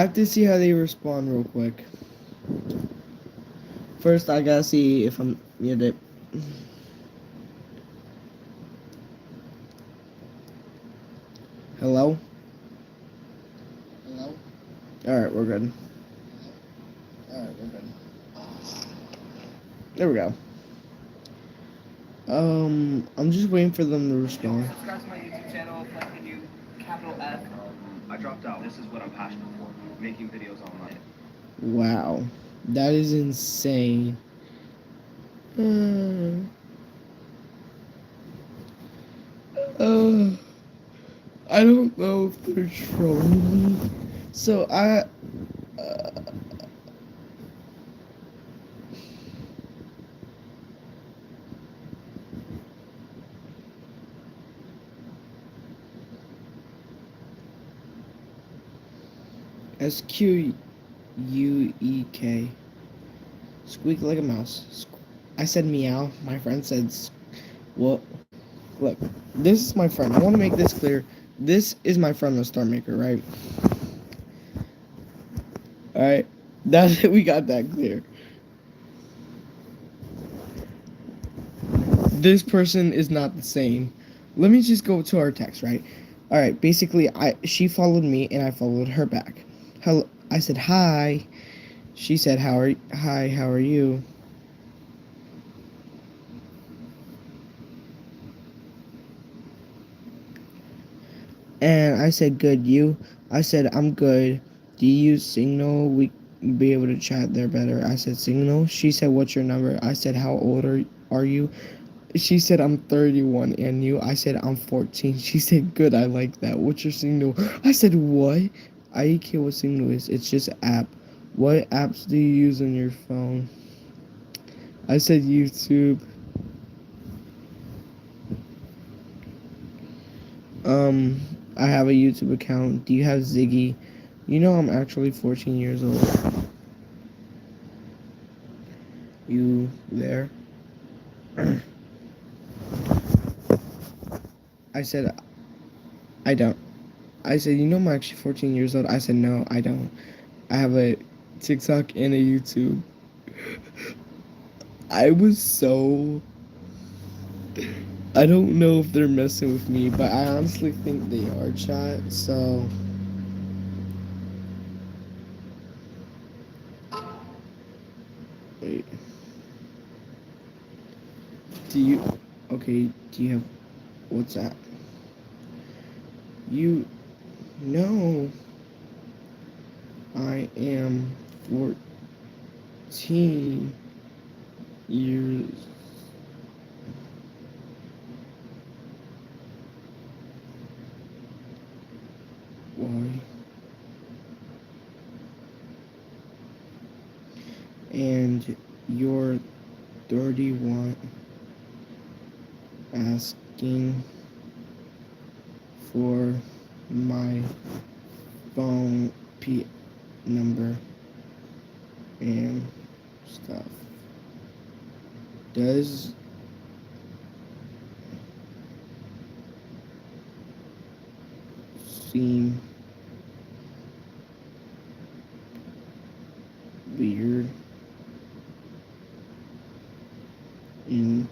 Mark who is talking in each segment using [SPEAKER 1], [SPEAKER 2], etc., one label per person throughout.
[SPEAKER 1] have to see how they respond real quick. First, I gotta see if I'm muted. Hello?
[SPEAKER 2] Hello?
[SPEAKER 1] Alright, we're good.
[SPEAKER 2] Alright, we're good.
[SPEAKER 1] There we go. I'm just waiting for them to respond.
[SPEAKER 3] Subscribe to my YouTube channel, click the new capital F.
[SPEAKER 4] I dropped out. This is what I'm passionate for, making videos online.
[SPEAKER 1] Wow. That is insane. Uh, I don't know if they're trolling me. So SQUEK. Squeak like a mouse. I said meow. My friend said, what? Look, this is my friend. I want to make this clear. This is my friend, the Star Maker, right? Alright. We got that clear. This person is not the same. Let me just go to our text, right? Alright, basically she followed me and I followed her back. Hello, I said hi. She said how are you? And I said good, you? I said I'm good. Do you use Signal? We be able to chat there better. I said Signal. She said what's your number? I said how old are you? She said I'm 31 and you? I said I'm 14. She said good, I like that. What's your Signal? I said what? I don't care what Signal is. It's just an app. What apps do you use on your phone? I said YouTube. I have a YouTube account. Do you have Ziggy? You know I'm actually 14 years old. You there? I said, I don't. I said, you know I'm actually 14 years old. I said, no, I don't. I have a TikTok and a YouTube. I was so... I don't know if they're messing with me, but I honestly think they are, chat, so... Wait. Do you... Okay, do you have... What's that? You... No. I am 14 years... Why? And you're 31 asking for my phone number and stuff. Does seem weird in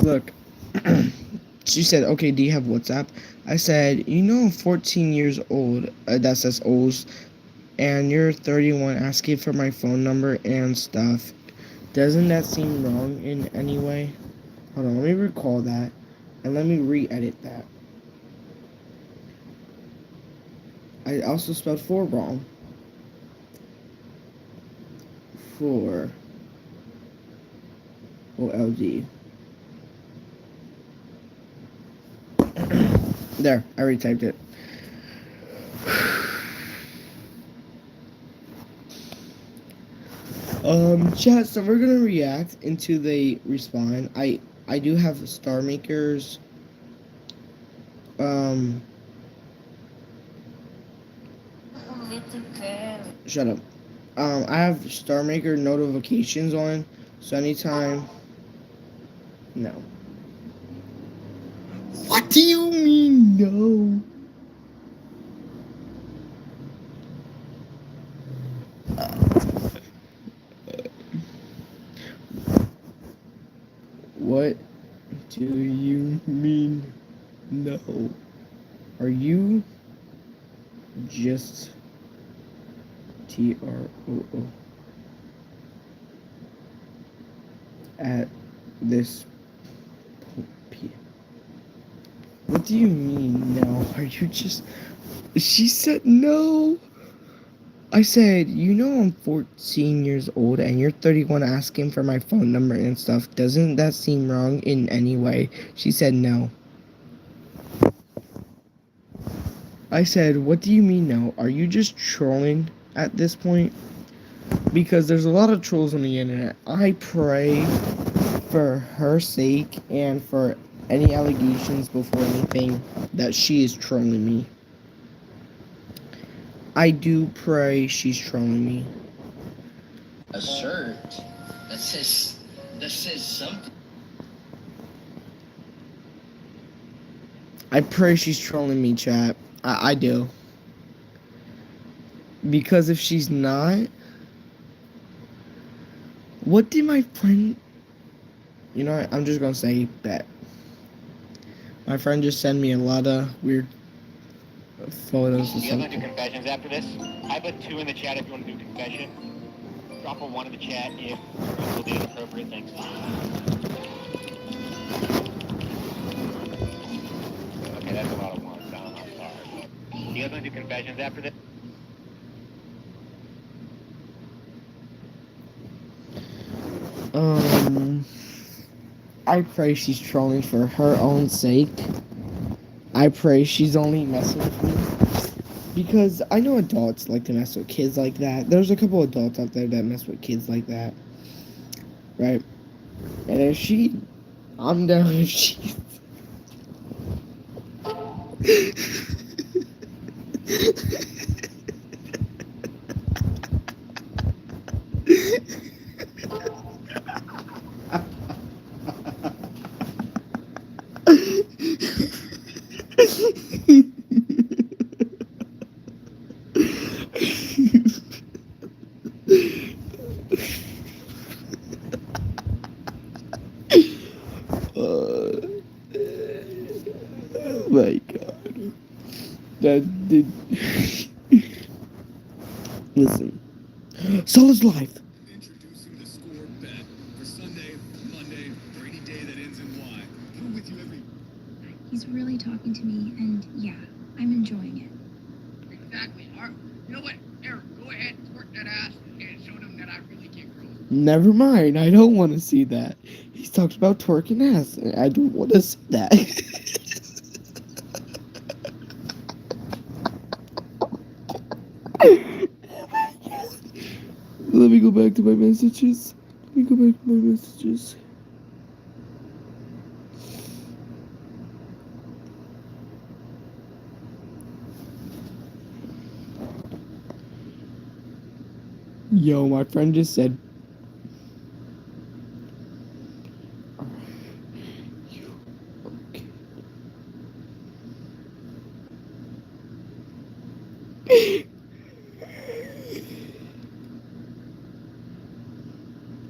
[SPEAKER 1] look. She said, okay, do you have WhatsApp? I said, you know I'm 14 years old. That says old. And you're 31 asking for my phone number and stuff. Doesn't that seem wrong in any way? Hold on, let me recall that. And let me re-edit that. I also spelled for wrong. For OLD. There, I retyped it. Chat, so we're gonna react until they respond. I do have Star Makers. Shut up. I have Star Maker notifications on, so anytime. No. What do you mean, no? What do you mean, no? Are you just TROO at this P? What do you mean, no? Are you just. She said no. I said, you know I'm 14 years old and you're 31 asking for my phone number and stuff. Doesn't that seem wrong in any way? She said no. I said, what do you mean no? Are you just trolling at this point? Because there's a lot of trolls on the internet. I pray for her sake and for any allegations before anything that she is trolling me. I do pray she's trolling me.
[SPEAKER 2] A shirt that says something.
[SPEAKER 1] I pray she's trolling me, chat. I do. Because if she's not, what did my friend... You know what? I'm just gonna say bet. My friend just sent me a lot of weird photos or
[SPEAKER 5] Do you guys want to do
[SPEAKER 1] something.
[SPEAKER 5] confessions after this? I put 2 in the chat if you want to do confession. Drop a 1 in the chat if we'll do appropriate things. Okay, that's a lot of 1s. I'm sorry. Do you guys want to do confessions after this?
[SPEAKER 1] I pray she's trolling for her own sake. I pray she's only messing with me. Because I know adults like to mess with kids like that. There's a couple adults out there that mess with kids like that. Right? And if she... I'm down if she... Oh my god. That did. Listen. Solid's life.
[SPEAKER 6] Introducing the score bet for Sunday, Monday, or any day that ends in Y. We're with you every.
[SPEAKER 7] He's really talking to me, and yeah, I'm enjoying it.
[SPEAKER 8] Exactly. All right. You know what? Eric, go ahead, twerk that ass, and show them that I really get girls.
[SPEAKER 1] Never mind. I don't want to see that. He's talked about twerking ass. I don't want to see that. Let me go back to my messages. Let me go back to my messages. Yo, my friend just said. You okay?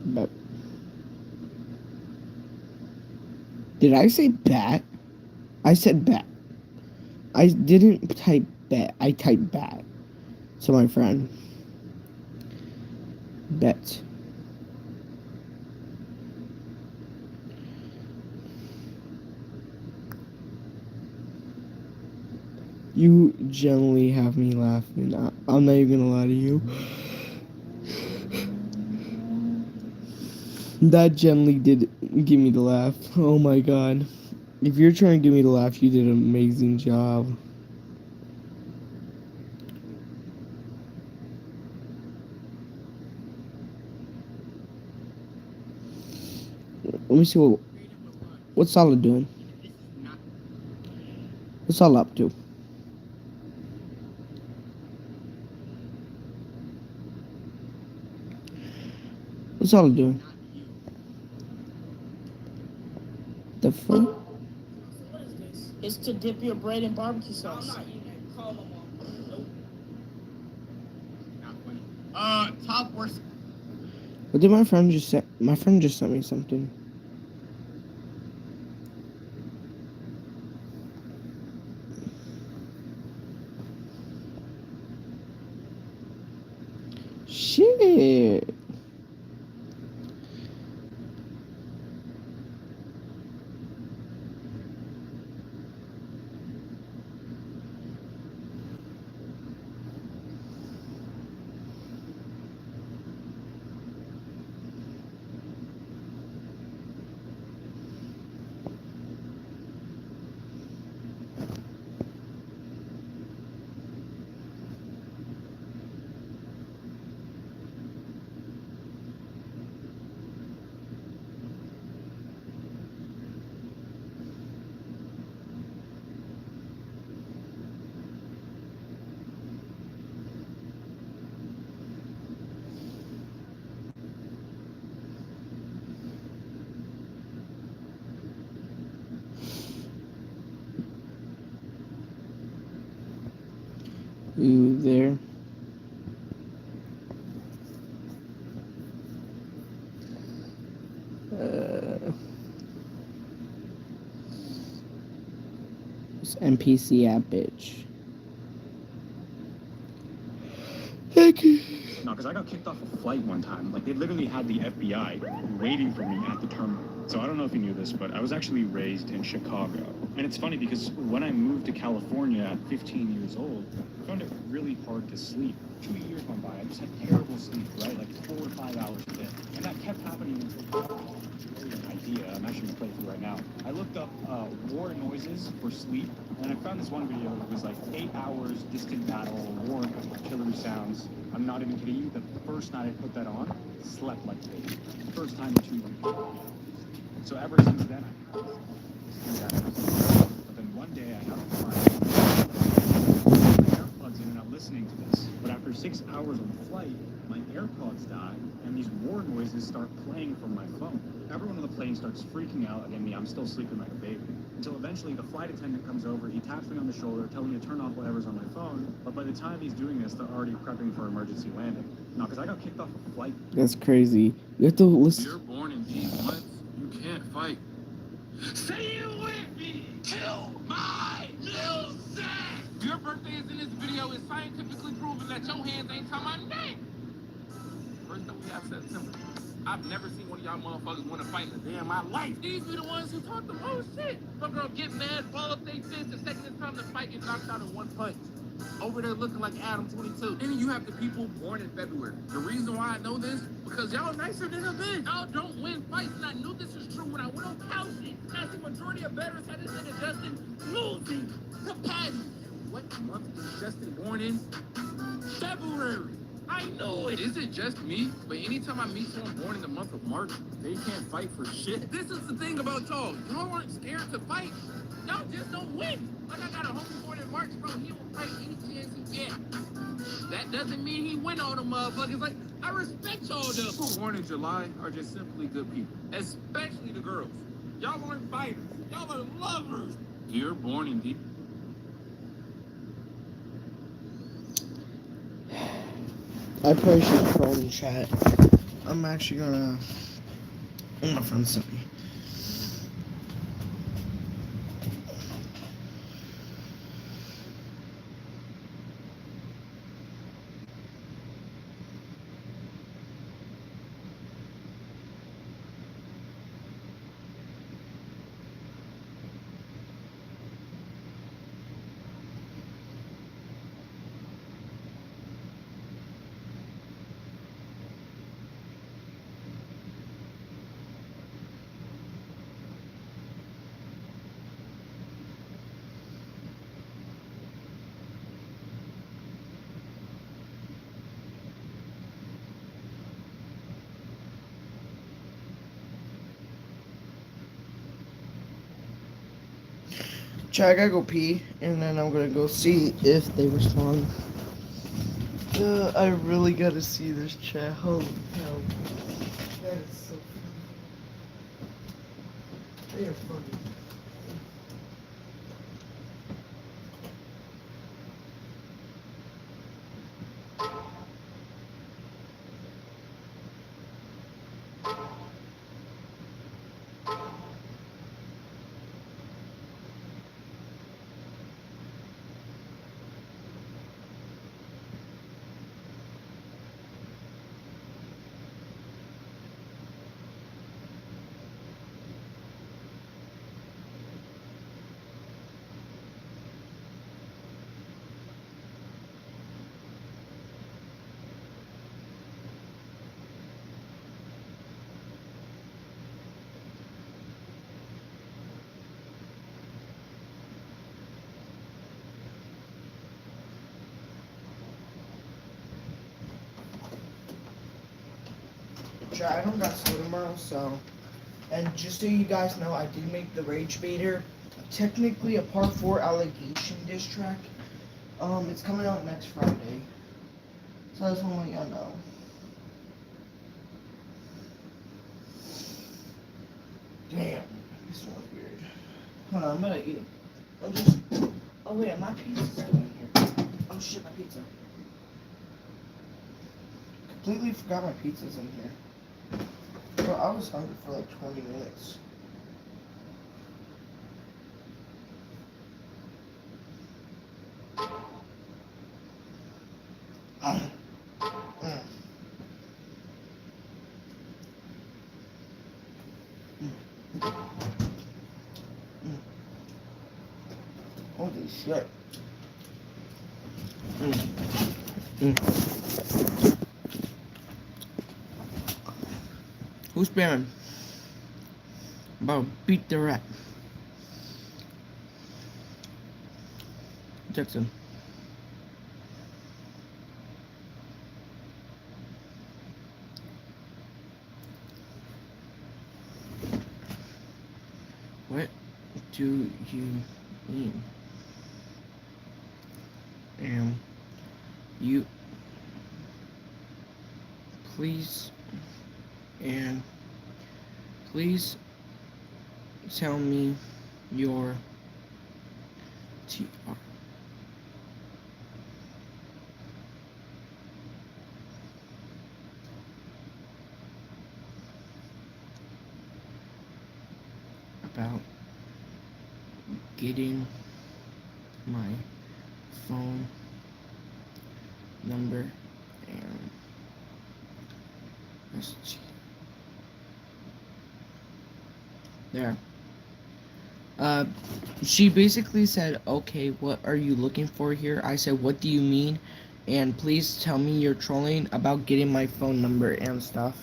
[SPEAKER 1] But did I say bat? I said bat. I didn't type bet. I typed bat. So my friend. Bet. You generally have me laughing. I'm not even gonna lie to you. That generally did give me the laugh. Oh my god. If you're trying to give me the laugh, you did an amazing job. Let me see what's Solid doing. What's Solid up to? What's Solid doing? The fuck?
[SPEAKER 9] It's to dip your bread in barbecue sauce.
[SPEAKER 3] I'm not eating it. Call my mom. Nope.
[SPEAKER 8] Not funny. Top worst.
[SPEAKER 1] What did my friend just say? My friend just sent me something. Shit. You there? This NPC app, bitch. Thank you.
[SPEAKER 4] No, because I got kicked off a flight one time. Like, they literally had the FBI waiting for me at the terminal. So I don't know if you knew this, but I was actually raised in Chicago. And it's funny because when I moved to California at 15 years old, I found it really hard to sleep. 2 years went by, I just had terrible sleep, right? Like 4 or 5 hours a day. And that kept happening until an idea. I'm actually going to play it through right now. I looked up war noises for sleep, and I found this one video that was like 8 hours, distant battle, war, artillery sounds. I'm not even kidding you. The first night I put that on, slept like a baby. First time in 2 weeks. So ever since then, I but then one day I have to find my AirPods in and I'm listening to this. But after 6 hours on the flight, my AirPods die and these war noises start playing from my phone. Everyone on the plane starts freaking out, and I'm still sleeping like a baby. Until eventually the flight attendant comes over, he taps me on the shoulder, telling me to turn off whatever's on my phone. But by the time he's doing this, they're already prepping for emergency landing. No, because I got kicked off a flight.
[SPEAKER 1] That's crazy. You have to listen.
[SPEAKER 6] You're born in these months. You can't fight.
[SPEAKER 8] Say it with me. Kill my music.
[SPEAKER 10] Your birthday is in this video. It's scientifically proven that your hands ain't on my neck. First up, we have September. I've never seen one of y'all motherfuckers want to fight in a day in my life. These be the ones who talk the most shit. Fuck around, get mad, ball up they fists, the second it's time to fight, get knocked out in one punch. Over there looking like Adam 22. Then you have the people born in February. The reason why I know this, because y'all nicer than a bitch. Y'all don't win fights, and I knew this was true when I went on Cow Shit. I see majority of bettors had this nigga Justin losing to Patty. What month is Justin born in? February. I know it. Is it just me? But anytime I meet someone born in the month of March, they can't fight for shit. This is the thing about y'all. Y'all aren't scared to fight. Y'all just don't win. Like I got a homie born in March, bro. He will fight any chance he can. That doesn't mean he win all the motherfuckers. Like, I respect y'all though. People born in July are just simply good people. Especially the girls. Y'all aren't fighters. Y'all are lovers. You're born in deep.
[SPEAKER 1] I probably should scroll in chat. I'm actually gonna. Oh, my friend sent me. Chat, I gotta go pee, and then I'm gonna go see if they respond. I really gotta see this chat. Holy hell. That is so funny. They are funny. I don't got school tomorrow, so. And just so you guys know, I did make the Rage Baiter technically a part 4 allegation diss track. It's coming out next Friday. So I just want to let y'all know. Damn, this smells weird. Hold on, I'm gonna eat it. Oh wait, my pizza's still in here. Oh shit, my pizza. Completely forgot my pizza's in here. Bro, I was hungry for like 20 minutes. Holy shit. Who's spamming? About to beat the rat. Jackson. What do you mean? You please tell me your TR. About getting my phone number and message. There. She basically said, okay, what are you looking for here? I said, what do you mean? And please tell me you're trolling about getting my phone number and stuff.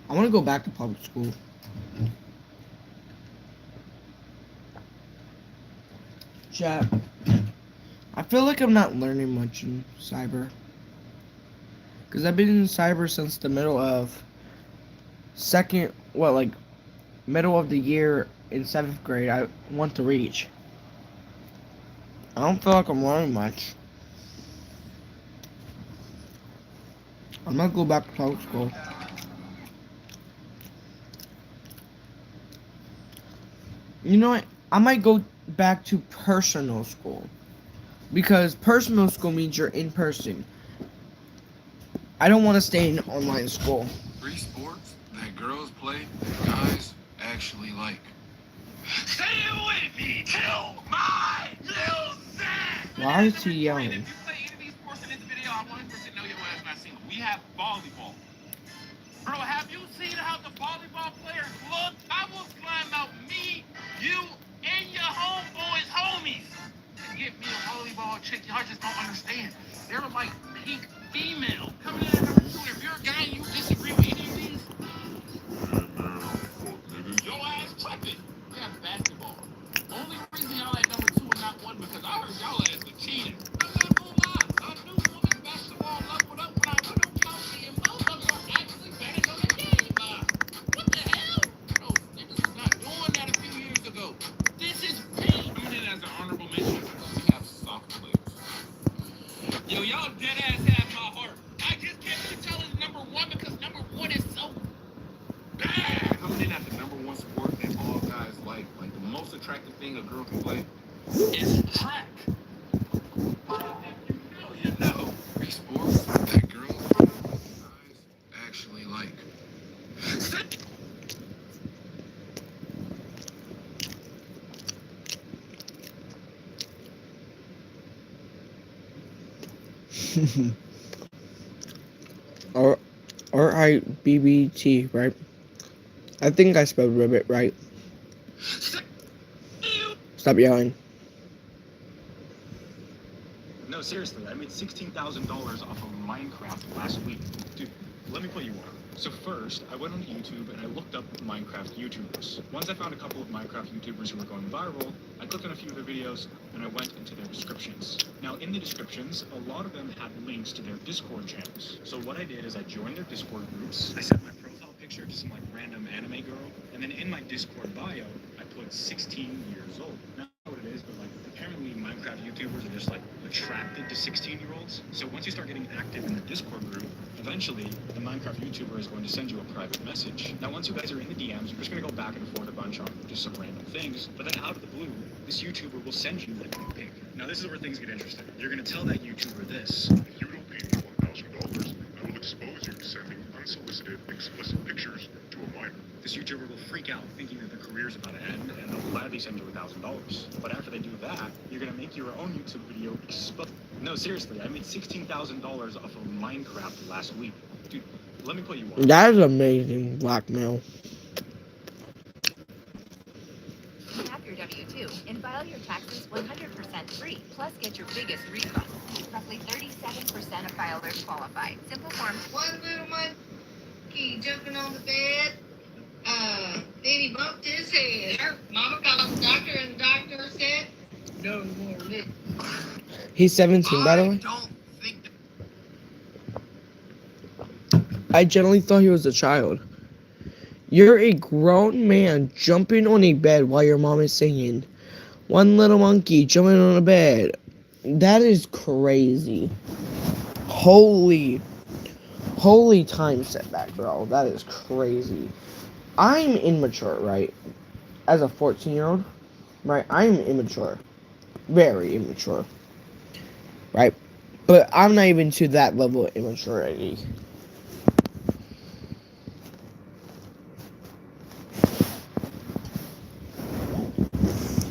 [SPEAKER 1] I want to go back to public school. Chat. I feel like I'm not learning much in cyber. Because I've been in cyber since the middle of middle of the year in 7th grade. I want to reach. I don't feel like I'm learning much. I'm gonna go back to public school. You know what? I might go back to personal school. Because personal school means you're in person. I don't want to stay in online school.
[SPEAKER 10] 3 sports that girls play that guys actually like. Say it with me till my little sack.
[SPEAKER 1] Why is he yelling?
[SPEAKER 10] If you play any of these sports in this video, I 100% know your ass not single. We have volleyball. Bro, have you seen how the volleyball players look? I will climb out me, you, and your homeboys, homies. To get me a volleyball chick, y'all just don't understand. They're like peak female. Coming in at number 2, if you're a guy and you disagree with any of these, your ass tripping. We have basketball. Only reason y'all at number 2 and not 1 because I heard y'all ass were cheating. I'm not gonna lie. I knew women's basketball leveled up when I knew Kelsey and both of them are actually better than the game. What the hell? Bro, niggas was not doing that a few years ago. This is peak. I'm in it as an honorable mention. We have soccer players. Yo, y'all dead ass have my heart. I just can't really tell it's number 1 because number 1 is so bad. Coming in at the number 1 sport that all guys like the most attractive thing a girl can play is track. If you know, you know. 3 sports
[SPEAKER 1] or RIBBT, right? I think I spelled ribbit right. Stop yelling.
[SPEAKER 4] No, seriously, I made $16,000 off of Minecraft last week. Dude, let me put you on. So first, I went on YouTube and I looked up Minecraft YouTubers. Once I found a couple of Minecraft YouTubers who were going viral, I clicked on a few of their videos and I went into their descriptions. Now, in the descriptions, a lot of them had links to their Discord channels. So what I did is I joined their Discord groups. I set my profile picture to some like random anime girl, and then in my Discord bio, I put 16 years old. Now, I don't know what it is, but like apparently Minecraft YouTubers are just like attracted to 16-year-olds. So once you start getting active in the Discord group, eventually the Minecraft YouTuber is going to send you a private message. Now once you guys are in the DMs, you're just going to go back and forth a bunch on just some random things, but then out of the blue, this YouTuber will send you like a pic. Now this is where things get interesting. You're going to tell that YouTuber this.
[SPEAKER 11] If you don't pay me $1,000, I will expose you sending unsolicited, explicit pictures to a minor.
[SPEAKER 4] This YouTuber will freak out thinking that their career's about to end, and they'll gladly send you $1,000. But after they do that, you're gonna make your own YouTube video No, seriously, I made $16,000 off of Minecraft last week. Dude, let me put you on.
[SPEAKER 1] That is amazing blackmail.
[SPEAKER 12] Tap your W-2 and file your taxes 100% free, plus get your biggest refund. Roughly 37% of filers qualify. Simple form.
[SPEAKER 8] One little monkey jumping on the bed. Then he bumped his head. Mama called the doctor, and the doctor said, no more lick.
[SPEAKER 1] He's 17, by the way.
[SPEAKER 8] Don't think
[SPEAKER 1] I generally thought he was a child. You're a grown man jumping on a bed while your mom is singing. One little monkey jumping on a bed. That is crazy. Holy time setback, bro. That is crazy. I'm immature, right? As a 14-year-old, right? I'm immature. Very immature. Right? But I'm not even to that level of immaturity.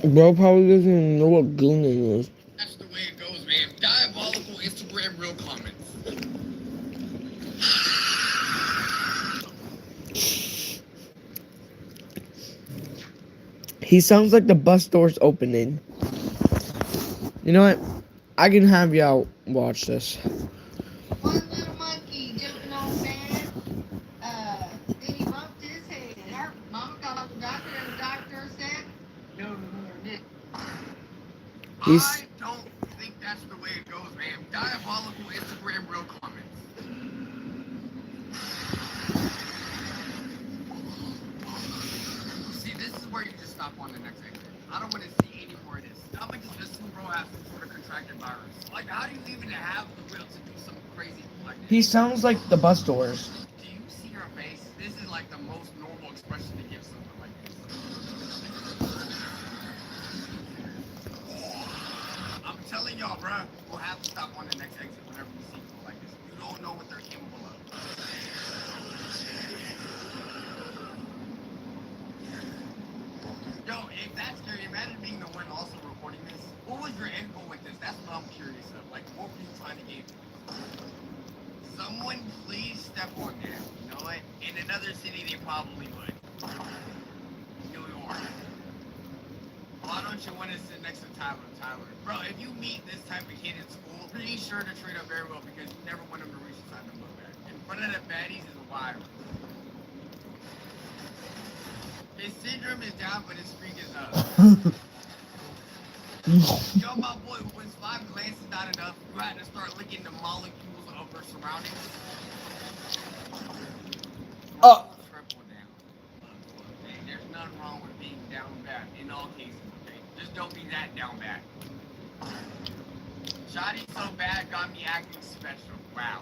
[SPEAKER 1] Bro probably doesn't even know what gooning is.
[SPEAKER 8] that's the way it goes, man. Diabolical Instagram real comments.
[SPEAKER 1] He sounds like the bus door's opening. You know what? I can have y'all watch this.
[SPEAKER 8] One little monkey jumping on the bed. Then he bumped his head. Mama called the doctor, and the doctor said, no more lick.
[SPEAKER 1] He's
[SPEAKER 8] I don't think that's the way it goes, man. Diabolical Instagram real comments. See, this is where you just stop on the next exit. I don't want to see any more of this. I'm gonna just assume bro has some sort of contracted virus. Like, how do you even have the will to do something crazy like this?
[SPEAKER 1] he sounds like the bus doors.
[SPEAKER 8] Do you see her face? This is like the most normal expression to give something like this. I'm telling y'all, bruh, we'll have to stop on the next exit whenever we see people like this. You don't know what they're capable of. Yo, if that's scary, imagine being the one also recording this. What was your end goal with this? That's what I'm curious of. Like, what were you trying to get? Someone please step on that. You know what? In another city, they probably would. New York. Why don't you want to sit next to Tyler? Bro, if you meet this type of kid in school, be sure to treat him very well because you never want him to reach inside the book bag. In front of the baddies is wild. His syndrome is down, but his streak is up. Yo, my boy, when 5 glances not enough, you had to start licking the molecules of her surroundings. Triple down. Hey, there's nothing wrong with being down bad in all cases, okay? Just don't be that down bad. Shotty so bad got me acting special. Wow.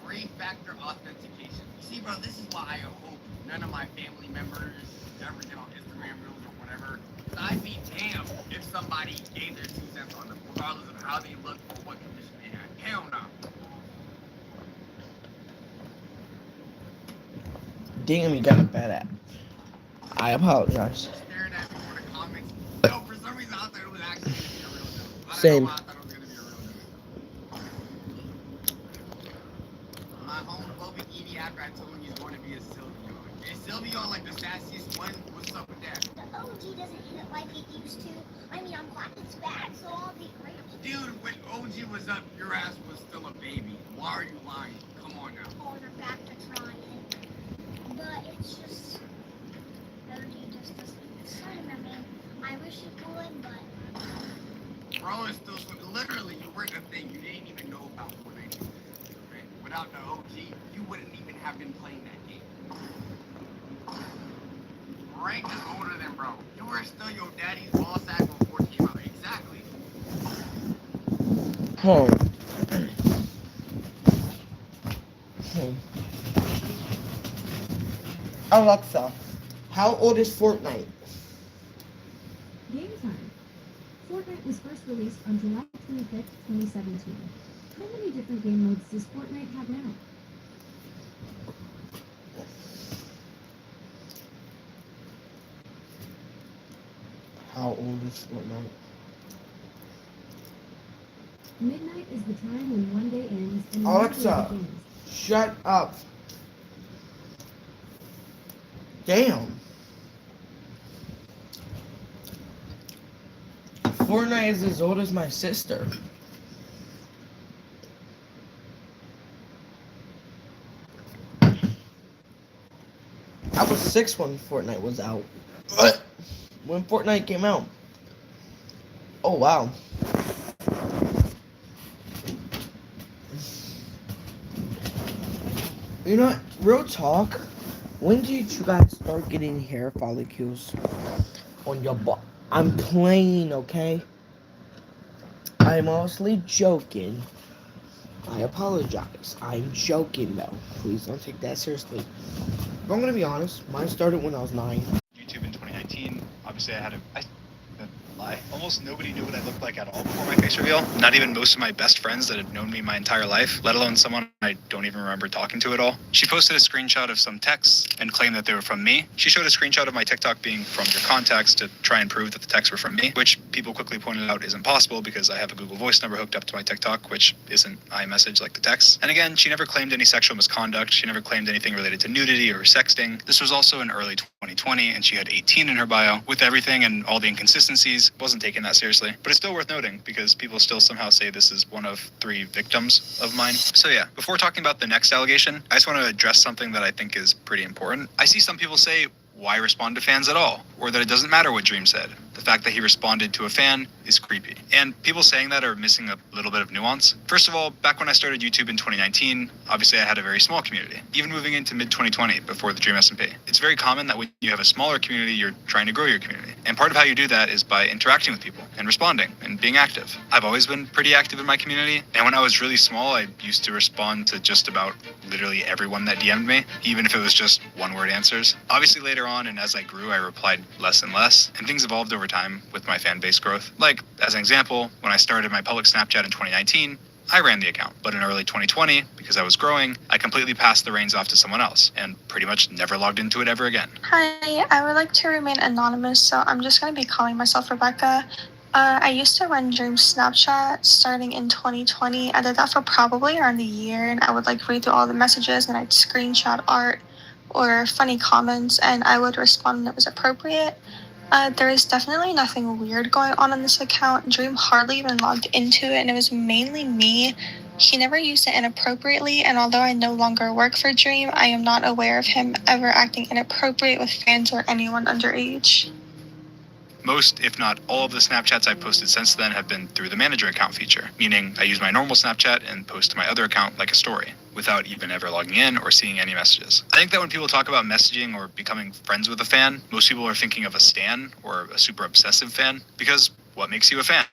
[SPEAKER 8] 3-factor authentication. You see, bro, this is why I hope none of my family members ever get on Instagram Reels or whatever. I'd be damned if somebody gave their 2 cents on them, regardless of how they look or what condition they had. Hell no.
[SPEAKER 1] Damn, you got a bad app. I apologize.
[SPEAKER 8] Staring at me for the comments. No, for some reason I thought it was actually gonna be a real
[SPEAKER 1] Same.
[SPEAKER 8] I thought it was gonna be a real dude. My homophobic Edie after I told him he's going to be a Sylveon. Is Sylveon like the sassiest one? What's up with that?
[SPEAKER 13] The OG doesn't hit it like it used to. I mean, I'm glad it's back, so I'll be grateful.
[SPEAKER 8] Dude, when OG was up, your ass was still a baby. Why are you lying? Come on now.
[SPEAKER 13] Oh, you're back to trying. But it's just... OG just doesn't excite me. I wish it would, but...
[SPEAKER 8] Bro, it's still literally you weren't a thing. You didn't even know about Fortnite. Right? Without the OG, you wouldn't even have been playing that game. Rank is older than bro. You were still your daddy's boss ass before it came out. Exactly.
[SPEAKER 1] Home. Alexa, how old is Fortnite?
[SPEAKER 14] Game time. Fortnite was first released on July 25th, 2017. How many different game modes does Fortnite have now?
[SPEAKER 1] How old is Fortnite?
[SPEAKER 14] Midnight is the time when one day ends and the next day
[SPEAKER 1] Alexa,
[SPEAKER 14] begins.
[SPEAKER 1] shut up. Damn. Fortnite is as old as my sister. I was 6 when Fortnite was out. When Fortnite came out. Oh, wow. You know what? Real talk. When did you guys start getting hair follicles on your butt? I'm playing, okay? I'm honestly joking. I apologize. I'm joking, though. Please don't take that seriously. But I'm gonna be honest. Mine started when I was 9.
[SPEAKER 15] YouTube in 2019. Obviously, I lie. Almost nobody knew what I looked like at all before my face reveal. Not even most of my best friends that had known me my entire life, let alone someone I don't even remember talking to at all. She posted a screenshot of some texts and claimed that they were from me. She showed a screenshot of my TikTok being from your contacts to try and prove that the texts were from me, which people quickly pointed out isn't possible because I have a Google Voice number hooked up to my TikTok, which isn't iMessage like the text. And again, she never claimed any sexual misconduct. She never claimed anything related to nudity or sexting. This was also in early 2020, and she had 18 in her bio. With everything and all the inconsistencies, wasn't taking that seriously. But it's still worth noting because people still somehow say this is one of 3 victims of mine. So yeah, before talking about the next allegation, I just want to address something that I think is pretty important. I see some people say, why respond to fans at all? Or that it doesn't matter what Dream said. The fact that he responded to a fan is creepy. And people saying that are missing a little bit of nuance. First of all, back when I started YouTube in 2019, obviously I had a very small community. Even moving into mid-2020, before the Dream SMP. It's very common that when you have a smaller community, you're trying to grow your community. And part of how you do that is by interacting with people and responding and being active. I've always been pretty active in my community. And when I was really small, I used to respond to just about literally everyone that DM'd me, even if it was just one-word answers. Obviously later on, and as I grew, I replied less and less, and things evolved over time with my fan base growth. Like, as an example, when I started my public Snapchat in 2019, I ran the account, but in early 2020, because I was growing, I completely passed the reins off to someone else, and pretty much never logged into it ever again.
[SPEAKER 16] Hi, I would like to remain anonymous, so I'm just going to be calling myself Rebecca. I used to run Dream Snapchat starting in 2020. I did that for probably around a year, and I would read through all the messages, and I'd screenshot art or funny comments, and I would respond when it was appropriate. There is definitely nothing weird going on this account. Dream hardly even logged into it, and it was mainly me. He never used it inappropriately, and although I no longer work for Dream, I am not aware of him ever acting inappropriate with fans or anyone underage.
[SPEAKER 15] Most, if not all, of the Snapchats I've posted since then have been through the manager account feature, meaning I use my normal Snapchat and post to my other account like a story, without even ever logging in or seeing any messages. I think that when people talk about messaging or becoming friends with a fan, most people are thinking of a stan or a super obsessive fan, because what makes you a fan?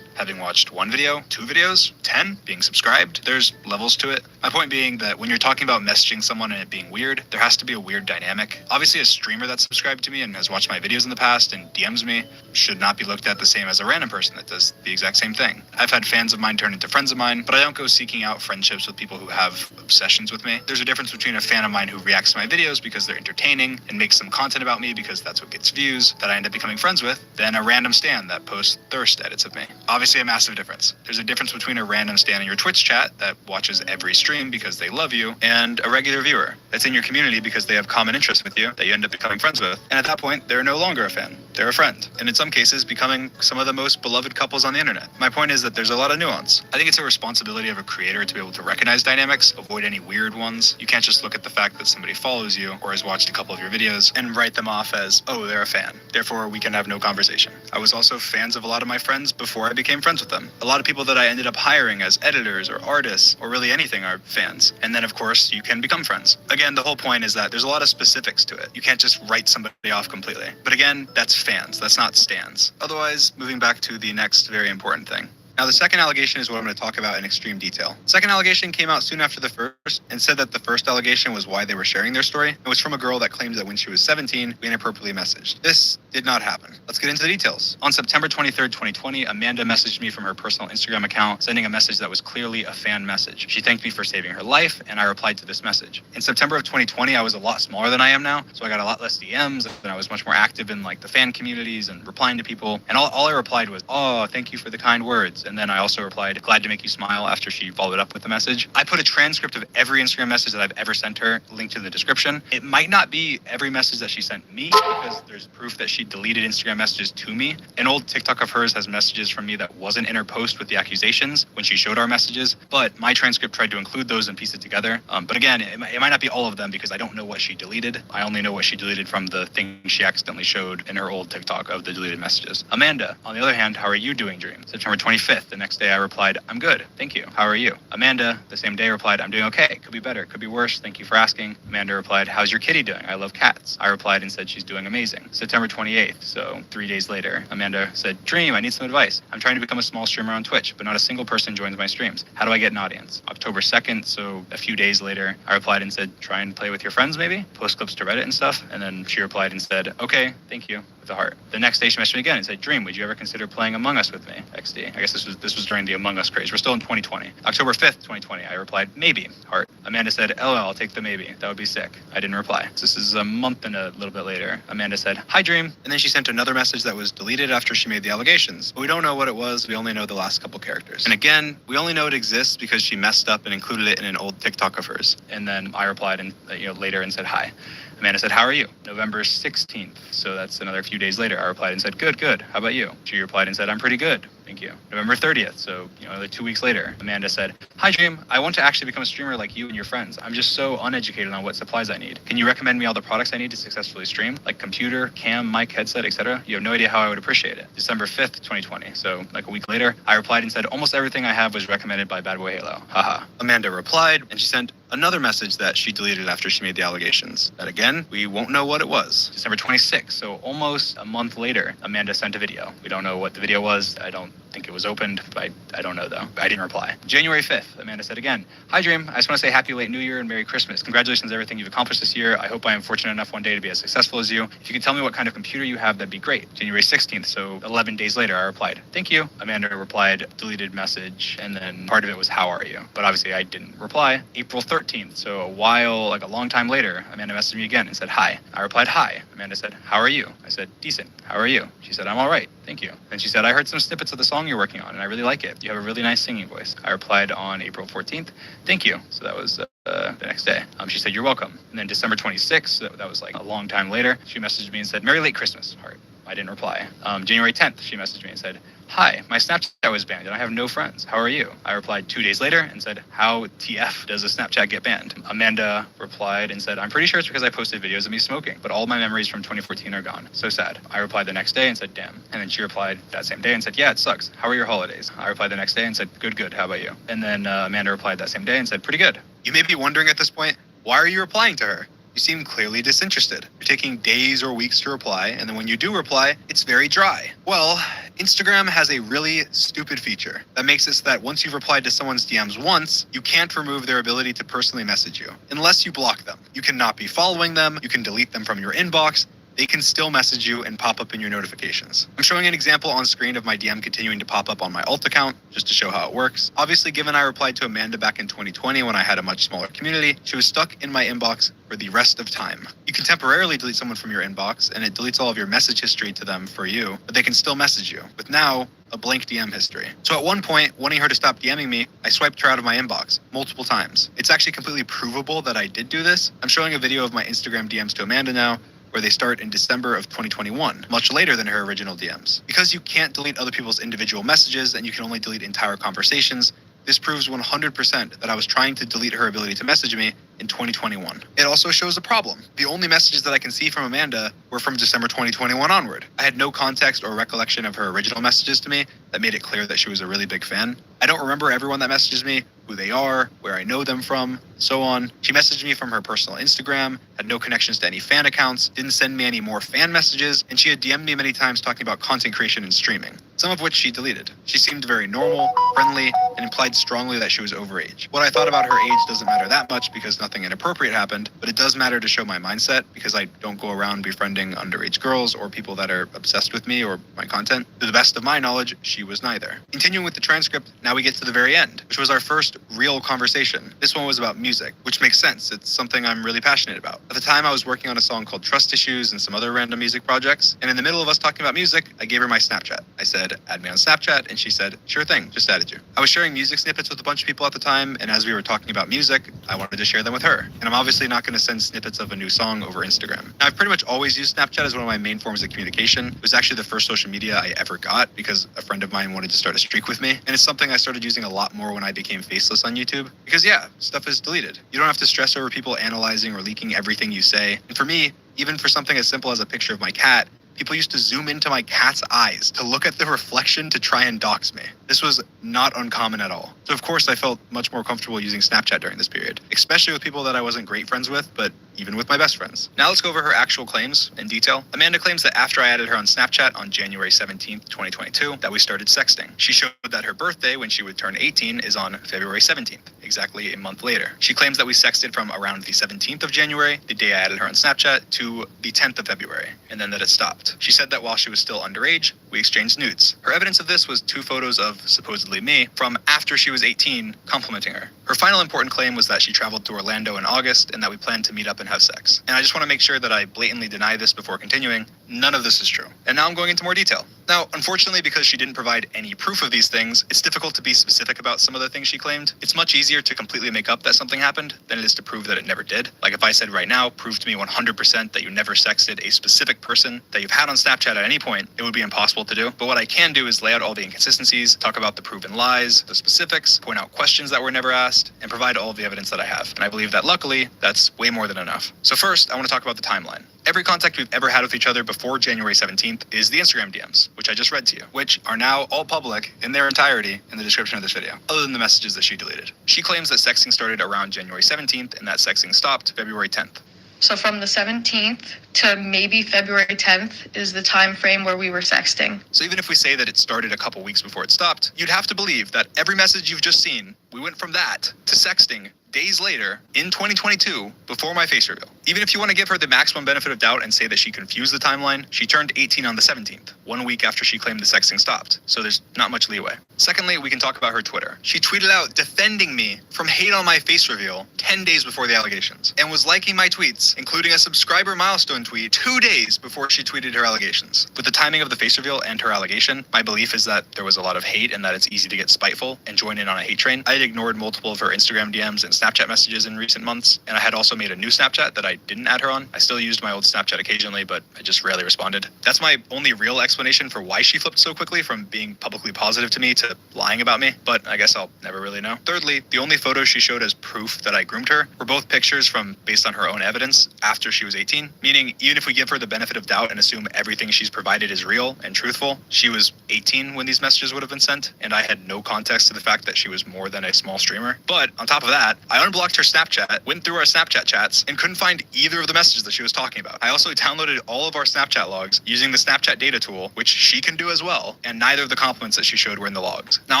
[SPEAKER 15] Having watched 1 video, 2 videos, 10, being subscribed? There's levels to it. My point being that when you're talking about messaging someone and it being weird, there has to be a weird dynamic. Obviously, a streamer that's subscribed to me and has watched my videos in the past and DMs me should not be looked at the same as a random person that does the exact same thing. I've had fans of mine turn into friends of mine, but I don't go seeking out friendships with people who have obsessions with me. There's a difference between a fan of mine who reacts to my videos because they're entertaining and makes some content about me because that's what gets views that I end up becoming friends with, than a random stan that posts thirst edits of me. Obviously, obviously a massive difference. There's a difference between a random stan in your Twitch chat that watches every stream because they love you, and a regular viewer that's in your community because they have common interests with you that you end up becoming friends with. And at that point, they're no longer a fan. They're a friend. And in some cases, becoming some of the most beloved couples on the internet. My point is that there's a lot of nuance. I think it's a responsibility of a creator to be able to recognize dynamics, avoid any weird ones. You can't just look at the fact that somebody follows you or has watched a couple of your videos and write them off as, oh, they're a fan. Therefore, we can have no conversation. I was also fans of a lot of my friends before I became friends with them. A lot of people that I ended up hiring as editors or artists or really anything are fans. And then, of course, you can become friends. Again, the whole point is that there's a lot of specifics to it. You can't just write somebody off completely. But again, that's fans. That's not stans. Otherwise, moving back to the next very important thing. Now, the second allegation is what I'm going to talk about in extreme detail. Second allegation came out soon after the first and said that the first allegation was why they were sharing their story. It was from a girl that claims that when she was 17, we inappropriately messaged. This did not happen. Let's get into the details. On September 23rd, 2020, Amanda messaged me from her personal Instagram account, sending a message that was clearly a fan message. She thanked me for saving her life, and I replied to this message. In September of 2020, I was a lot smaller than I am now, so I got a lot less DMs, and I was much more active in like the fan communities and replying to people. And all I replied was, oh, thank you for the kind words. And then I also replied, glad to make you smile, after she followed up with the message. I put a transcript of every Instagram message that I've ever sent her, linked in the description. It might not be every message that she sent me, because there's proof that she deleted Instagram messages to me. An old TikTok of hers has messages from me that wasn't in her post with the accusations when she showed our messages, but my transcript tried to include those and piece it together. But again, it might not be all of them because I don't know what she deleted. I only know what she deleted from the thing she accidentally showed in her old TikTok of the deleted messages. Amanda, on the other hand, how are you doing, Dream? September 25th, the next day I replied, I'm good, thank you. How are you? Amanda, the same day, replied, I'm doing okay. Could be better, could be worse. Thank you for asking. Amanda replied, how's your kitty doing? I love cats. I replied and said she's doing amazing. September 28th, so 3 days later, Amanda said, Dream, I need some advice. I'm trying to become a small streamer on Twitch, but not a single person joins my streams. How do I get an audience? October 2nd, so a few days later, I replied and said, try and play with your friends maybe? Post clips to Reddit and stuff. And then she replied and said, okay, thank you. With a heart. The next day she messaged me again and said, Dream, would you ever consider playing Among Us with me? XD. I guess this was during the Among Us craze. We're still in 2020. October 5th, 2020. I replied, maybe. Heart. Amanda said, LOL, I'll take the maybe. That would be sick. I didn't reply. So this is a month and a little bit later. Amanda said, hi, Dream. And then she sent another message that was deleted after she made the allegations. But we don't know what it was. We only know the last couple characters. And again, we only know it exists because she messed up and included it in an old TikTok of hers. And then I replied and later and said, hi. Amanda said, how are you? November 16th. So that's another few days later. I replied and said, good, good. How about you? She replied and said, I'm pretty good. Thank you. November 30th. So, another 2 weeks later, Amanda said, hi, Dream. I want to actually become a streamer like you and your friends. I'm just so uneducated on what supplies I need. Can you recommend me all the products I need to successfully stream? Like computer, cam, mic, headset, etc.? You have no idea how I would appreciate it. December 5th, 2020. So, like a week later, I replied and said, almost everything I have was recommended by Bad Boy Halo. Haha. Amanda replied, and she sent another message that she deleted after she made the allegations. That again, we won't know what it was. December 26th, so almost a month later, Amanda sent a video. We don't know what the video was. I don't think it was opened. I don't know though. I didn't reply. January 5th, Amanda said again, hi Dream, I just want to say happy late New Year and Merry Christmas. Congratulations on everything you've accomplished this year. I hope I am fortunate enough one day to be as successful as you. If you could tell me what kind of computer you have, that'd be great. January 16th, so 11 days later, I replied, thank you. Amanda replied, deleted message, and then part of it was, how are you? But obviously I didn't reply. April 13th, so a long time later, Amanda messaged me again and said, hi. I replied, hi. Amanda said, how are you? I said, decent. How are you? She said, I'm all right. Thank you. Then she said, I heard some snippets of the song you're working on, and I really like it. You have a really nice singing voice. I replied on April 14th, thank you. So that was the next day. She said, you're welcome. And then December 26th, that was like a long time later, she messaged me and said, Merry late Christmas, heart. I didn't reply. January 10th, she messaged me and said, hi, my Snapchat was banned and I have no friends. How are you? I replied 2 days later and said, how TF does a Snapchat get banned? Amanda replied and said, I'm pretty sure it's because I posted videos of me smoking, but all my memories from 2014 are gone. So sad. I replied the next day and said, damn. And then she replied that same day and said, yeah, it sucks. How are your holidays? I replied the next day and said, good, good. How about you? And then Amanda replied that same day and said, pretty good. You may be wondering at this point, why are you replying to her? You seem clearly disinterested. You're taking days or weeks to reply, and then when you do reply, it's very dry. Well, Instagram has a really stupid feature that makes it so that once you've replied to someone's DMs once, you can't remove their ability to personally message you, unless you block them. You cannot be following them, you can delete them from your inbox, they can still message you and pop up in your notifications. I'm showing an example on screen of my DM continuing to pop up on my alt account, just to show how it works. Obviously, given I replied to Amanda back in 2020 when I had a much smaller community, she was stuck in my inbox for the rest of time. You can temporarily delete someone from your inbox, and it deletes all of your message history to them for you, but they can still message you, with now a blank DM history. So at one point, wanting her to stop DMing me, I swiped her out of my inbox multiple times. It's actually completely provable that I did do this. I'm showing a video of my Instagram DMs to Amanda now, where they start in December of 2021, much later than her original DMs. Because you can't delete other people's individual messages and you can only delete entire conversations, this proves 100% that I was trying to delete her ability to message me in 2021. It also shows a problem. The only messages that I can see from Amanda were from December 2021 onward. I had no context or recollection of her original messages to me that made it clear that she was a really big fan. I don't remember everyone that messages me, who they are, where I know them from, so on. She messaged me from her personal Instagram, had no connections to any fan accounts, didn't send me any more fan messages, and she had DM'd me many times talking about content creation and streaming, some of which she deleted. She seemed very normal, friendly, and implied strongly that she was overage. What I thought about her age doesn't matter that much because nothing inappropriate happened, but it does matter to show my mindset because I don't go around befriending underage girls or people that are obsessed with me or my content. To the best of my knowledge, she was neither. Continuing with the transcript, now we get to the very end, which was our first real conversation. This one was about music, which makes sense. It's something I'm really passionate about. At the time, I was working on a song called Trust Issues and some other random music projects, and in the middle of us talking about music, I gave her my Snapchat. I said, add me on Snapchat, and she said, sure thing, just added you. I was sharing music snippets with a bunch of people at the time, and as we were talking about music, I wanted to share them with her. And I'm obviously not going to send snippets of a new song over Instagram. Now, I've pretty much always used Snapchat as one of my main forms of communication. It was actually the first social media I ever got because a friend of mine wanted to start a streak with me, and it's something I started using a lot more when I became faceless on YouTube. Because yeah, stuff is deleted. You don't have to stress over people analyzing or leaking everything you say. And for me, even for something as simple as a picture of my cat, people used to zoom into my cat's eyes to look at the reflection to try and dox me. This was not uncommon at all. So of course I felt much more comfortable using Snapchat during this period, especially with people that I wasn't great friends with, but even with my best friends. Now let's go over her actual claims in detail. Amanda claims that after I added her on Snapchat on January 17th, 2022, that we started sexting. She showed that her birthday, when she would turn 18, is on February 17th, exactly a month later. She claims that we sexted from around the 17th of January, the day I added her on Snapchat, to the 10th of February, and then that it stopped. She said that while she was still underage, we exchanged nudes. Her evidence of this was 2 photos of supposedly me from after she was 18 complimenting her. Her final important claim was that she traveled to Orlando in August and that we planned to meet up and have sex. And I just want to make sure that I blatantly deny this before continuing. None of this is true. And now I'm going into more detail. Now, unfortunately, because she didn't provide any proof of these things, it's difficult to be specific about some of the things she claimed. It's much easier to completely make up that something happened than it is to prove that it never did. Like if I said right now, prove to me 100% that you never sexted a specific person that you've had on Snapchat at any point, it would be impossible to do. But what I can do is lay out all the inconsistencies, talk about the proven lies, the specifics, point out questions that were never asked, and provide all of the evidence that I have. And I believe that luckily, that's way more than enough. So first, I want to talk about the timeline. Every contact we've ever had with each other before January 17th is the Instagram DMs, which I just read to you, which are now all public in their entirety in the description of this video, other than the messages that she deleted. She claims that sexting started around January 17th and that sexting stopped February 10th.
[SPEAKER 16] So from the 17th to maybe February 10th is the time frame where we were sexting.
[SPEAKER 15] So even if we say that it started a couple weeks before it stopped, you'd have to believe that every message you've just seen, we went from that to sexting days later in 2022 before my face reveal. Even if you want to give her the maximum benefit of doubt and say that she confused the timeline, she turned 18 on the 17th, 1 week after she claimed the sexting stopped. So there's not much leeway. Secondly, we can talk about her Twitter. She tweeted out defending me from hate on my face reveal 10 days before the allegations and was liking my tweets, including a subscriber milestone tweet 2 days before she tweeted her allegations. With the timing of the face reveal and her allegation, my belief is that there was a lot of hate and that it's easy to get spiteful and join in on a hate train. I had ignored multiple of her Instagram DMs and Snapchat messages in recent months, and I had also made a new Snapchat that I didn't add her on. I still used my old Snapchat occasionally, but I just rarely responded. That's my only real explanation for why she flipped so quickly from being publicly positive to me to lying about me, but I guess I'll never really know. Thirdly, the only photos she showed as proof that I groomed her were both pictures from based on her own evidence after she was 18, meaning even if we give her the benefit of doubt and assume everything she's provided is real and truthful, she was 18 when these messages would have been sent, and I had no context to the fact that she was more than a small streamer. But on top of that, I unblocked her Snapchat, went through our Snapchat chats, and couldn't find either of the messages that she was talking about. I also downloaded all of our Snapchat logs using the Snapchat data tool, which she can do as well, and neither of the compliments that she showed were in the logs. Now,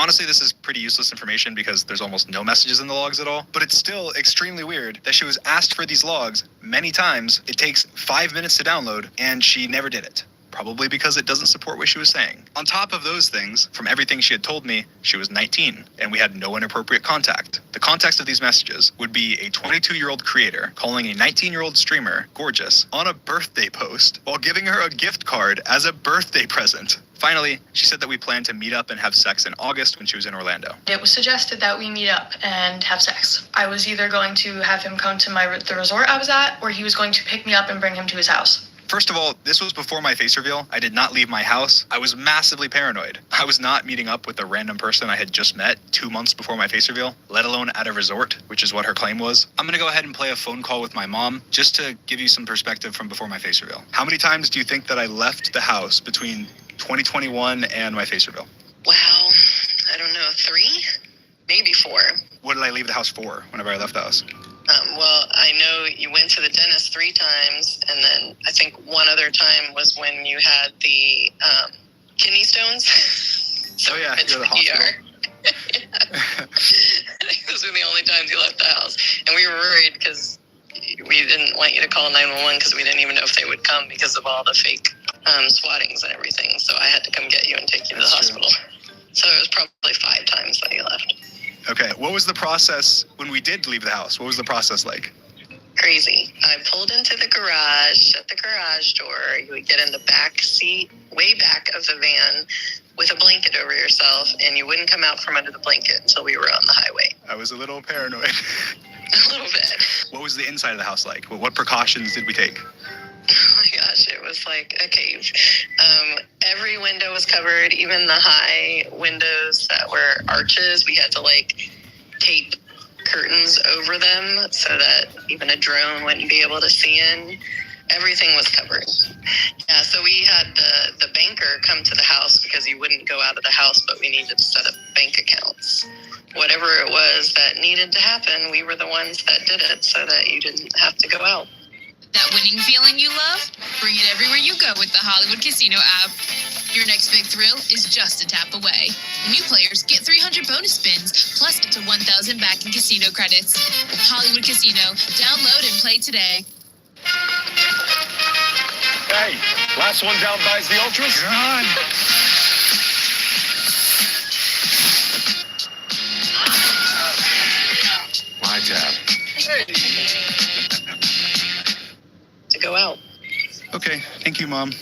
[SPEAKER 15] honestly, this is pretty useless information because there's almost no messages in the logs at all, but it's still extremely weird that she was asked for these logs many times. It takes 5 minutes to download, and she never did it. Probably because it doesn't support what she was saying. On top of those things, from everything she had told me, she was 19, and we had no inappropriate contact. The context of these messages would be a 22-year-old creator calling a 19-year-old streamer gorgeous on a birthday post while giving her a gift card as a birthday present. Finally, she said that we planned to meet up and have sex in August when she was in Orlando.
[SPEAKER 16] It was suggested that we meet up and have sex. I was either going to have him come to the resort I was at, or he was going to pick me up and bring him to his house.
[SPEAKER 15] First of all, this was before my face reveal. I did not leave my house. I was massively paranoid. I was not meeting up with a random person I had just met 2 months before my face reveal, let alone at a resort, which is what her claim was. I'm gonna go ahead and play a phone call with my mom just to give you some perspective from before my face reveal. How many times do you think that I left the house between 2021 and my face reveal?
[SPEAKER 16] Wow, I don't know, 3? Maybe 4.
[SPEAKER 15] What did I leave the house for whenever I left the house?
[SPEAKER 16] Well, I know you went to the dentist 3 times, and then I think one other time was when you had the kidney stones. So
[SPEAKER 15] oh yeah,
[SPEAKER 16] you
[SPEAKER 15] you're the hospital.
[SPEAKER 16] I think those were the only times you left the house. And we were worried because we didn't want you to call 911 because we didn't even know if they would come because of all the fake swattings and everything. So I had to come get you and take you to the hospital. So it was probably 5 times that you left.
[SPEAKER 15] Okay, what was the process when we did leave the house? What was the process like?
[SPEAKER 16] Crazy. I pulled into the garage, shut the garage door. You would get in the back seat, way back of the van, with a blanket over yourself, and you wouldn't come out from under the blanket until we were on the highway.
[SPEAKER 15] I was a little paranoid.
[SPEAKER 16] A little bit.
[SPEAKER 15] What was the inside of the house like? What precautions did we take?
[SPEAKER 16] Oh my gosh, it was like a cave. Every window was covered, even the high windows that were arches, we had to like tape curtains over them so that even a drone wouldn't be able to see in. Everything was covered. Yeah, so we had the banker come to the house because he wouldn't go out of the house, but we needed to set up bank accounts. Whatever it was that needed to happen, we were the ones that did it so that you didn't have to go out.
[SPEAKER 17] That winning feeling you love? Bring it everywhere you go with the Hollywood Casino app. Your next big thrill is just a tap away. New players get 300 bonus spins, plus up to 1,000 back in casino credits. Hollywood Casino. Download and play today.
[SPEAKER 11] Hey, last one down buys the Ultras. You're on. My tab.
[SPEAKER 16] To go out.
[SPEAKER 15] Okay, thank you, Mom.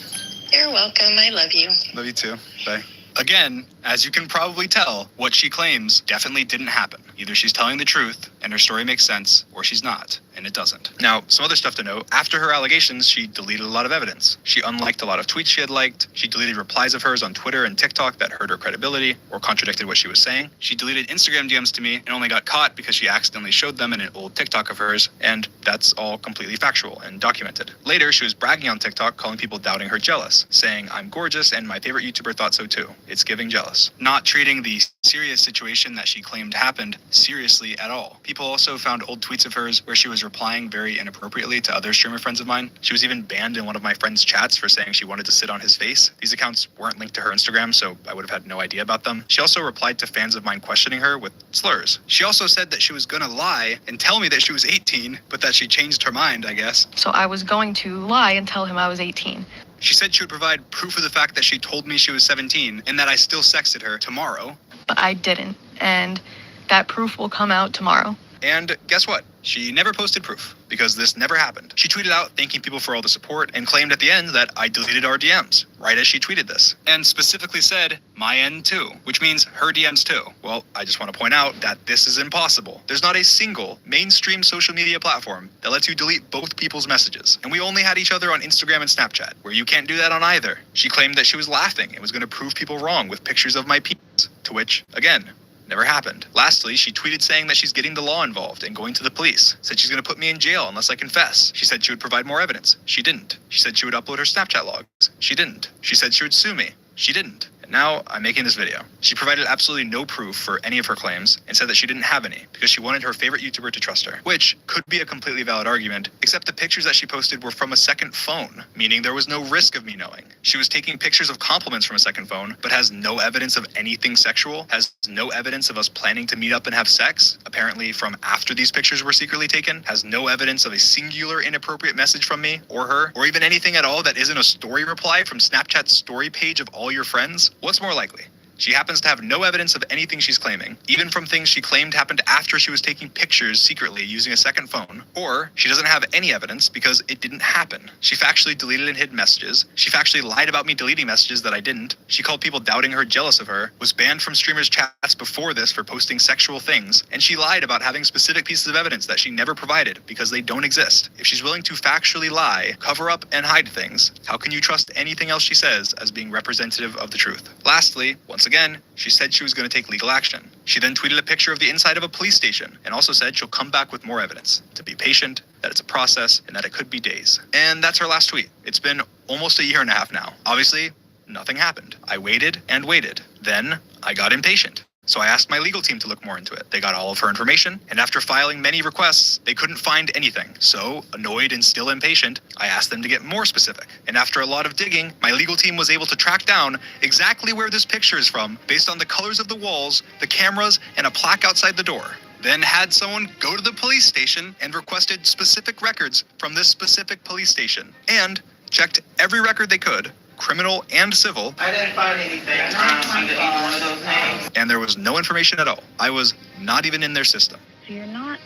[SPEAKER 16] You're welcome. I love you.
[SPEAKER 15] Love you too. Bye. Again, as you can probably tell, what she claims definitely didn't happen. Either she's telling the truth and her story makes sense, or she's not, and it doesn't. Now, some other stuff to note. After her allegations, she deleted a lot of evidence. She unliked a lot of tweets she had liked. She deleted replies of hers on Twitter and TikTok that hurt her credibility or contradicted what she was saying. She deleted Instagram DMs to me and only got caught because she accidentally showed them in an old TikTok of hers, and that's all completely factual and documented. Later, she was bragging on TikTok, calling people doubting her jealous, saying, "I'm gorgeous and my favorite YouTuber thought so too." It's giving jealous. Not treating the serious situation that she claimed happened seriously at all. People also found old tweets of hers where she was replying very inappropriately to other streamer friends of mine. She was even banned in one of my friend's chats for saying she wanted to sit on his face. These accounts weren't linked to her Instagram, so I would have had no idea about them. She also replied to fans of mine questioning her with slurs. She also said that she was gonna lie and tell me that she was 18, but that she changed her mind, I guess.
[SPEAKER 16] So I was going to lie and tell him I was 18.
[SPEAKER 15] She said she would provide proof of the fact that she told me she was 17 and that I still sexted her tomorrow.
[SPEAKER 16] But I didn't, and that proof will come out tomorrow.
[SPEAKER 15] And guess what? She never posted proof because this never happened. She tweeted out thanking people for all the support and claimed at the end that I deleted our DMs right as she tweeted this, and specifically said my end too, which means her DMs too. Well, I just want to point out that this is impossible. There's not a single mainstream social media platform that lets you delete both people's messages. And we only had each other on Instagram and Snapchat, where you can't do that on either. She claimed that she was laughing and was going to prove people wrong with pictures of my penis, to which, again, never happened. Lastly, she tweeted saying that she's getting the law involved and going to the police. Said she's going to put me in jail unless I confess. She said she would provide more evidence. She didn't. She said she would upload her Snapchat logs. She didn't. She said she would sue me. She didn't. And now I'm making this video. She provided absolutely no proof for any of her claims and said that she didn't have any because she wanted her favorite YouTuber to trust her, which could be a completely valid argument, except the pictures that she posted were from a second phone, meaning there was no risk of me knowing. She was taking pictures of compliments from a second phone, but has no evidence of anything sexual, has no evidence of us planning to meet up and have sex, apparently from after these pictures were secretly taken, has no evidence of a singular inappropriate message from me or her, or even anything at all that isn't a story reply from Snapchat's story page of all your friends. What's more likely? She happens to have no evidence of anything she's claiming, even from things she claimed happened after she was taking pictures secretly using a second phone, or she doesn't have any evidence because it didn't happen. She factually deleted and hid messages. She factually lied about me deleting messages that I didn't. She called people doubting her jealous of her, was banned from streamers' chats before this for posting sexual things, and she lied about having specific pieces of evidence that she never provided because they don't exist. If she's willing to factually lie, cover up, and hide things, how can you trust anything else she says as being representative of the truth? Lastly, once again, she said she was going to take legal action. She then tweeted a picture of the inside of a police station and also said she'll come back with more evidence, to be patient, that it's a process, and that it could be days. And that's her last tweet. It's been almost a year and a half now. Obviously, nothing happened. I waited and waited. Then I got impatient. So I asked my legal team to look more into it. They got all of her information, and after filing many requests, they couldn't find anything. So, annoyed and still impatient, I asked them to get more specific. And after a lot of digging, my legal team was able to track down exactly where this picture is from based on the colors of the walls, the cameras, and a plaque outside the door. Then had someone go to the police station and requested specific records from this specific police station, and checked every record they could, criminal and civil.
[SPEAKER 18] I didn't find anything under either one of those names.
[SPEAKER 15] And there was no information at all. I was not even in their system.
[SPEAKER 19] So you're not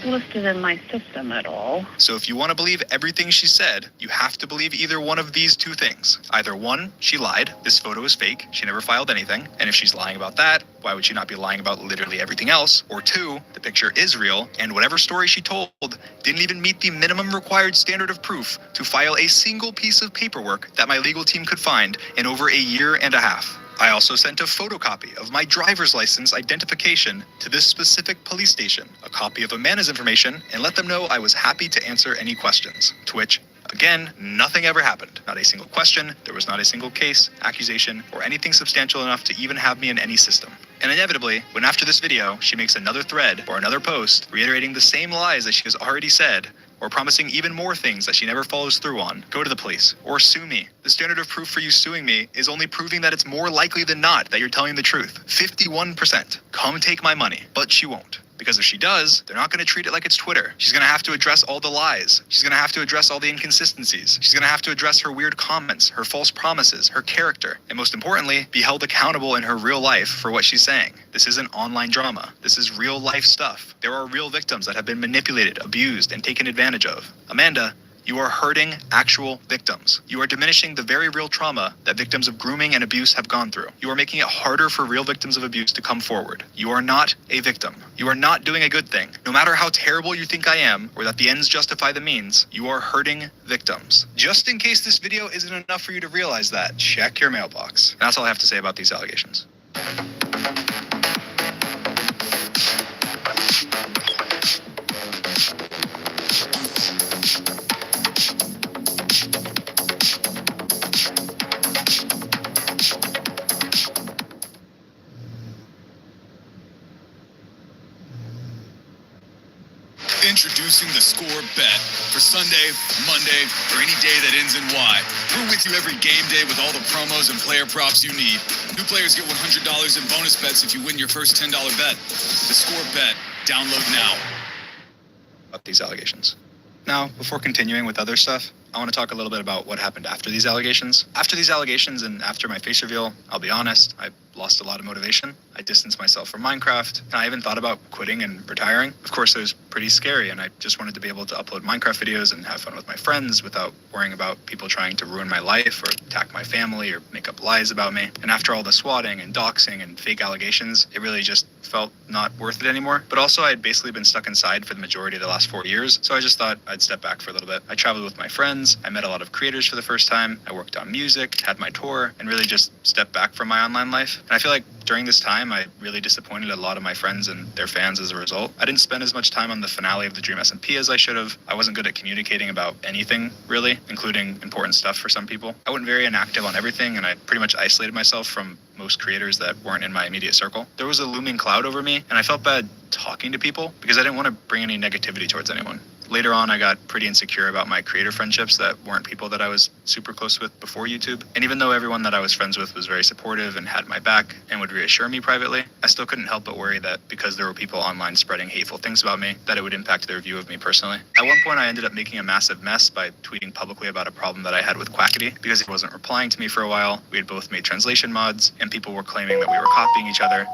[SPEAKER 19] listed in my system at all.
[SPEAKER 15] So if you want to believe everything she said, you have to believe either one of these two things. Either one, she lied, this photo is fake, she never filed anything, and if she's lying about that, why would she not be lying about literally everything else? Or two, the picture is real, and whatever story she told didn't even meet the minimum required standard of proof to file a single piece of paperwork that my legal team could find in over a year and a half. I also sent a photocopy of my driver's license identification to this specific police station, a copy of Amanda's information, and let them know I was happy to answer any questions. To which, again, nothing ever happened. Not a single question, there was not a single case, accusation, or anything substantial enough to even have me in any system. And inevitably, when after this video, she makes another thread or another post reiterating the same lies that she has already said, or promising even more things that she never follows through on, go to the police or sue me. The standard of proof for you suing me is only proving that it's more likely than not that you're telling the truth. 51%. Come take my money. But she won't. Because if she does, they're not going to treat it like it's Twitter. She's going to have to address all the lies. She's going to have to address all the inconsistencies. She's going to have to address her weird comments, her false promises, her character, and most importantly, be held accountable in her real life for what she's saying. This isn't online drama. This is real life stuff. There are real victims that have been manipulated, abused, and taken advantage of. Amanda, you are hurting actual victims. You are diminishing the very real trauma that victims of grooming and abuse have gone through. You are making it harder for real victims of abuse to come forward. You are not a victim. You are not doing a good thing. No matter how terrible you think I am, or that the ends justify the means, you are hurting victims. Just in case this video isn't enough for you to realize that, check your mailbox. And that's all I have to say about these allegations.
[SPEAKER 6] Introducing the Score Bet for Sunday, Monday, or any day that ends in Y. We're with you every game day with all the promos and player props you need. New players get $100 in bonus bets if you win your first $10 bet. The Score Bet. Download now.
[SPEAKER 15] About these allegations. Now, before continuing with other stuff, I want to talk a little bit about what happened after these allegations. After these allegations and after my face reveal, I'll be honest, I lost a lot of motivation. I distanced myself from Minecraft, and I even thought about quitting and retiring. Of course, it was pretty scary, and I just wanted to be able to upload Minecraft videos and have fun with my friends without worrying about people trying to ruin my life or attack my family or make up lies about me. And after all the swatting and doxing and fake allegations, it really just felt not worth it anymore. But also, I had basically been stuck inside for the majority of the last 4 years, so I just thought I'd step back for a little bit. I traveled with my friends, I met a lot of creators for the first time, I worked on music, had my tour, and really just stepped back from my online life. And I feel like during this time, I really disappointed a lot of my friends and their fans as a result. I didn't spend as much time on the finale of the Dream SMP as I should have. I wasn't good at communicating about anything, really, including important stuff for some people. I wasn't very inactive on everything, and I pretty much isolated myself from most creators that weren't in my immediate circle. There was a looming cloud over me, and I felt bad talking to people because I didn't want to bring any negativity towards anyone. Later on, I got pretty insecure about my creator friendships that weren't people that I was super close with before YouTube. And even though everyone that I was friends with was very supportive and had my back and would reassure me privately, I still couldn't help but worry that because there were people online spreading hateful things about me, that it would impact their view of me personally. At one point, I ended up making a massive mess by tweeting publicly about a problem that I had with Quackity because he wasn't replying to me for a while. We had both made translation mods, and people were claiming that we were copying each other.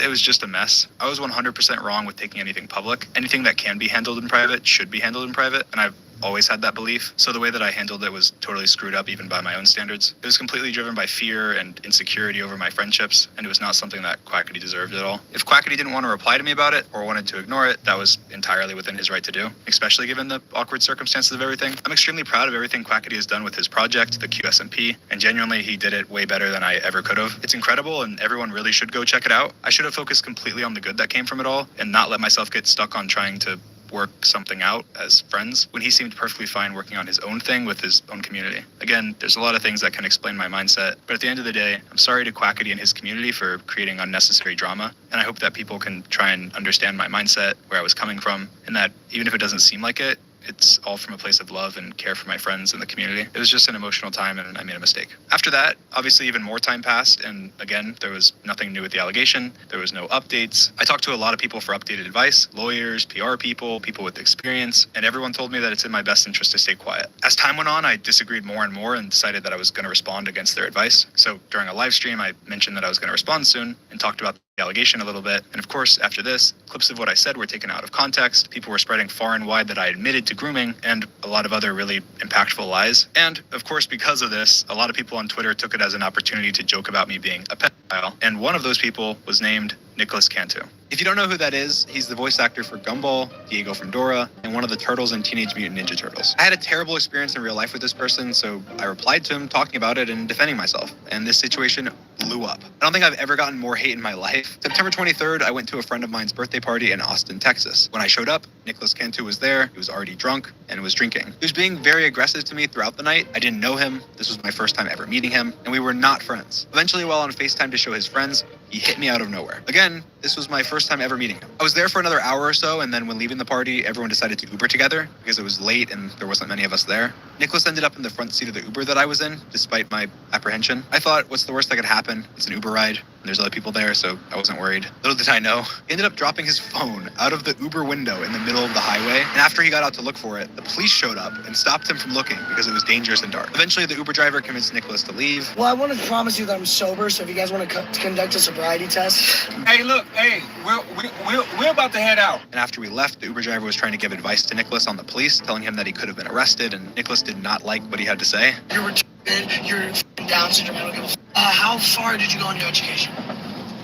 [SPEAKER 15] It was just a mess. I was 100% wrong with taking anything public. Anything that can be handled in private should be handled in private, and I've always had that belief. So the way that I handled it was totally screwed up even by my own standards. It was completely driven by fear and insecurity over my friendships, and it was not something that Quackity deserved at all. If Quackity didn't want to reply to me about it or wanted to ignore it, that was entirely within his right to do, especially given the awkward circumstances of everything. I'm extremely proud of everything Quackity has done with his project, the QSMP, and genuinely he did it way better than I ever could have. It's incredible, and everyone really should go check it out. I should have focused completely on the good that came from it all and not let myself get stuck on trying to work something out as friends when he seemed perfectly fine working on his own thing with his own community. Again, there's a lot of things that can explain my mindset, but at the end of the day, I'm sorry to Quackity and his community for creating unnecessary drama, and I hope that people can try and understand my mindset, where I was coming from, and that even if it doesn't seem like it, it's all from a place of love and care for my friends and the community. It was just an emotional time, and I made a mistake. After that, obviously even more time passed, and again, there was nothing new with the allegation. There was no updates. I talked to a lot of people for updated advice, lawyers, PR people, people with experience, and everyone told me that it's in my best interest to stay quiet. As time went on, I disagreed more and more and decided that I was going to respond against their advice. So during a live stream, I mentioned that I was going to respond soon and talked about the allegation a little bit. And of course, after this, clips of what I said were taken out of context. People were spreading far and wide that I admitted to grooming and a lot of other really impactful lies. And of course, because of this, a lot of people on Twitter took it as an opportunity to joke about me being a pedophile. And one of those people was named Nicholas Cantu. If you don't know who that is, he's the voice actor for Gumball, Diego from Dora, and one of the turtles in Teenage Mutant Ninja Turtles. I had a terrible experience in real life with this person, so I replied to him talking about it and defending myself. And this situation blew up. I don't think I've ever gotten more hate in my life. September 23rd, I went to a friend of mine's birthday party in Austin, Texas. When I showed up, Nicholas Cantu was there. He was already drunk and was drinking. He was being very aggressive to me throughout the night. I didn't know him. This was my first time ever meeting him, and we were not friends. Eventually, while on FaceTime to show his friends, he hit me out of nowhere. Again, this was my first time ever meeting him. I was there for another hour or so, and then when leaving the party, everyone decided to Uber together because it was late and there wasn't many of us there. Nicholas ended up in the front seat of the Uber that I was in, despite my apprehension. I thought, what's the worst that could happen? It's an Uber ride, and there's other people there, so I wasn't worried. Little did I know, he ended up dropping his phone out of the Uber window in the middle of the highway, and after he got out to look for it, the police showed up and stopped him from looking because it was dangerous and dark. Eventually, the Uber driver convinced Nicholas to leave.
[SPEAKER 20] Well, I want to promise you that I'm sober, so if you guys want to conduct a sobriety test.
[SPEAKER 10] Hey, look, hey, we're about to head out.
[SPEAKER 15] And after we left, the Uber driver was trying to give advice to Nicholas on the police, telling him that he could have been arrested, and Nicholas did not like what he had to say.
[SPEAKER 20] You're retarded, you're Down syndrome, I don't give a how far did you go in your education?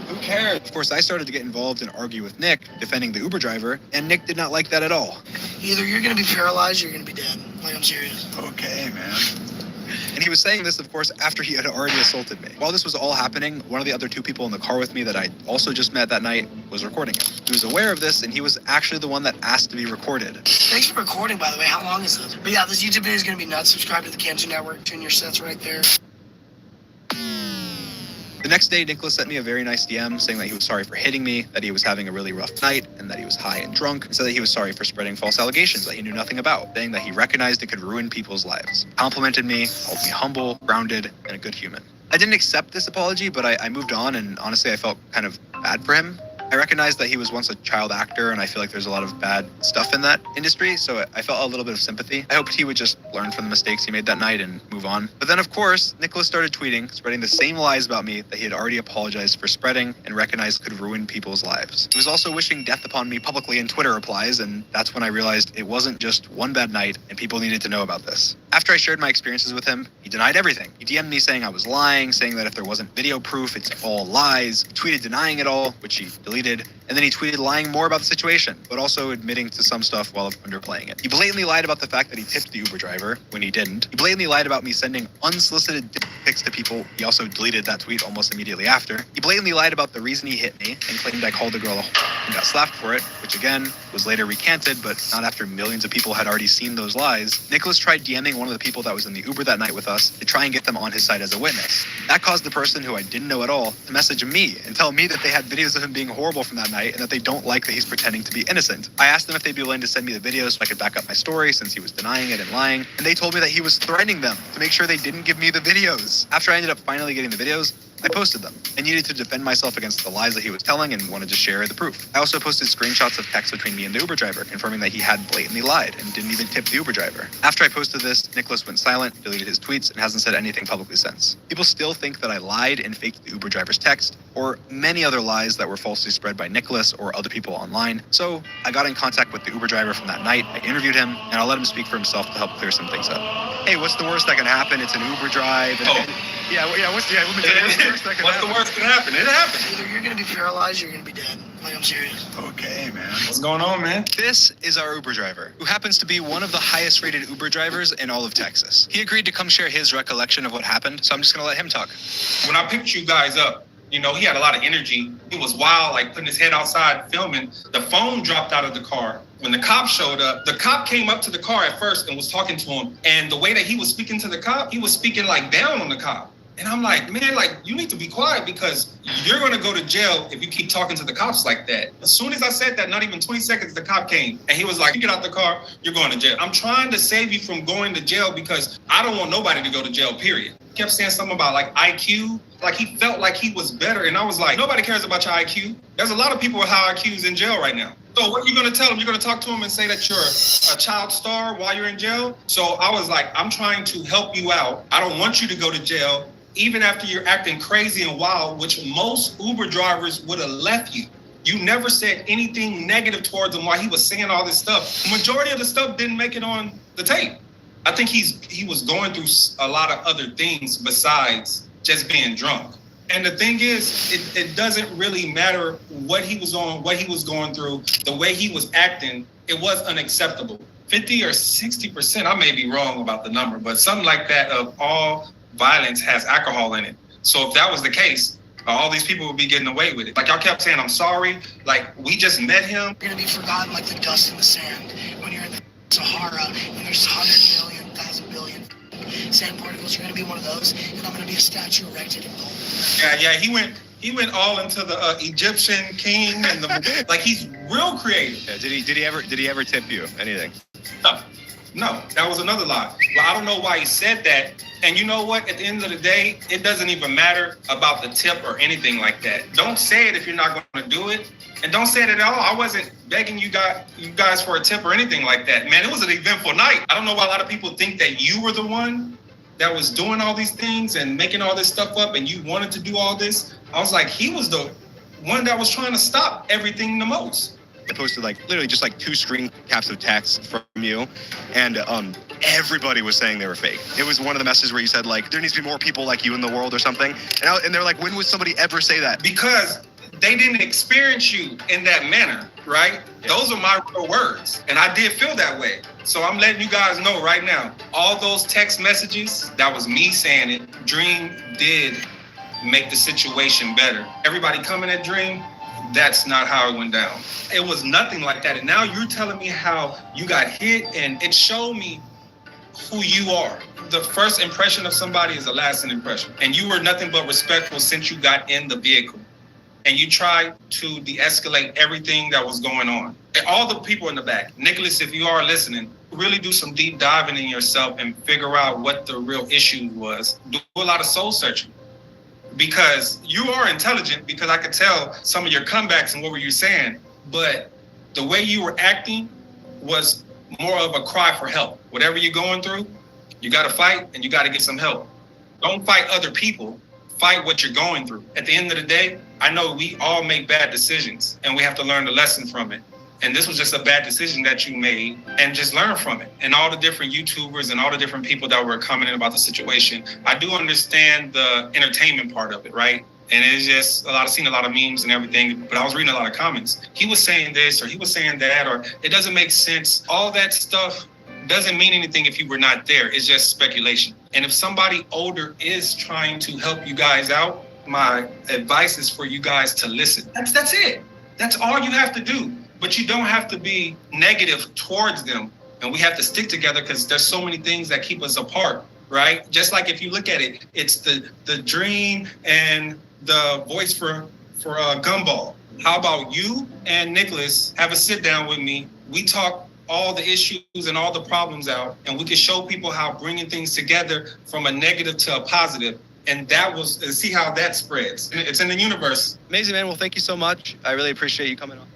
[SPEAKER 15] Who cares? Of course, I started to get involved and argue with Nick, defending the Uber driver, and Nick did not like that at all.
[SPEAKER 20] Either you're going to be paralyzed or you're going to be dead. Like, I'm serious.
[SPEAKER 15] Okay, man. And he was saying this, of course, after he had already assaulted me. While this was all happening, one of the other two people in the car with me that I also just met that night was recording it. He was aware of this, and he was actually the one that asked to be recorded.
[SPEAKER 20] Thanks for recording, by the way. How long is it? But yeah, this YouTube video is going to be nuts. Subscribe to the Cantu Network. Turn your sets right there.
[SPEAKER 15] The next day, Nicholas sent me a very nice DM saying that he was sorry for hitting me, that he was having a really rough night, and that he was high and drunk, and said that he was sorry for spreading false allegations that he knew nothing about, saying that he recognized it could ruin people's lives. Complimented me, called me humble, grounded, and a good human. I didn't accept this apology, but I moved on, and honestly, I felt kind of bad for him. I recognized that he was once a child actor, and I feel like there's a lot of bad stuff in that industry, so I felt a little bit of sympathy. I hoped he would just learn from the mistakes he made that night and move on. But then, of course, Nicholas started tweeting, spreading the same lies about me that he had already apologized for spreading and recognized could ruin people's lives. He was also wishing death upon me publicly in Twitter replies, and that's when I realized it wasn't just one bad night, and people needed to know about this. After I shared my experiences with him, he denied everything. He DM'd me saying I was lying, saying that if there wasn't video proof, it's all lies. He tweeted denying it all, which he deleted, And then he tweeted lying more about the situation, but also admitting to some stuff while underplaying it. He blatantly lied about the fact that he tipped the Uber driver when he didn't. He blatantly lied about me sending unsolicited dick pics to people. He also deleted that tweet almost immediately after. He blatantly lied about the reason he hit me and claimed I called the girl a whore and got slapped for it, which again was later recanted, but not after millions of people had already seen those lies. Nicholas tried DMing one of the people that was in the Uber that night with us to try and get them on his side as a witness. That caused the person who I didn't know at all to message me and tell me that they had videos of him being horrible from that night and that they don't like that he's pretending to be innocent. I asked them if they'd be willing to send me the videos so I could back up my story since he was denying it and lying, and they told me that he was threatening them to make sure they didn't give me the videos. After I ended up finally getting the videos, I posted them. I needed to defend myself against the lies that he was telling and wanted to share the proof. I also posted screenshots of texts between me and the Uber driver, confirming that he had blatantly lied and didn't even tip the Uber driver. After I posted this, Nicholas went silent, deleted his tweets, and hasn't said anything publicly since. People still think that I lied and faked the Uber driver's text, or many other lies that were falsely spread by Nicholas or other people online. So I got in contact with the Uber driver from that night, I interviewed him, and I'll let him speak for himself to help clear some things up. Hey, what's the worst that can happen? It's an Uber drive. And
[SPEAKER 10] Oh.
[SPEAKER 15] What's the worst that can
[SPEAKER 10] What's
[SPEAKER 15] happen?
[SPEAKER 10] the worst that can happen? It happened.
[SPEAKER 20] Either you're gonna be paralyzed or you're gonna be dead. Like, I'm serious.
[SPEAKER 10] Okay, man. What's going on, man?
[SPEAKER 15] This is our Uber driver, who happens to be one of the highest rated Uber drivers in all of Texas. He agreed to come share his recollection of what happened, so I'm just gonna let him talk.
[SPEAKER 10] When I picked you guys up, you know, he had a lot of energy. He was wild, like putting his head outside filming. The phone dropped out of the car. When the cop showed up, the cop came up to the car at first and was talking to him. And the way that he was speaking to the cop, he was speaking like down on the cop. And I'm like, man, like, you need to be quiet because you're going to go to jail if you keep talking to the cops like that. As soon as I said that, not even 20 seconds, the cop came and he was like, you get out the car, you're going to jail. I'm trying to save you from going to jail because I don't want nobody to go to jail, period. He kept saying something about like IQ, like he felt like he was better. And I was like, nobody cares about your IQ. There's a lot of people with high IQs in jail right now. So what are you going to tell them? You're going to talk to them and say that you're a child star while you're in jail? So I was like, I'm trying to help you out. I don't want you to go to jail. Even after you're acting crazy and wild, which most Uber drivers would have left you. You never said anything negative towards him while he was saying all this stuff. Majority of the stuff didn't make it on the tape. I think he was going through a lot of other things besides just being drunk. And the thing is, it doesn't really matter what he was on, what he was going through, the way he was acting, it was unacceptable. 50 or 60%, I may be wrong about the number, but something like that of all violence has alcohol in it. So if that was the case, all these people would be getting away with it. Like y'all kept saying, I'm sorry. Like we just met him.
[SPEAKER 20] You're gonna be forgotten like the dust in the sand when you're in the Sahara and there's 100 million, 1,000 billion sand particles. You're gonna be one of those, and I'm gonna be a statue erected in gold.
[SPEAKER 10] Yeah, he went all into the Egyptian king and the like. He's real creative.
[SPEAKER 15] Yeah, did he ever tip you anything?
[SPEAKER 10] No, that was another lie. Well, I don't know why he said that. And you know what? At the end of the day, it doesn't even matter about the tip or anything like that. Don't say it if you're not going to do it. And don't say it at all. I wasn't begging you guys for a tip or anything like that. Man, it was an eventful night. I don't know why a lot of people think that you were the one that was doing all these things and making all this stuff up and you wanted to do all this. I was like, he was the one that was trying to stop everything the most.
[SPEAKER 15] I posted like literally just like 2 screen caps of text from you, and everybody was saying they were fake. It was one of the messages where you said like there needs to be more people like you in the world or something, and they're like, when would somebody ever say that?
[SPEAKER 10] Because they didn't experience you in that manner, right? Yeah. Those are my real words, and I did feel that way. So I'm letting you guys know right now, all those text messages, that was me saying it. Dream did make the situation better. Everybody coming at Dream, that's not how it went down. It was nothing like that. And now you're telling me how you got hit, and it showed me who you are. The first impression of somebody is the lasting impression. And you were nothing but respectful since you got in the vehicle. And you tried to de-escalate everything that was going on. And all the people in the back, Nicholas, if you are listening, really do some deep diving in yourself and figure out what the real issue was. Do a lot of soul searching. Because you are intelligent, because I could tell some of your comebacks and what were you saying, but the way you were acting was more of a cry for help. Whatever you're going through, you got to fight and you got to get some help. Don't fight other people, fight what you're going through. At the end of the day, I know we all make bad decisions and we have to learn the lesson from it. And this was just a bad decision that you made, and just learn from it. And all the different YouTubers and all the different people that were commenting about the situation, I do understand the entertainment part of it, right?
[SPEAKER 21] And it's just seen a lot of memes and everything, but I was reading a lot of comments. He was saying this or he was saying that, or it doesn't make sense. All that stuff doesn't mean anything if you were not there. It's just speculation. And if somebody older is trying to help you guys out, my advice is for you guys to listen. That's it. That's all you have to do. But you don't have to be negative towards them. And we have to stick together because there's so many things that keep us apart, right? Just like if you look at it, it's the dream and the voice for Gumball. How about you and Nicholas have a sit down with me? We talk all the issues and all the problems out, and we can show people how bringing things together from a negative to a positive. And see how that spreads. It's in the universe.
[SPEAKER 15] Amazing, man. Well, thank you so much. I really appreciate you coming on.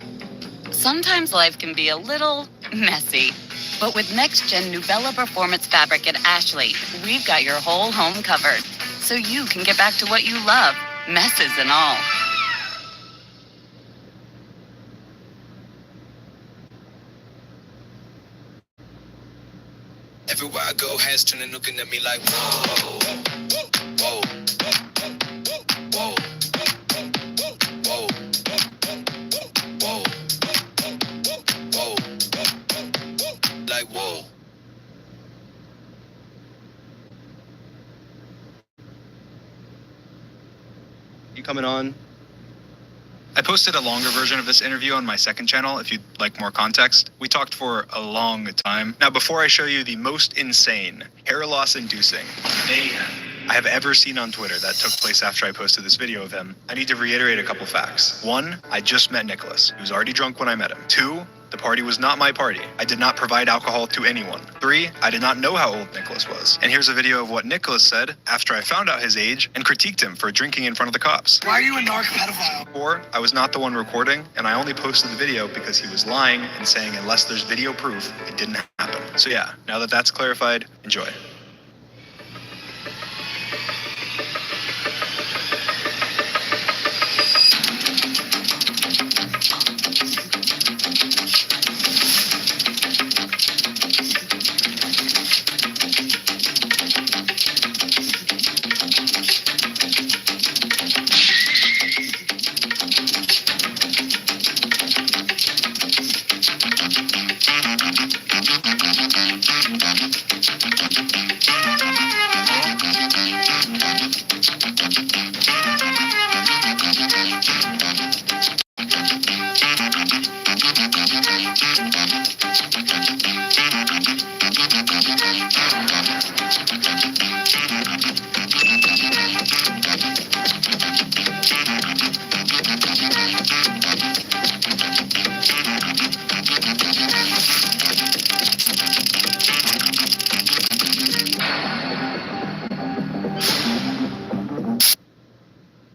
[SPEAKER 22] Sometimes life can be a little messy. But with next-gen Nuvella Performance Fabric at Ashley, we've got your whole home covered. So you can get back to what you love, messes and all.
[SPEAKER 23] Everywhere I go, heads turning, looking at me like, whoa, whoa, whoa, whoa, whoa, whoa, like, whoa.
[SPEAKER 15] You coming on? I posted a longer version of this interview on my second channel if you'd like more context. We talked for a long time. Now, before I show you the most insane, hair loss inducing mayhem I have ever seen on Twitter that took place after I posted this video of him, I need to reiterate a couple facts. 1, I just met Nicholas. He was already drunk when I met him. 2, the party was not my party. I did not provide alcohol to anyone. 3, I did not know how old Nicholas was. And here's a video of what Nicholas said after I found out his age and critiqued him for drinking in front of the cops.
[SPEAKER 20] Why are you a narc pedophile?
[SPEAKER 15] 4, I was not the one recording, and I only posted the video because he was lying and saying unless there's video proof, it didn't happen. So yeah, now that that's clarified, enjoy.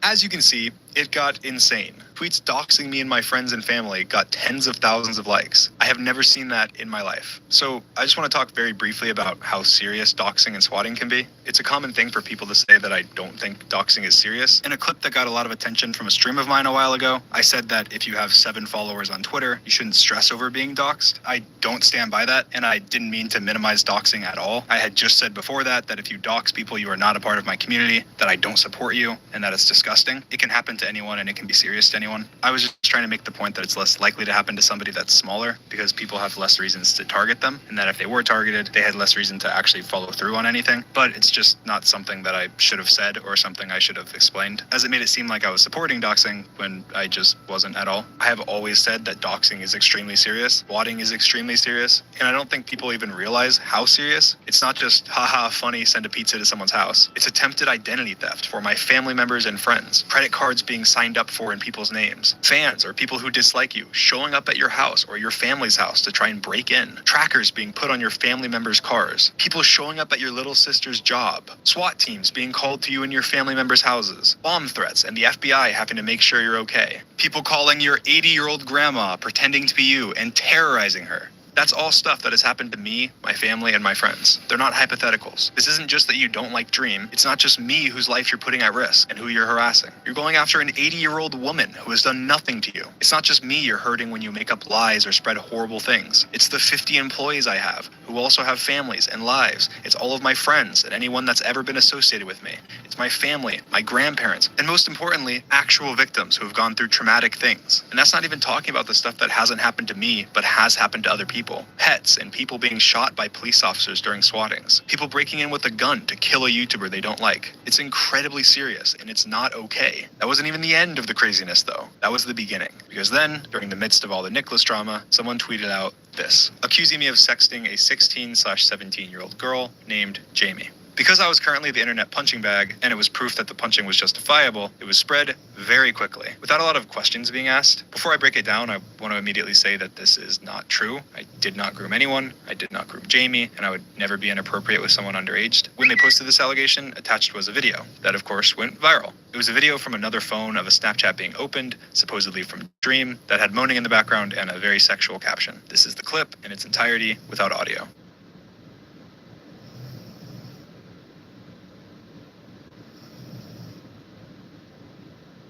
[SPEAKER 15] As you can see, it got insane. Tweets doxing me and my friends and family got tens of thousands of likes. I have never seen that in my life. So I just want to talk very briefly about how serious doxing and swatting can be. It's a common thing for people to say that I don't think doxing is serious. In a clip that got a lot of attention from a stream of mine a while ago, I said that if you have 7 followers on Twitter, you shouldn't stress over being doxed. I don't stand by that, and I didn't mean to minimize doxing at all. I had just said before that if you dox people, you are not a part of my community, that I don't support you, and that it's disgusting. It can happen to anyone, and it can be serious to anyone. I was just trying to make the point that it's less likely to happen to somebody that's smaller because people have less reasons to target them, and that if they were targeted, they had less reason to actually follow through on anything. But it's just not something that I should have said or something I should have explained, as it made it seem like I was supporting doxing when I just wasn't at all. I have always said that doxing is extremely serious, swatting is extremely serious, and I don't think people even realize how serious. It's not just, haha, funny, send a pizza to someone's house. It's attempted identity theft for my family members and friends, credit cards being signed up for in people's names, fans or people who dislike you showing up at your house or your family's house to try and break in, trackers being put on your family members' cars, people showing up at your little sister's job, SWAT teams being called to you in your family members' houses, bomb threats and the FBI having to make sure you're okay, people calling your 80-year-old grandma pretending to be you and terrorizing her. That's all stuff that has happened to me, my family, and my friends. They're not hypotheticals. This isn't just that you don't like Dream. It's not just me whose life you're putting at risk and who you're harassing. You're going after an 80-year-old woman who has done nothing to you. It's not just me you're hurting when you make up lies or spread horrible things. It's the 50 employees I have who also have families and lives. It's all of my friends and anyone that's ever been associated with me. It's my family, my grandparents, and most importantly, actual victims who have gone through traumatic things. And that's not even talking about the stuff that hasn't happened to me, but has happened to other people. Pets and people being shot by police officers during swattings. People breaking in with a gun to kill a YouTuber they don't like. It's incredibly serious, and it's not okay. That wasn't even the end of the craziness, though. That was the beginning. Because then, during the midst of all the Nicholas drama, someone tweeted out this, accusing me of sexting a 16/17-year-old girl named Jamie. Because I was currently the internet punching bag, and it was proof that the punching was justifiable, it was spread very quickly, without a lot of questions being asked. Before I break it down, I want to immediately say that this is not true. I did not groom anyone, I did not groom Jamie, and I would never be inappropriate with someone underage. When they posted this allegation, attached was a video. That, of course, went viral. It was a video from another phone of a Snapchat being opened, supposedly from Dream, that had moaning in the background and a very sexual caption. This is the clip in its entirety without audio.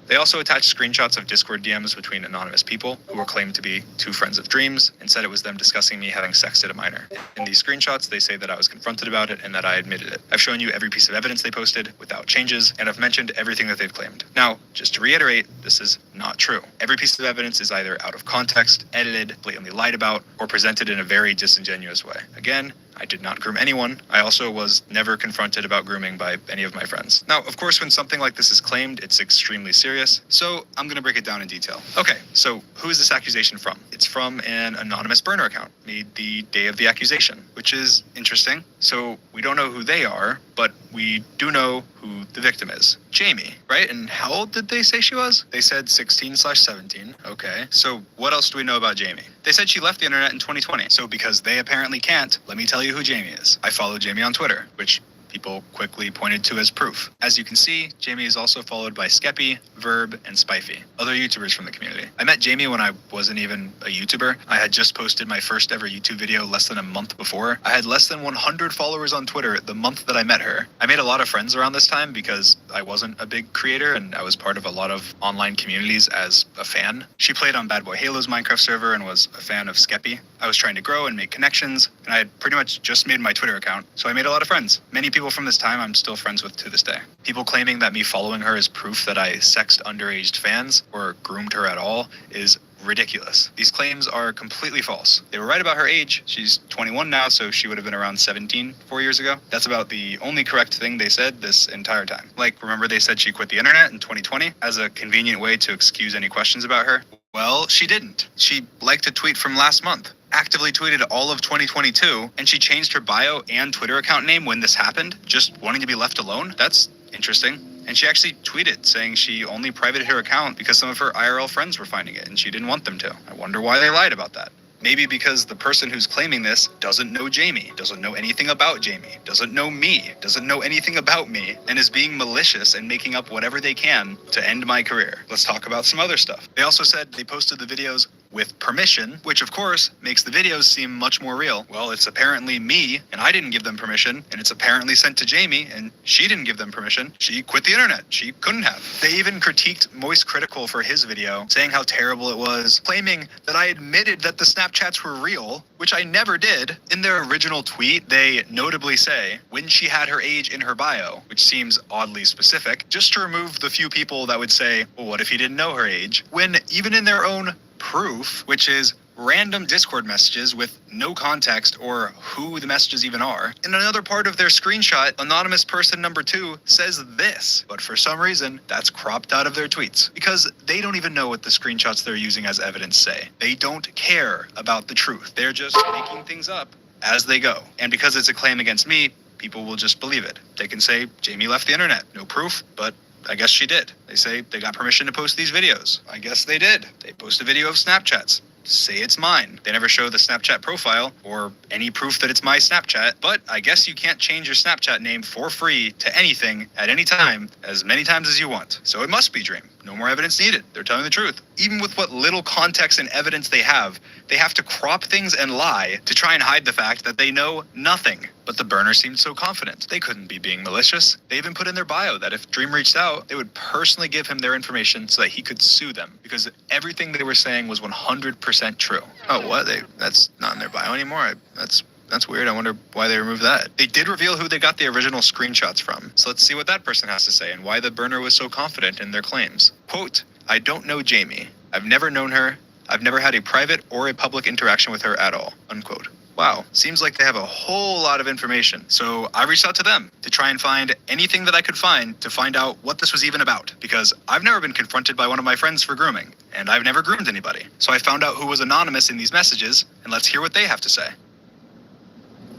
[SPEAKER 15] They also attached screenshots of Discord DMs between anonymous people who were claimed to be two friends of Dream's and said it was them discussing me having sexted a minor. In these screenshots, they say that I was confronted about it and that I admitted it. I've shown you every piece of evidence they posted without changes, and I've mentioned everything that they've claimed. Now, just to reiterate, this is not true. Every piece of evidence is either out of context, edited, blatantly lied about, or presented in a very disingenuous way. Again, I did not groom anyone. I also was never confronted about grooming by any of my friends. Now, of course, when something like this is claimed, it's extremely serious, so I'm gonna break it down in detail. Okay, so who is this accusation from? It's from an anonymous burner account made the day of the accusation, which is interesting. So we don't know who they are, but we do know who the victim is. Jamie, right? And how old did they say she was? They said 16/17. Okay, so what else do we know about Jamie? They said she left the internet in 2020. So because they apparently can't, let me tell you who Jamie is. I follow Jamie on Twitter, which people quickly pointed to as proof. As you can see, Jamie is also followed by Skeppy, Verb, and Spifey, other YouTubers from the community. I met Jamie when I wasn't even a YouTuber. I had just posted my first ever YouTube video less than a month before. I had less than 100 followers on Twitter the month that I met her. I made a lot of friends around this time because I wasn't a big creator and I was part of a lot of online communities as a fan. She played on Bad Boy Halo's Minecraft server and was a fan of Skeppy. I was trying to grow and make connections, and I had pretty much just made my Twitter account, so I made a lot of friends. Many people from this time I'm still friends with to this day. People claiming that me following her is proof that I sexed underage fans or groomed her at all is ridiculous. These claims are completely false. They were right about her age. She's 21 now, so she would have been around 17 4 years ago. That's about the only correct thing they said this entire time. Like, remember they said she quit the internet in 2020 as a convenient way to excuse any questions about her? Well, she didn't. She liked a tweet from last month, actively tweeted all of 2022, and she changed her bio and Twitter account name when this happened, just wanting to be left alone? That's interesting. And she actually tweeted saying she only privated her account because some of her IRL friends were finding it and she didn't want them to. I wonder why they lied about that. Maybe because the person who's claiming this doesn't know Jamie, doesn't know anything about Jamie, doesn't know me, doesn't know anything about me, and is being malicious and making up whatever they can to end my career. Let's talk about some other stuff. They also said they posted the videos with permission, which of course makes the videos seem much more real. Well, it's apparently me, and I didn't give them permission, and it's apparently sent to Jamie, and she didn't give them permission. She quit the internet. She couldn't have. They even critiqued Moist Critical for his video, saying how terrible it was, claiming that I admitted that the Snapchats were real, which I never did. In their original tweet, they notably say, when she had her age in her bio, which seems oddly specific, just to remove the few people that would say, well, what if he didn't know her age? When even in their own proof, which is random Discord messages with no context or who the messages even are. In another part of their screenshot, anonymous person number 2 says this, but for some reason, that's cropped out of their tweets because they don't even know what the screenshots they're using as evidence say. They don't care about the truth. They're just making things up as they go. And because it's a claim against me, people will just believe it. They can say, Jamie left the internet. No proof, but I guess she did. They say they got permission to post these videos. I guess they did. They post a video of Snapchats. Say it's mine. They never show the Snapchat profile or any proof that it's my Snapchat, but I guess you can't change your Snapchat name for free to anything at any time as many times as you want. So it must be Dream. No more evidence needed. They're telling the truth. Even with what little context and evidence they have to crop things and lie to try and hide the fact that they know nothing. But the burner seemed so confident. They couldn't be being malicious. They even put in their bio that if Dream reached out, they would personally give him their information so that he could sue them, because everything they were saying was 100% true. Oh, what? That's not in their bio anymore? That's weird. I wonder why they removed that. They did reveal who they got the original screenshots from. So let's see what that person has to say and why the burner was so confident in their claims. Quote, I don't know Jamie. I've never known her. I've never had a private or a public interaction with her at all. Unquote. Wow, seems like they have a whole lot of information. So I reached out to them to try and find anything that I could find to find out what this was even about, because I've never been confronted by one of my friends for grooming, and I've never groomed anybody. So I found out who was anonymous in these messages, and let's hear what they have to say.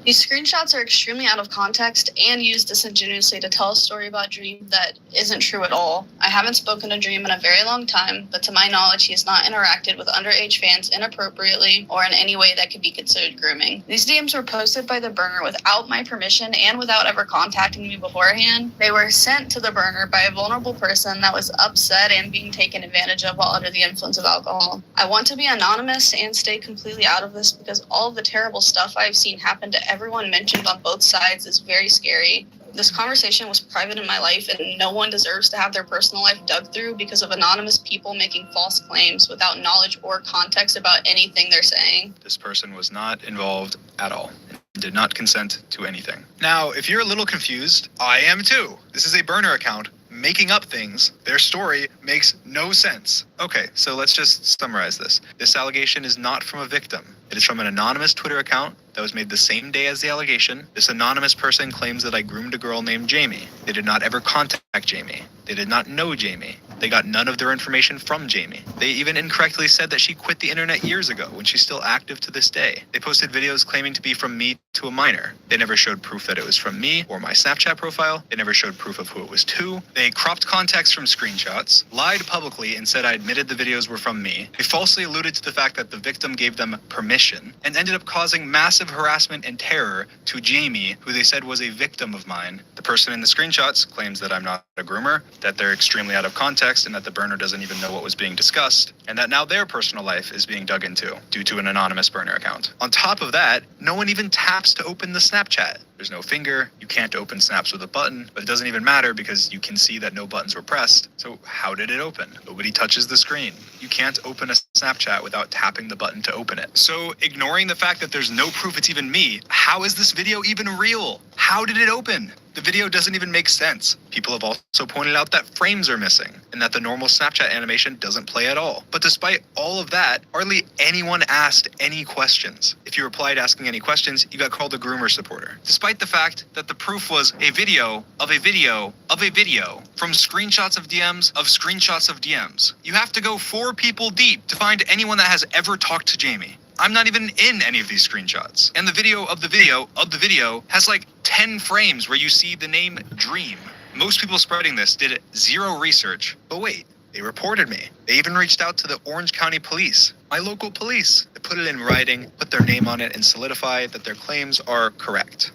[SPEAKER 2] These screenshots are extremely out of context and used disingenuously to tell a story about Dream that isn't true at all. I haven't spoken to Dream in a very long time, but to my knowledge, he has not interacted with underage fans inappropriately or in any way that could be considered grooming. These DMs were posted by the burner without my permission and without ever contacting me beforehand. They were sent to the burner by a vulnerable person that was upset and being taken advantage of while under the influence of alcohol. I want to be anonymous and stay completely out of this because all of the terrible stuff I've seen happen to everyone mentioned on both sides is very scary. This conversation was private in my life, and no one deserves to have their personal life dug through because of anonymous people making false claims without knowledge or context about anything they're saying.
[SPEAKER 15] This person was not involved at all. Did not consent to anything. Now, if you're a little confused, I am too. This is a burner account making up things. Their story makes no sense. Okay, so let's just summarize this. This allegation is not from a victim. It is from an anonymous Twitter account that was made the same day as the allegation. This anonymous person claims that I groomed a girl named Jamie. They did not ever contact Jamie. They did not know Jamie. They got none of their information from Jamie. They even incorrectly said that she quit the internet years ago when she's still active to this day. They posted videos claiming to be from me to a minor. They never showed proof that it was from me or my Snapchat profile. They never showed proof of who it was to. They cropped context from screenshots, lied publicly and said I admitted the videos were from me. They falsely alluded to the fact that the victim gave them permission and ended up causing massive harassment and terror to Jamie, who they said was a victim of mine. The person in the screenshots claims that I'm not a groomer, that they're extremely out of context, and that the burner doesn't even know what was being discussed, and that now their personal life is being dug into due to an anonymous burner account. On top of that, no one even taps to open the Snapchat. There's no finger, you can't open snaps with a button, but it doesn't even matter because you can see that no buttons were pressed. So how did it open? Nobody touches the screen. You can't open a Snapchat without tapping the button to open it. So ignoring the fact that there's no proof it's even me, how is this video even real? How did it open? The video doesn't even make sense. People have also pointed out that frames are missing and that the normal Snapchat animation doesn't play at all. But despite all of that, hardly anyone asked any questions. If you replied asking any questions, you got called a groomer supporter. Despite the fact that the proof was a video of a video of a video from screenshots of DMs of screenshots of DMs. You have to go 4 people deep to find anyone that has ever talked to Jamie. I'm not even in any of these screenshots. And the video of the video of the video has like 10 frames where you see the name Dream. Most people spreading this did 0 research. But wait, they reported me. They even reached out to the Orange County Police, my local police. They put it in writing, put their name on it, and solidify that their claims are correct.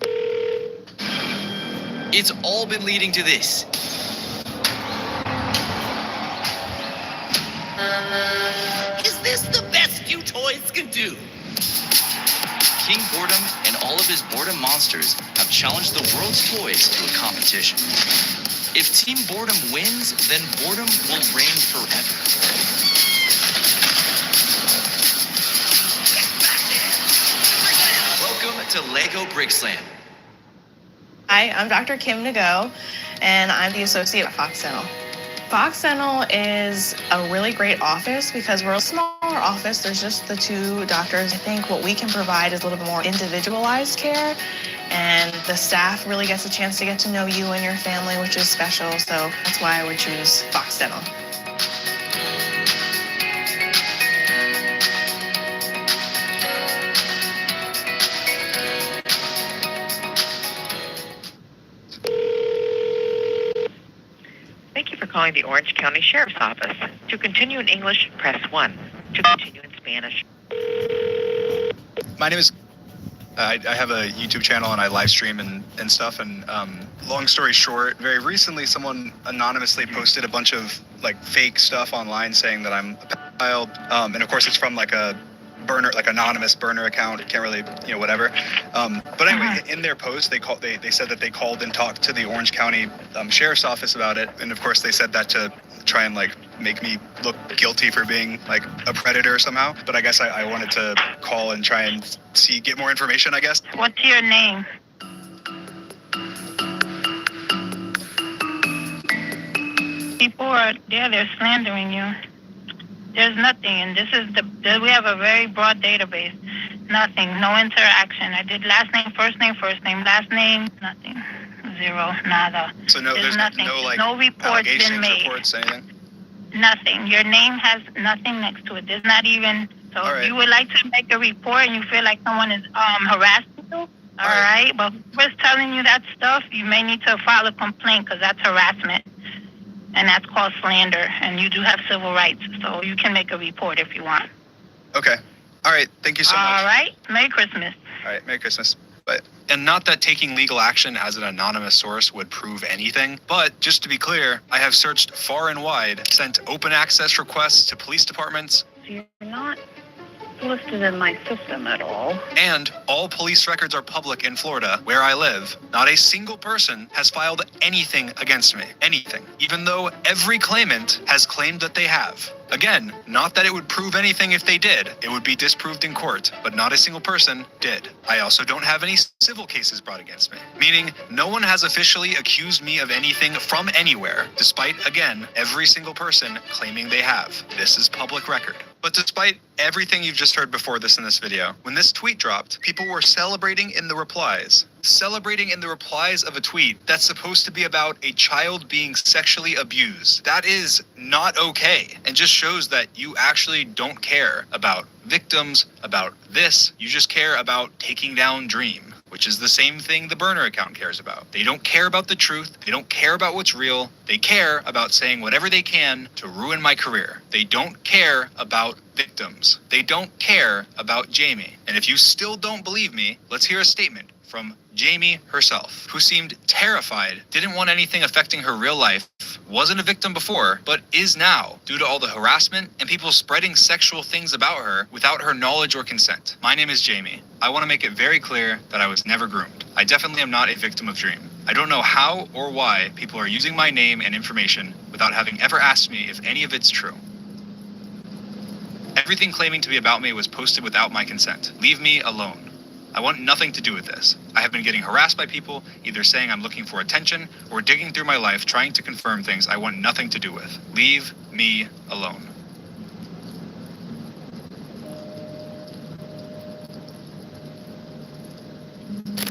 [SPEAKER 5] It's all been leading to this. Is this the best you toys can do? King Boredom and all of his boredom monsters have challenged the world's toys to a competition. If Team Boredom wins, then boredom will reign forever. Welcome to Lego Brick Slam.
[SPEAKER 7] Hi, I'm Dr. Kim Nago, and I'm the associate at Fox Dental. Fox Dental is a really great office because we're a smaller office. There's just the 2 doctors. I think what we can provide is a little bit more individualized care, and the staff really gets a chance to get to know you and your family, which is special. So that's why I would choose Fox Dental.
[SPEAKER 18] Thank you for calling the Orange County Sheriff's Office. To continue in English, press 1. To continue in Spanish.
[SPEAKER 15] My name is, I have a YouTube channel and I live stream and stuff, and long story short, very recently someone anonymously posted a bunch of like fake stuff online saying that I'm a pedophile. And of course it's from like a burner, like anonymous burner account. It can't really, whatever. But anyway, in their post, they said that they called and talked to the Orange County Sheriff's Office about it. And of course they said that to try and like make me look guilty for being like a predator somehow. But I guess I wanted to call and try and get more information, I guess.
[SPEAKER 3] What's your name? People are there, they're slandering you. There's nothing, and we have a very broad database. Nothing, no interaction. I did last name, first name, last name, nothing. Zero, nada.
[SPEAKER 15] So there's
[SPEAKER 3] nothing.
[SPEAKER 15] no like
[SPEAKER 3] no reports been made.
[SPEAKER 15] Reports, anything?
[SPEAKER 3] Nothing. Your name has nothing next to it. There's not even. So if you would like to make a report and you feel like someone is harassing you, all right. But whoever's telling you that stuff, you may need to file a complaint because that's harassment. And that's called slander. And you do have civil rights. So you can make a report if you want.
[SPEAKER 15] Okay. All right. Thank you so much.
[SPEAKER 3] All right. Merry Christmas.
[SPEAKER 15] All right. Merry Christmas. But, and not that taking legal action as an anonymous source would prove anything, but just to be clear, I have searched far and wide, sent open access requests to police departments.
[SPEAKER 19] You're not listed in my system at all.
[SPEAKER 15] And all police records are public in Florida, where I live. Not a single person has filed anything against me. Anything. Even though every claimant has claimed that they have. Again, not that it would prove anything if they did. It would be disproved in court, but not a single person did. I also don't have any civil cases brought against me, meaning no one has officially accused me of anything from anywhere, despite, again, every single person claiming they have. This is public record. But despite everything you've just heard before this in this video, when this tweet dropped, people were celebrating in the replies. Celebrating in the replies of a tweet that's supposed to be about a child being sexually abused. That is not okay, and just shows that you actually don't care about victims, about this. You just care about taking down Dream, which is the same thing the burner account cares about. They don't care about the truth. They don't care about what's real. They care about saying whatever they can to ruin my career. They don't care about victims. They don't care about Jamie. And if you still don't believe me, let's hear a statement from Jamie herself, who seemed terrified, didn't want anything affecting her real life, wasn't a victim before, but is now, due to all the harassment and people spreading sexual things about her without her knowledge or consent. My name is Jamie. I want to make it very clear that I was never groomed. I definitely am not a victim of Dream. I don't know how or why people are using my name and information without having ever asked me if any of it's true. Everything claiming to be about me was posted without my consent. Leave me alone. I want nothing to do with this. I have been getting harassed by people, either saying I'm looking for attention or digging through my life trying to confirm things I want nothing to do with. Leave me alone.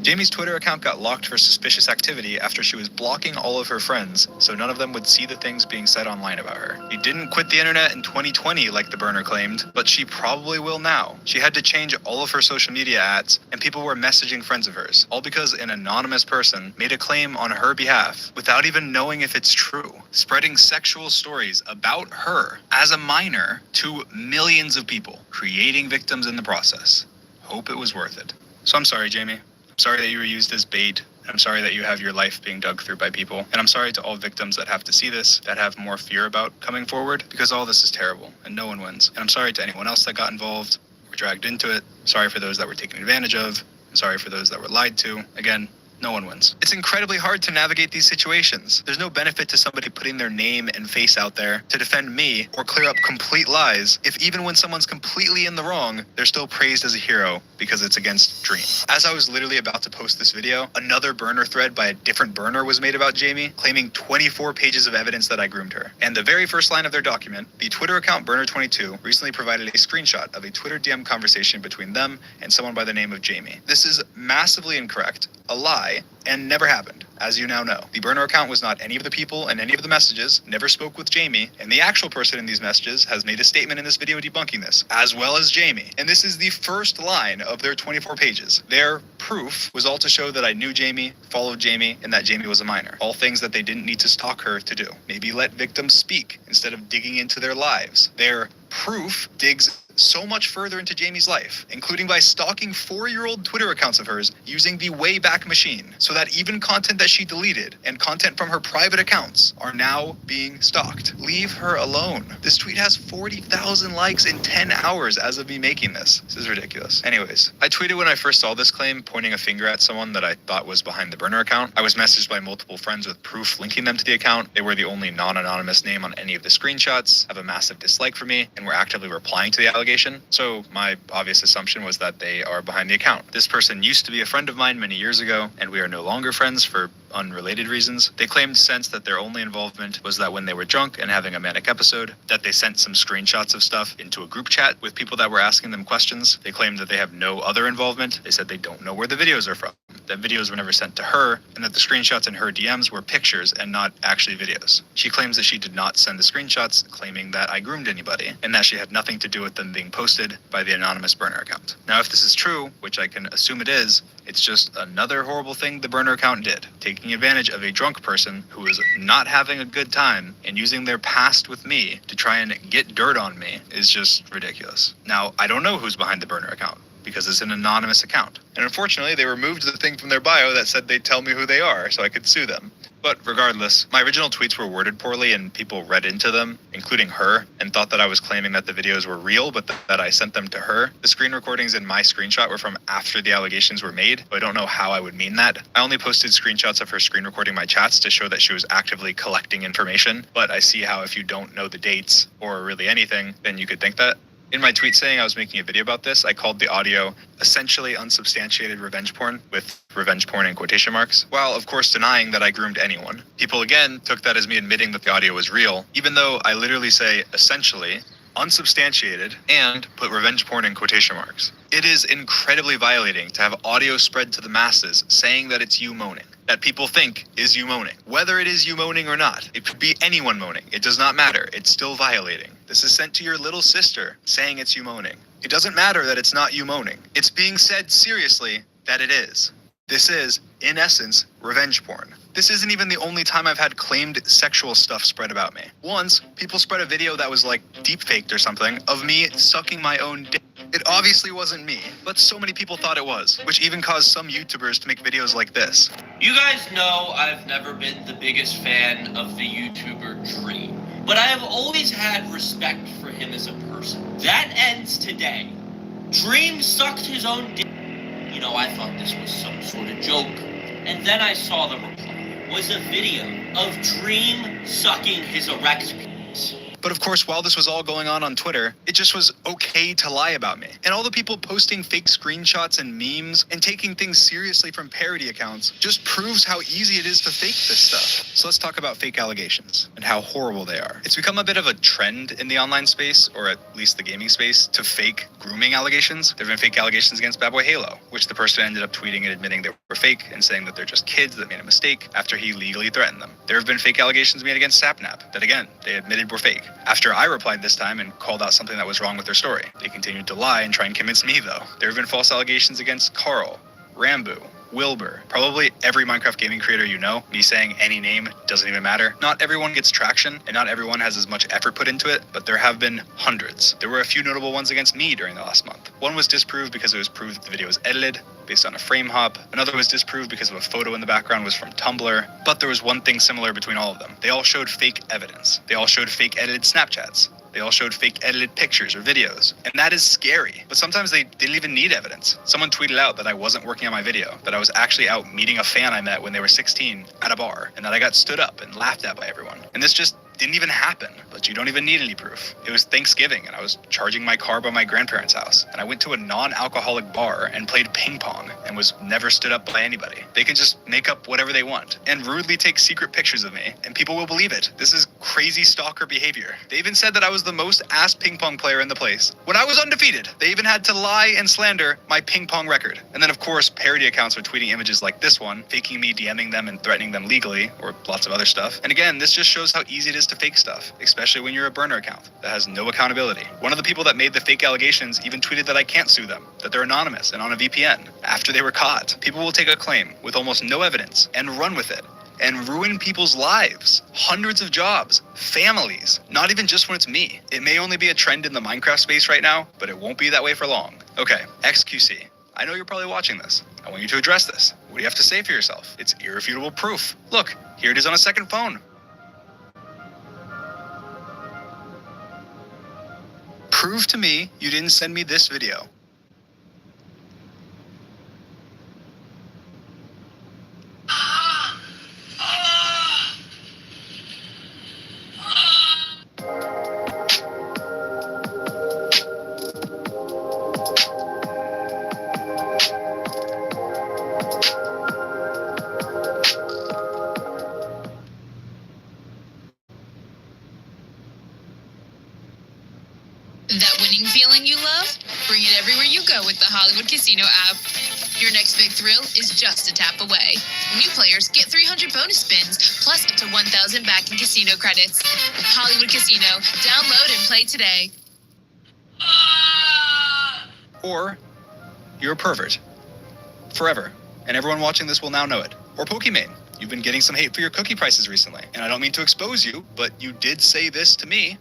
[SPEAKER 15] Jamie's Twitter account got locked for suspicious activity after she was blocking all of her friends, so none of them would see the things being said online about her. She didn't quit the internet in 2020 like the burner claimed, but she probably will now. She had to change all of her social media ads, and people were messaging friends of hers, all because an anonymous person made a claim on her behalf without even knowing if it's true, spreading sexual stories about her as a minor to millions of people, creating victims in the process. Hope it was worth it. So I'm sorry, Jamie. I'm sorry that you were used as bait. I'm sorry that you have your life being dug through by people. And I'm sorry to all victims that have to see this, that have more fear about coming forward, because all this is terrible and no one wins. And I'm sorry to anyone else that got involved or dragged into it. Sorry for those that were taken advantage of. I'm sorry for those that were lied to. Again, no one wins. It's incredibly hard to navigate these situations. There's no benefit to somebody putting their name and face out there to defend me or clear up complete lies if even when someone's completely in the wrong, they're still praised as a hero because it's against Dream. As I was literally about to post this video, another burner thread by a different burner was made about Jamie, claiming 24 pages of evidence that I groomed her. And the very first line of their document, the Twitter account Burner22 recently provided a screenshot of a Twitter DM conversation between them and someone by the name of Jamie. This is massively incorrect, a lie, and never happened, as you now know. The burner account was not any of the people and any of the messages, never spoke with Jamie, and the actual person in these messages has made a statement in this video debunking this, as well as Jamie. And this is the first line of their 24 pages. Their proof was all to show that I knew Jamie, followed Jamie, and that Jamie was a minor. All things that they didn't need to stalk her to do. Maybe let victims speak instead of digging into their lives. Their proof digs so much further into Jamie's life, including by stalking 4-year-old Twitter accounts of hers using the Wayback Machine, so that even content that she deleted and content from her private accounts are now being stalked. Leave her alone. This tweet has 40,000 likes in 10 hours as of me making this. This is ridiculous. Anyways, I tweeted when I first saw this claim, pointing a finger at someone that I thought was behind the burner account. I was messaged by multiple friends with proof linking them to the account. They were the only non-anonymous name on any of the screenshots, have a massive dislike for me, and were actively replying to the allegation. So my obvious assumption was that they are behind the account. This person used to be a friend of mine many years ago, and we are no longer friends for unrelated reasons. They claimed since that their only involvement was that when they were drunk and having a manic episode, that they sent some screenshots of stuff into a group chat with people that were asking them questions. They claimed that they have no other involvement. They said they don't know where the videos are from, that videos were never sent to her, and that the screenshots in her DMs were pictures and not actually videos. She claims that she did not send the screenshots, claiming that I groomed anybody, and that she had nothing to do with them being posted by the anonymous burner account. Now, if this is true, which I can assume it is, it's just another horrible thing the burner account did. Taking advantage of a drunk person who was not having a good time and using their past with me to try and get dirt on me is just ridiculous. Now, I don't know who's behind the burner account, because it's an anonymous account. And unfortunately, they removed the thing from their bio that said they'd tell me who they are so I could sue them. But regardless, my original tweets were worded poorly and people read into them, including her, and thought that I was claiming that the videos were real, but that I sent them to her. The screen recordings in my screenshot were from after the allegations were made, so I don't know how I would mean that. I only posted screenshots of her screen recording my chats to show that she was actively collecting information, but I see how if you don't know the dates or really anything, then you could think that. In my tweet saying I was making a video about this, I called the audio essentially unsubstantiated revenge porn, with revenge porn in quotation marks, while of course denying that I groomed anyone. People again took that as me admitting that the audio was real, even though I literally say essentially, unsubstantiated, and put revenge porn in quotation marks. It is incredibly violating to have audio spread to the masses saying that it's you moaning, that people think is you moaning. Whether it is you moaning or not, it could be anyone moaning. It does not matter. It's still violating. This is sent to your little sister saying it's you moaning. It doesn't matter that it's not you moaning. It's being said seriously that it is. This is, in essence, revenge porn. This isn't even the only time I've had claimed sexual stuff spread about me. Once, people spread a video that was like deepfaked or something of me sucking my own dick. It obviously wasn't me, but so many people thought it was, which even caused some YouTubers to make videos like this.
[SPEAKER 4] You guys know I've never been the biggest fan of the YouTuber Dream, but I have always had respect for him as a person. That ends today. Dream sucked his own dick. You know, I thought this was some sort of joke. And then I saw the reply. It was a video of Dream sucking his erect penis.
[SPEAKER 15] But of course, while this was all going on Twitter, it just was okay to lie about me. And all the people posting fake screenshots and memes and taking things seriously from parody accounts just proves how easy it is to fake this stuff. So let's talk about fake allegations and how horrible they are. It's become a bit of a trend in the online space, or at least the gaming space, to fake grooming allegations. There have been fake allegations against Bad Boy Halo, which the person ended up tweeting and admitting they were fake and saying that they're just kids that made a mistake after he legally threatened them. There have been fake allegations made against Sapnap that, again, they admitted were fake. After I replied this time and called out something that was wrong with their story. They continued to lie and try and convince me, though. There have been false allegations against Carl, Rambo, Wilbur, probably every Minecraft gaming creator you know. Me saying any name doesn't even matter. Not everyone gets traction, and not everyone has as much effort put into it, but there have been hundreds. There were a few notable ones against me during the last month. One was disproved because it was proved that the video was edited, based on a frame hop. Another was disproved because of a photo in the background was from Tumblr. But there was one thing similar between all of them. They all showed fake evidence. They all showed fake edited Snapchats. They all showed fake edited pictures or videos. And that is scary. But sometimes they didn't even need evidence. Someone tweeted out that I wasn't working on my video, that I was actually out meeting a fan I met when they were 16 at a bar, and that I got stood up and laughed at by everyone. And this just didn't even happen, but you don't even need any proof. It was Thanksgiving and I was charging my car by my grandparents' house, and I went to a non-alcoholic bar and played ping pong and was never stood up by anybody. They can just make up whatever they want and rudely take secret pictures of me, and people will believe it. This is crazy stalker behavior. They even said that I was the most ass ping pong player in the place when I was undefeated. They even had to lie and slander my ping pong record. And then of course, parody accounts were tweeting images like this one, faking me DMing them and threatening them legally, or lots of other stuff. And again, this just shows how easy it is to fake stuff, especially when you're a burner account that has no accountability. One of the people that made the fake allegations even tweeted that I can't sue them, that they're anonymous and on a VPN after they were caught. People will take a claim with almost no evidence and run with it and ruin people's lives, hundreds of jobs, families, not even just when it's me. It may only be a trend in the Minecraft space right now, but it won't be that way for long. Okay, XQC. I know you're probably watching this. I want you to address this. What do you have to say for yourself? It's irrefutable proof. Look, here it is on a second phone. Prove to me you didn't send me this video.
[SPEAKER 17] That winning feeling you love? Bring it everywhere you go with the Hollywood Casino app. Your next big thrill is just a tap away. New players get 300 bonus spins, plus up to 1,000 back in casino credits. Hollywood Casino. Download and play today.
[SPEAKER 15] Or you're a pervert. Forever. And everyone watching this will now know it. Or Pokimane. You've been getting some hate for your cookie prices recently. And I don't mean to expose you, but you did say this to me.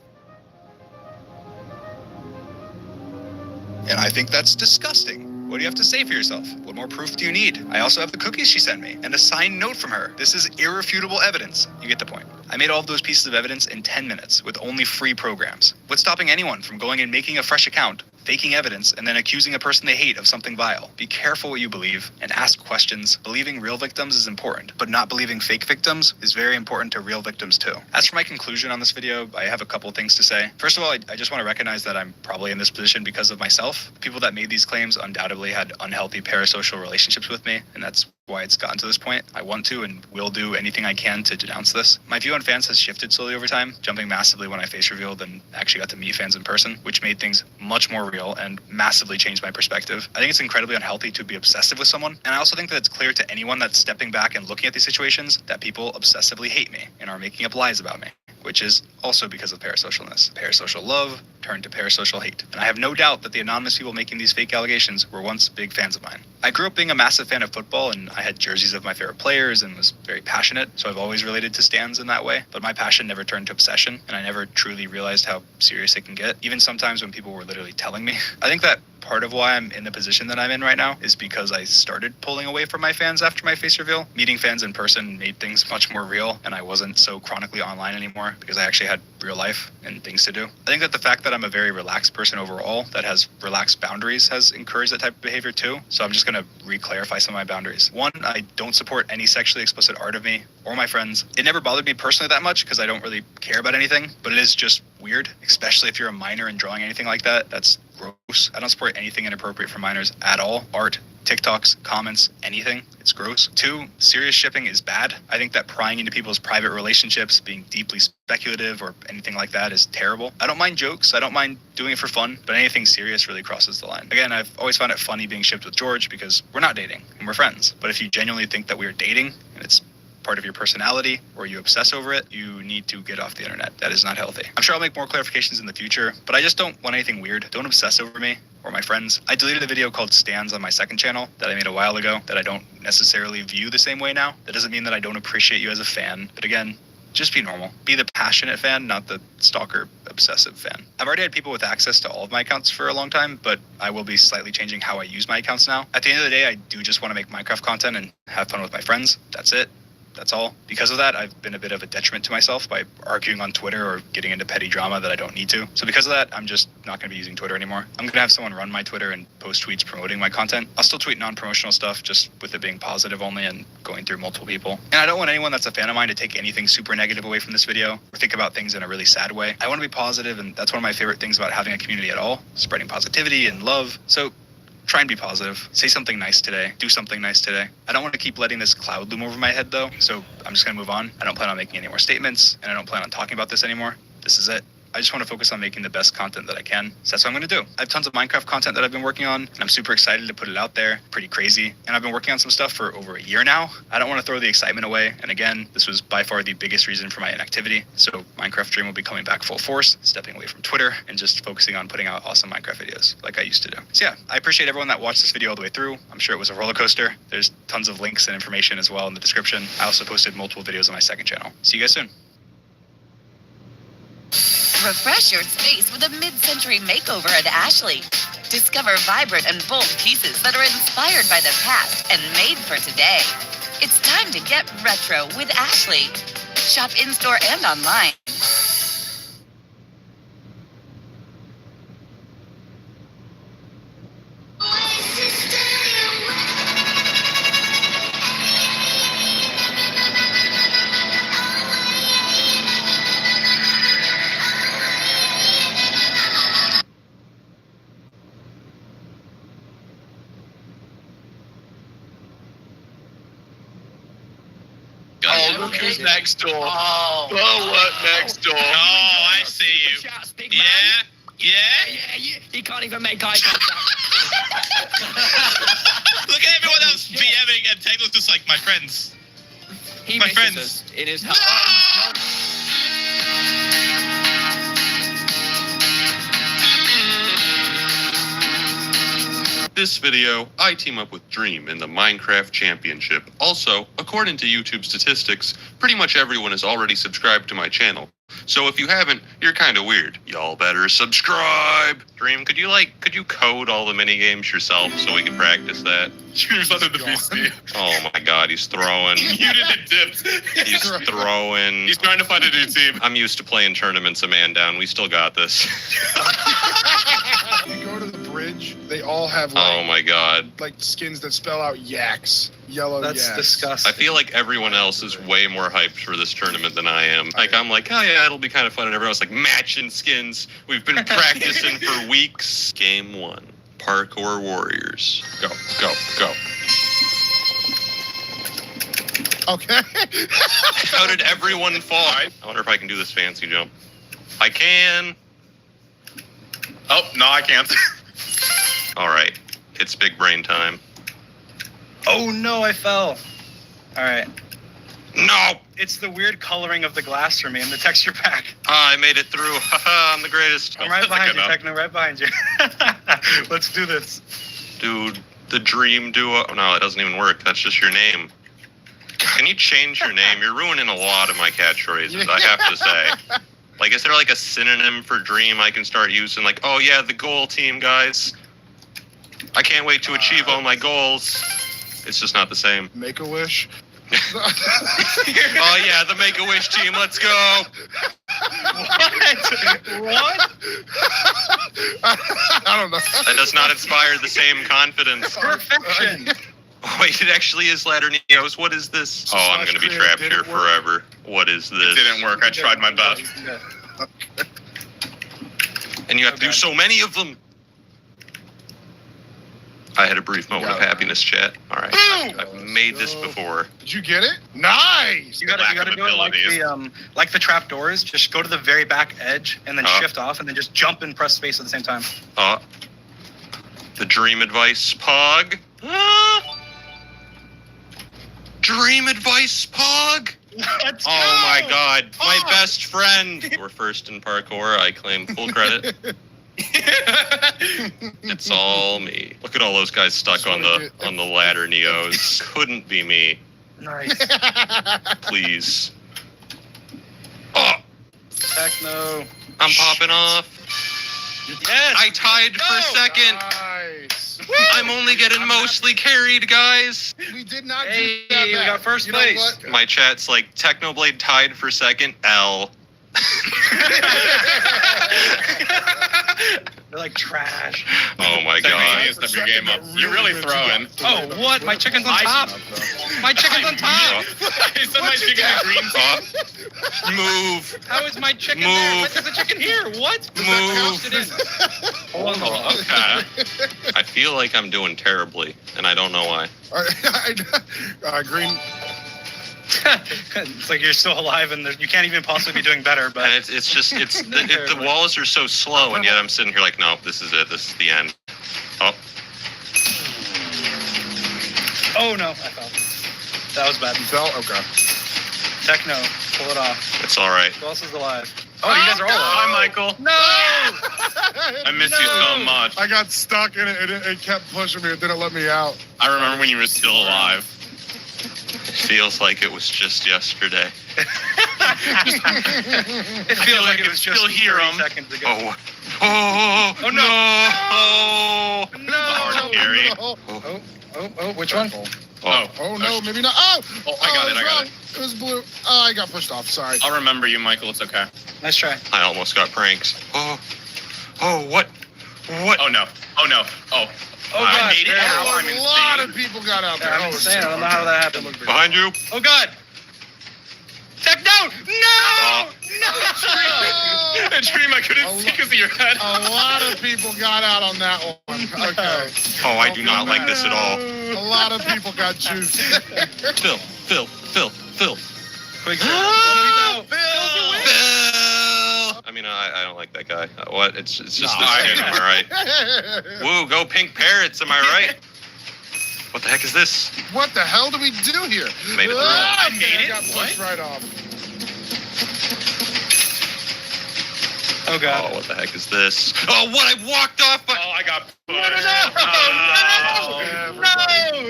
[SPEAKER 15] And I think that's disgusting. What do you have to say for yourself? What more proof do you need? I also have the cookies she sent me and a signed note from her. This is irrefutable evidence. You get the point. I made all of those pieces of evidence in 10 minutes with only free programs. What's stopping anyone from going and making a fresh account, faking evidence, and then accusing a person they hate of something vile? Be careful what you believe and ask questions. Believing real victims is important, but not believing fake victims is very important to real victims too. As for my conclusion on this video, I have a couple things to say. First of all, I just want to recognize that I'm probably in this position because of myself. The people that made these claims undoubtedly had unhealthy parasocial relationships with me, and that's why it's gotten to this point. I want to and will do anything I can to denounce this. My view on fans has shifted slowly over time, jumping massively when I face revealed and actually got to meet fans in person, which made things much more real and massively changed my perspective. I think it's incredibly unhealthy to be obsessive with someone, and I also think that it's clear to anyone that's stepping back and looking at these situations that people obsessively hate me and are making up lies about me, which is also because of parasocialness. Parasocial love turned to parasocial hate. And I have no doubt that the anonymous people making these fake allegations were once big fans of mine. I grew up being a massive fan of football, and I had jerseys of my favorite players and was very passionate, so I've always related to stands in that way. But my passion never turned to obsession, and I never truly realized how serious it can get, even sometimes when people were literally telling me. I think that part of why I'm in the position that I'm in right now is because I started pulling away from my fans after my face reveal. Meeting fans in person made things much more real, and I wasn't so chronically online anymore because I actually had real life and things to do. I think that the fact that I'm a very relaxed person overall that has relaxed boundaries has encouraged that type of behavior too. So I'm just going to re-clarify some of my boundaries. One, I don't support any sexually explicit art of me or my friends. It never bothered me personally that much because I don't really care about anything, but it is just weird, especially if you're a minor and drawing anything like that. That's gross. I don't support anything inappropriate for minors at all. Art, TikToks, comments, anything. It's gross. 2, serious shipping is bad. I think that prying into people's private relationships, being deeply speculative or anything like that is terrible. I don't mind jokes. I don't mind doing it for fun, but anything serious really crosses the line. Again, I've always found it funny being shipped with George because we're not dating and we're friends. But if you genuinely think that we're dating and it's part of your personality or you obsess over it, you need to get off the internet. That is not healthy. I'm sure I'll make more clarifications in the future, but I just don't want anything weird. Don't obsess over me or my friends. I deleted a video called Stands on my second channel that I made a while ago that I don't necessarily view the same way now. That doesn't mean that I don't appreciate you as a fan, but again, just be normal. Be the passionate fan, not the stalker obsessive fan. I've already had people with access to all of my accounts for a long time, but I will be slightly changing how I use my accounts now. At the end of the day, I do just want to make Minecraft content and have fun with my friends. That's it. That's all. Because of that, I've been a bit of a detriment to myself by arguing on Twitter or getting into petty drama that I don't need to. So because of that, I'm just not going to be using Twitter anymore. I'm going to have someone run my Twitter and post tweets promoting my content. I'll still tweet non-promotional stuff, just with it being positive only and going through multiple people. And I don't want anyone that's a fan of mine to take anything super negative away from this video or think about things in a really sad way. I want to be positive, and that's one of my favorite things about having a community at all, spreading positivity and love. So try and be positive. Say something nice today. Do something nice today. I don't want to keep letting this cloud loom over my head though, so I'm just going to move on. I don't plan on making any more statements, and I don't plan on talking about this anymore. This is it. I just want to focus on making the best content that I can. So that's what I'm going to do. I have tons of Minecraft content that I've been working on, and I'm super excited to put it out there. Pretty crazy. And I've been working on some stuff for over a year now. I don't want to throw the excitement away. And again, this was by far the biggest reason for my inactivity. So Minecraft Dream will be coming back full force, stepping away from Twitter, and just focusing on putting out awesome Minecraft videos like I used to do. So yeah, I appreciate everyone that watched this video all the way through. I'm sure it was a roller coaster. There's tons of links and information as well in the description. I also posted multiple videos on my second channel. See you guys soon.
[SPEAKER 22] Refresh your space with a mid-century makeover at Ashley. Discover vibrant and bold pieces that are inspired by the past and made for today. It's time to get retro with Ashley. Shop in-store and online.
[SPEAKER 9] Oh, look who's next door.
[SPEAKER 12] Oh,
[SPEAKER 9] what next door?
[SPEAKER 12] Oh, I see you. Yeah.
[SPEAKER 9] He can't even make eye contact. Look at everyone else BMing, and Techno's just like, my friends. My friends.
[SPEAKER 12] Us in his house.
[SPEAKER 13] This video, I team up with Dream in the Minecraft Championship. Also, according to YouTube statistics, pretty much everyone is already subscribed to my channel. So if you haven't, you're kind of weird. Y'all better subscribe! Dream, could you code all the mini games yourself so we can practice that?
[SPEAKER 9] Dream's under the PC.
[SPEAKER 13] Oh my god, he's throwing.
[SPEAKER 9] Muted and dipped.
[SPEAKER 13] He's throwing.
[SPEAKER 9] He's trying to find a new team.
[SPEAKER 13] I'm used to playing tournaments a man down. We still got this.
[SPEAKER 24] You go to the bridge, they all have
[SPEAKER 13] Oh my god.
[SPEAKER 24] like skins that spell out yaks. Yellow
[SPEAKER 15] That's
[SPEAKER 24] yaks.
[SPEAKER 15] disgusting.
[SPEAKER 13] I feel like everyone else is way more hyped for this tournament than I am. Like, I'm like, oh yeah, it'll be kind of fun. And everyone's like, matching skins. We've been practicing for weeks. Game 1. Parkour Warriors. Go, go, go.
[SPEAKER 24] Okay.
[SPEAKER 13] How did everyone fall? I wonder if I can do this fancy jump. I can.
[SPEAKER 9] Oh, no, I can't.
[SPEAKER 13] All right. It's big brain time.
[SPEAKER 15] Oh no, I fell. All right.
[SPEAKER 13] No!
[SPEAKER 15] It's the weird coloring of the glass for me and the texture pack.
[SPEAKER 13] I made it through. Haha, I'm the greatest.
[SPEAKER 15] I'm right behind you, Techno, right behind you. Let's do this.
[SPEAKER 13] Dude, the Dream Duo. No, it doesn't even work. That's just your name. Can you change your name? You're ruining a lot of my catchphrases, I have to say. Like, is there like a synonym for Dream I can start using? Like, oh yeah, the goal team, guys. I can't wait to achieve all my goals. It's just not the same.
[SPEAKER 24] Make-A-Wish.
[SPEAKER 13] Oh yeah, the Make-A-Wish team, let's go.
[SPEAKER 15] What?
[SPEAKER 24] I don't know.
[SPEAKER 13] That does not inspire the same confidence.
[SPEAKER 15] Perfection.
[SPEAKER 13] Wait, it actually is Ladder Neos. What is this? Oh, I'm gonna be trapped here forever. What is this?
[SPEAKER 9] It didn't work. I tried my best.
[SPEAKER 13] And you have to do so many of them. I had a brief moment of happiness, chat. All right, I've made this before.
[SPEAKER 24] Did you get it? Nice.
[SPEAKER 15] You gotta do it like the trap doors. Just go to the very back edge and then shift off, and then just jump and press space at the same time.
[SPEAKER 13] The Dream Advice Pog. Dream Advice Pog.
[SPEAKER 15] Let's
[SPEAKER 13] oh my god, my best friend. We're first in parkour. I claim full credit. It's all me. Look at all those guys stuck on the ladder, Neos. Couldn't be me.
[SPEAKER 15] Nice.
[SPEAKER 13] Please. Oh,
[SPEAKER 15] Techno.
[SPEAKER 13] I'm popping off.
[SPEAKER 15] Yes.
[SPEAKER 13] I tied for second.
[SPEAKER 24] Nice.
[SPEAKER 13] I'm only getting mostly carried, guys.
[SPEAKER 24] We did not
[SPEAKER 15] Hey,
[SPEAKER 24] do that
[SPEAKER 15] we
[SPEAKER 24] bad.
[SPEAKER 15] got first
[SPEAKER 24] You know
[SPEAKER 15] place.
[SPEAKER 24] what?
[SPEAKER 13] My chat's like, Technoblade tied for second. L.
[SPEAKER 15] They're like trash.
[SPEAKER 13] Oh my god.
[SPEAKER 9] Step your game up. You're really throwing.
[SPEAKER 15] Oh, what? My chicken's on top. My chicken's on top.
[SPEAKER 9] He said my chicken in green top.
[SPEAKER 13] Move.
[SPEAKER 15] How is my chicken there? What is the chicken here? What?
[SPEAKER 13] Move.
[SPEAKER 9] Oh, okay.
[SPEAKER 13] I feel like I'm doing terribly, and I don't know why.
[SPEAKER 24] Green.
[SPEAKER 15] It's like you're still alive and you can't even possibly be doing better. But
[SPEAKER 13] And it's just the walls are so slow, and yet I'm sitting here like, no, this is it. This is the end. Oh,
[SPEAKER 15] oh no, I fell. That was bad.
[SPEAKER 24] You fell? Okay.
[SPEAKER 15] Techno, pull it off.
[SPEAKER 13] it's all right.
[SPEAKER 15] Who else is alive? Oh, you guys are all alive.
[SPEAKER 9] Hi, Michael.
[SPEAKER 15] No!
[SPEAKER 9] I miss you so much.
[SPEAKER 24] I got stuck in it and it kept pushing me. It didn't let me out.
[SPEAKER 9] I remember when you were still alive.
[SPEAKER 13] It feels like it was just yesterday.
[SPEAKER 15] It feels like it was just
[SPEAKER 9] still hear
[SPEAKER 15] 30
[SPEAKER 9] him.
[SPEAKER 15] seconds ago.
[SPEAKER 13] Oh
[SPEAKER 15] no!
[SPEAKER 13] no! Hard carry.
[SPEAKER 15] Oh, which one?
[SPEAKER 24] Oh no, maybe not. Oh!
[SPEAKER 9] I got it,
[SPEAKER 24] was
[SPEAKER 9] I got
[SPEAKER 24] wrong. It was blue. Oh, I got pushed off. Sorry.
[SPEAKER 9] I'll remember you, Michael. It's okay.
[SPEAKER 15] Nice try.
[SPEAKER 13] I almost got pranks. Oh, what? What?
[SPEAKER 9] Oh no. Oh no. Oh.
[SPEAKER 15] Oh
[SPEAKER 9] I
[SPEAKER 15] god,
[SPEAKER 9] made it.
[SPEAKER 24] A
[SPEAKER 9] Now I'm
[SPEAKER 24] lot
[SPEAKER 9] insane.
[SPEAKER 24] of people got out there.
[SPEAKER 15] I'm insane. I don't know how that happened.
[SPEAKER 13] Behind you.
[SPEAKER 15] Oh god! Tech, no! No!
[SPEAKER 9] A dream I couldn't see because of your head.
[SPEAKER 24] A lot of people got out on that one. Okay.
[SPEAKER 13] Oh, I do not like this at all.
[SPEAKER 24] A lot of people got juiced.
[SPEAKER 13] Phil.
[SPEAKER 15] Quick,
[SPEAKER 13] Phil. I mean, I don't like that guy. What? It's just this kid, am I right? Woo, go Pink Parrots, am I right? What the heck is this?
[SPEAKER 24] What the hell do we do here?
[SPEAKER 13] Made it through.
[SPEAKER 24] Ah,
[SPEAKER 9] I made it?
[SPEAKER 24] got pushed right off.
[SPEAKER 15] Oh god.
[SPEAKER 13] Oh, what the heck is this? Oh, what? I walked off.
[SPEAKER 9] Oh, I got pushed.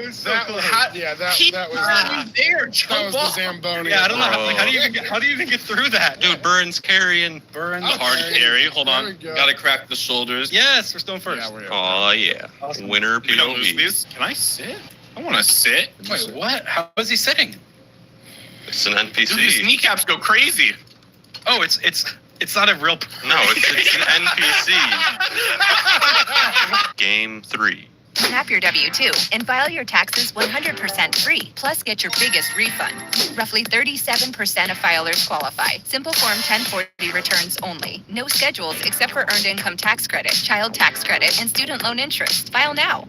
[SPEAKER 24] No!
[SPEAKER 15] So
[SPEAKER 24] That
[SPEAKER 15] close.
[SPEAKER 24] was hot. Yeah, that was
[SPEAKER 9] there.
[SPEAKER 24] that was the Zamboni.
[SPEAKER 15] Yeah, I don't know how do you even get through that?
[SPEAKER 13] Dude, Burns carrying.
[SPEAKER 15] Burn.
[SPEAKER 24] Okay.
[SPEAKER 9] Hard carry. Hold
[SPEAKER 24] There
[SPEAKER 9] on.
[SPEAKER 24] we go.
[SPEAKER 9] Gotta crack the shoulders.
[SPEAKER 15] Yes, we're still in first.
[SPEAKER 24] Yeah, we're
[SPEAKER 13] Oh, yeah.
[SPEAKER 15] Awesome.
[SPEAKER 13] Winner
[SPEAKER 9] We don't lose
[SPEAKER 13] POV.
[SPEAKER 9] these. Can I sit? I want to sit.
[SPEAKER 15] Wait, what? How is he sitting?
[SPEAKER 13] It's an
[SPEAKER 9] Dude, his
[SPEAKER 13] NPC.
[SPEAKER 9] kneecaps go crazy.
[SPEAKER 15] Oh, it's not a real.
[SPEAKER 13] No, it's an NPC. Game 3.
[SPEAKER 1] Snap your W-2 and file your taxes 100% free. Plus, get your biggest refund. Roughly 37% of filers qualify. Simple Form 1040 returns only. No schedules except for earned income tax credit, child tax credit, and student loan interest. File now.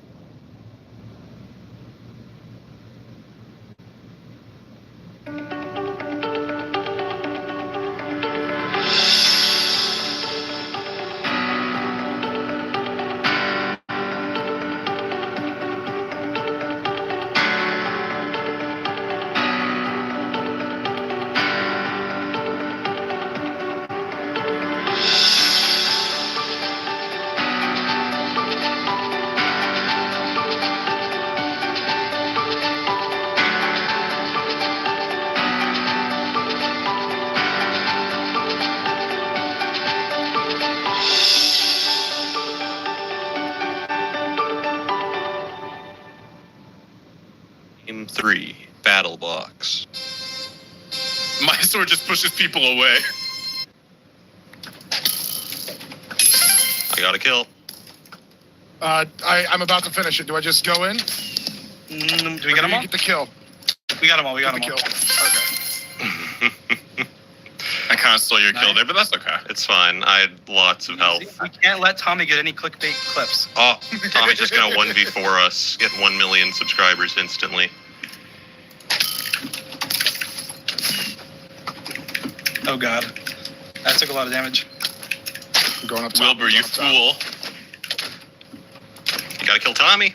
[SPEAKER 13] Game 3. Battle Box.
[SPEAKER 9] My sword just pushes people away.
[SPEAKER 13] I got a kill.
[SPEAKER 24] I'm about to finish it. Do I just go in?
[SPEAKER 15] Do we get them all?
[SPEAKER 24] Get the kill.
[SPEAKER 15] We got them all. We got
[SPEAKER 24] Get
[SPEAKER 15] them
[SPEAKER 24] the
[SPEAKER 15] all.
[SPEAKER 24] kill. Okay.
[SPEAKER 9] I kind of stole your kill there, but that's okay.
[SPEAKER 13] It's fine. I had lots of health.
[SPEAKER 15] We can't let Tommy get any clickbait clips.
[SPEAKER 13] Oh, Tommy's just gonna 1v4 us. Get 1 million subscribers instantly.
[SPEAKER 15] Oh god, that took a lot of damage.
[SPEAKER 24] I'm going up top.
[SPEAKER 9] Wilbur, you fool.
[SPEAKER 13] You gotta kill Tommy.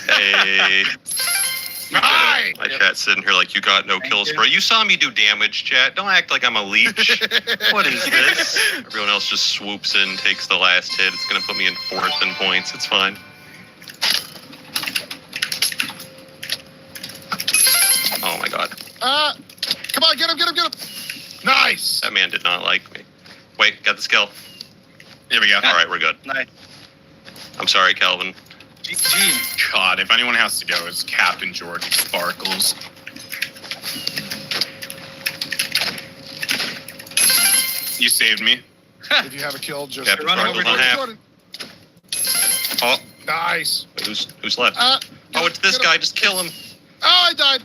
[SPEAKER 13] Hey.
[SPEAKER 24] Hi!
[SPEAKER 13] My chat's sitting here like, you got no kills, bro. You saw me do damage, chat. Don't act like I'm a leech. What is this? Everyone else just swoops in, takes the last hit. It's gonna put me in 4th in points. It's fine. Oh my god.
[SPEAKER 24] Come on, get him, get him, get him. Nice.
[SPEAKER 13] That man did not like me. Wait, got the skill.
[SPEAKER 9] Here we go.
[SPEAKER 13] All right, we're good.
[SPEAKER 15] Nice.
[SPEAKER 13] I'm sorry, Calvin.
[SPEAKER 15] GG.
[SPEAKER 9] God, if anyone has to go, it's Captain Jordan Sparkles. You saved me.
[SPEAKER 24] If you have a kill, just
[SPEAKER 13] Captain
[SPEAKER 24] run over
[SPEAKER 13] Sparkles on half.
[SPEAKER 24] Jordan.
[SPEAKER 13] Oh,
[SPEAKER 24] Nice.
[SPEAKER 13] who's left? Oh, it's this guy. Just kill him.
[SPEAKER 24] Oh, I died.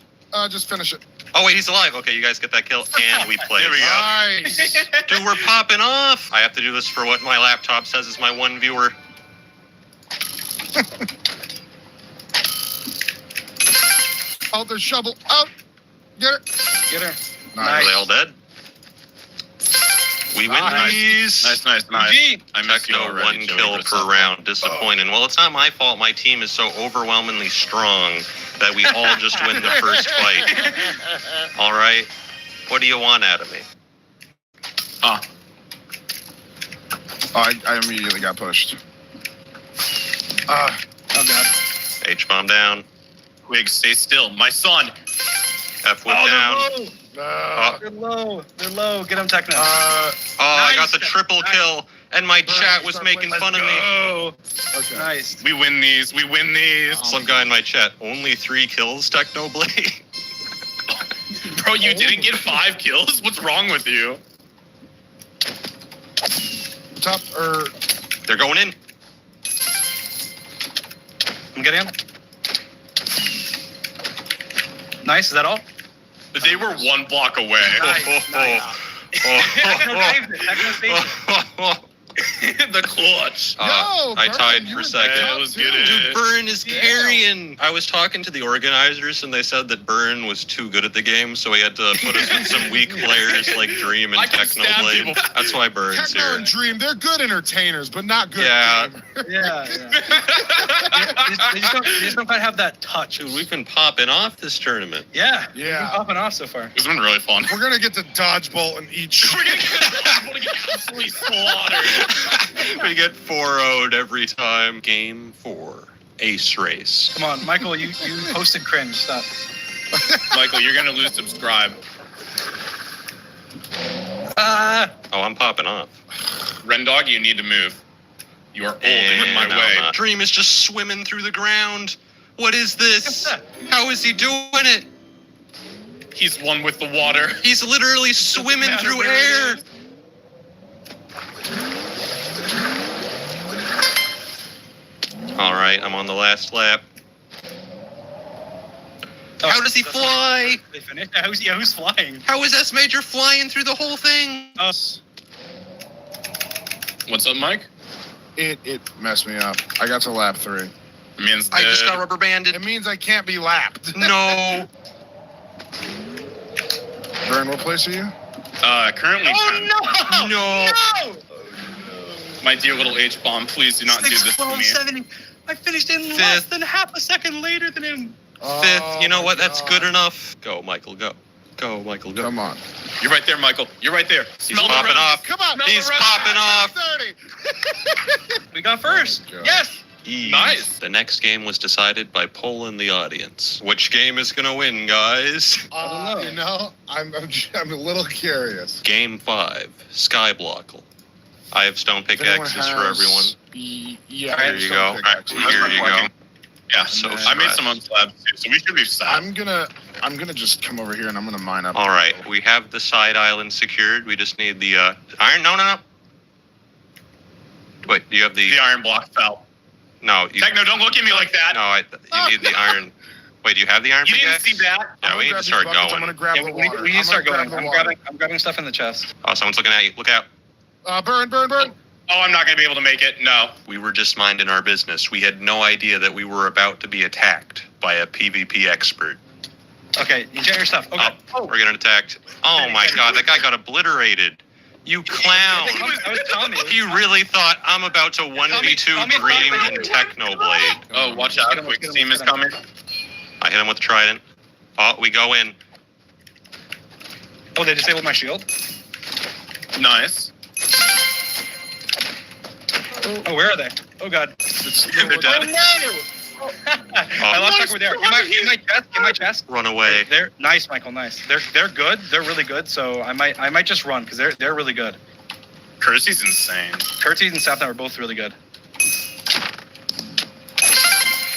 [SPEAKER 24] Just finish it.
[SPEAKER 13] Oh wait, he's alive. Okay, you guys get that kill, and we play.
[SPEAKER 9] There we go.
[SPEAKER 24] Nice.
[SPEAKER 13] Dude, we're popping off. I have to do this for what my laptop says is my one viewer.
[SPEAKER 24] Oh, there's shovel. Oh, get her.
[SPEAKER 15] Get her.
[SPEAKER 13] Are they all dead? We win these.
[SPEAKER 9] Nice.
[SPEAKER 15] GG.
[SPEAKER 9] I miss you
[SPEAKER 13] Techno,
[SPEAKER 9] already,
[SPEAKER 13] 1
[SPEAKER 9] Joey
[SPEAKER 13] kill per
[SPEAKER 9] Brissett.
[SPEAKER 13] round. Disappointing. Well, it's not my fault. My team is so overwhelmingly strong that we all just win the first fight. All right. What do you want out of me?
[SPEAKER 24] Oh, I immediately got pushed.
[SPEAKER 15] Oh god.
[SPEAKER 13] H-bomb down.
[SPEAKER 9] Quig, stay still. My son.
[SPEAKER 13] F-whip
[SPEAKER 9] Oh,
[SPEAKER 13] down.
[SPEAKER 9] no.
[SPEAKER 15] They're low. They're low. Get them, Techno.
[SPEAKER 13] I got the triple kill, and my chat was making fun of me.
[SPEAKER 15] Okay. Nice.
[SPEAKER 9] We win these. We win these.
[SPEAKER 13] Some guy in my chat, only 3 kills, Technoblade.
[SPEAKER 9] Bro, you didn't get 5 kills? What's wrong with you?
[SPEAKER 13] They're going in.
[SPEAKER 15] I'm getting him. Nice. Is that all?
[SPEAKER 9] They were 1 block away. The clutch.
[SPEAKER 13] I tied for second.
[SPEAKER 9] Yeah, let's get
[SPEAKER 13] Dude,
[SPEAKER 9] it.
[SPEAKER 13] Burn is carrying. I was talking to the organizers, and they said that Burn was too good at the game, so he had to put us with some weak players like Dream and Technoblade. That's why Burn's
[SPEAKER 24] Techno
[SPEAKER 13] here.
[SPEAKER 24] and Dream, they're good entertainers, but not good.
[SPEAKER 13] Yeah.
[SPEAKER 15] Yeah. They just don't quite have that touch.
[SPEAKER 13] Dude, we've been popping off this tournament.
[SPEAKER 15] Yeah.
[SPEAKER 24] Yeah.
[SPEAKER 15] We've been popping off so far.
[SPEAKER 9] It's been really fun.
[SPEAKER 24] We're gonna get to dodgeball and eat shit.
[SPEAKER 9] We're gonna get absolutely slaughtered.
[SPEAKER 13] We get 4-0'd every time. Game 4, Ace Race.
[SPEAKER 15] Come on, Michael. You posted cringe. Stop.
[SPEAKER 9] Michael, you're gonna lose subscribe.
[SPEAKER 13] Oh, I'm popping off.
[SPEAKER 9] Rendog, you need to move. You are old and in my way.
[SPEAKER 13] Dream is just swimming through the ground. What is this? How is he doing it?
[SPEAKER 9] He's one with the water.
[SPEAKER 13] He's literally swimming through air. All right, I'm on the last lap. How does he fly?
[SPEAKER 15] They finished. Who's flying?
[SPEAKER 13] How is S Major flying through the whole thing?
[SPEAKER 9] What's up, Mike?
[SPEAKER 24] It messed me up. I got to lap 3.
[SPEAKER 9] Means
[SPEAKER 13] I just got rubber banded.
[SPEAKER 24] It means I can't be lapped.
[SPEAKER 13] No.
[SPEAKER 24] Burn, what place are you?
[SPEAKER 9] Currently.
[SPEAKER 15] Oh
[SPEAKER 13] No.
[SPEAKER 9] My dear little H-bomb, please do not do this to me.
[SPEAKER 15] 70. I finished in less than half a second later than him.
[SPEAKER 13] Fifth. You know what? That's good enough. Go, Michael. Go. Go, Michael. Go.
[SPEAKER 24] Come on.
[SPEAKER 9] You're right there, Michael. You're right there.
[SPEAKER 13] He's popping off.
[SPEAKER 24] Come on.
[SPEAKER 13] He's popping off.
[SPEAKER 24] 30.
[SPEAKER 15] We got first. Yes.
[SPEAKER 9] Nice.
[SPEAKER 13] The next game was decided by poll in the audience. Which game is gonna win, guys?
[SPEAKER 24] You know, I'm a little curious.
[SPEAKER 13] Game 5, Skyblockle. I have stone pickaxes for everyone.
[SPEAKER 24] Yeah.
[SPEAKER 13] Here you go. Here you go.
[SPEAKER 9] Yeah,
[SPEAKER 13] So
[SPEAKER 9] I made some on slabs too, so we should be set.
[SPEAKER 24] I'm gonna just come over here and I'm gonna mine up.
[SPEAKER 13] All right, we have the side island secured. We just need the iron. No. Wait, do you have the
[SPEAKER 9] iron block fell?
[SPEAKER 13] No.
[SPEAKER 9] Techno, don't look at me like that.
[SPEAKER 13] No, you need the iron. Wait, do you have the iron
[SPEAKER 9] You
[SPEAKER 13] pickaxe?
[SPEAKER 9] didn't see that?
[SPEAKER 13] Yeah, we need to start going.
[SPEAKER 24] I'm gonna grab the water.
[SPEAKER 15] We need to start going. I'm grabbing stuff in the chest.
[SPEAKER 13] Oh, someone's looking at you. Look out.
[SPEAKER 24] Burn.
[SPEAKER 9] Oh, I'm not gonna be able to make it. No.
[SPEAKER 13] We were just minding our business. We had no idea that we were about to be attacked by a PvP expert.
[SPEAKER 15] Okay, you get your stuff. Okay.
[SPEAKER 13] We're getting attacked. Oh my god, that guy got obliterated. You clown.
[SPEAKER 15] I was telling you.
[SPEAKER 13] He really thought I'm about to 1v2 Dream and Technoblade.
[SPEAKER 9] Oh, watch out. Quick steam is coming.
[SPEAKER 13] I hit him with the trident. Oh, we go in.
[SPEAKER 15] Oh, they disabled my shield?
[SPEAKER 9] Nice.
[SPEAKER 15] Oh, where are they? Oh god.
[SPEAKER 9] They're dead.
[SPEAKER 15] I lost track where they are. Get my chest.
[SPEAKER 13] Run away.
[SPEAKER 15] They're nice, Michael. Nice. They're good. They're really good. So I might just run because they're really good.
[SPEAKER 9] Curtsy's insane.
[SPEAKER 15] Curtsy and Sapna are both really good.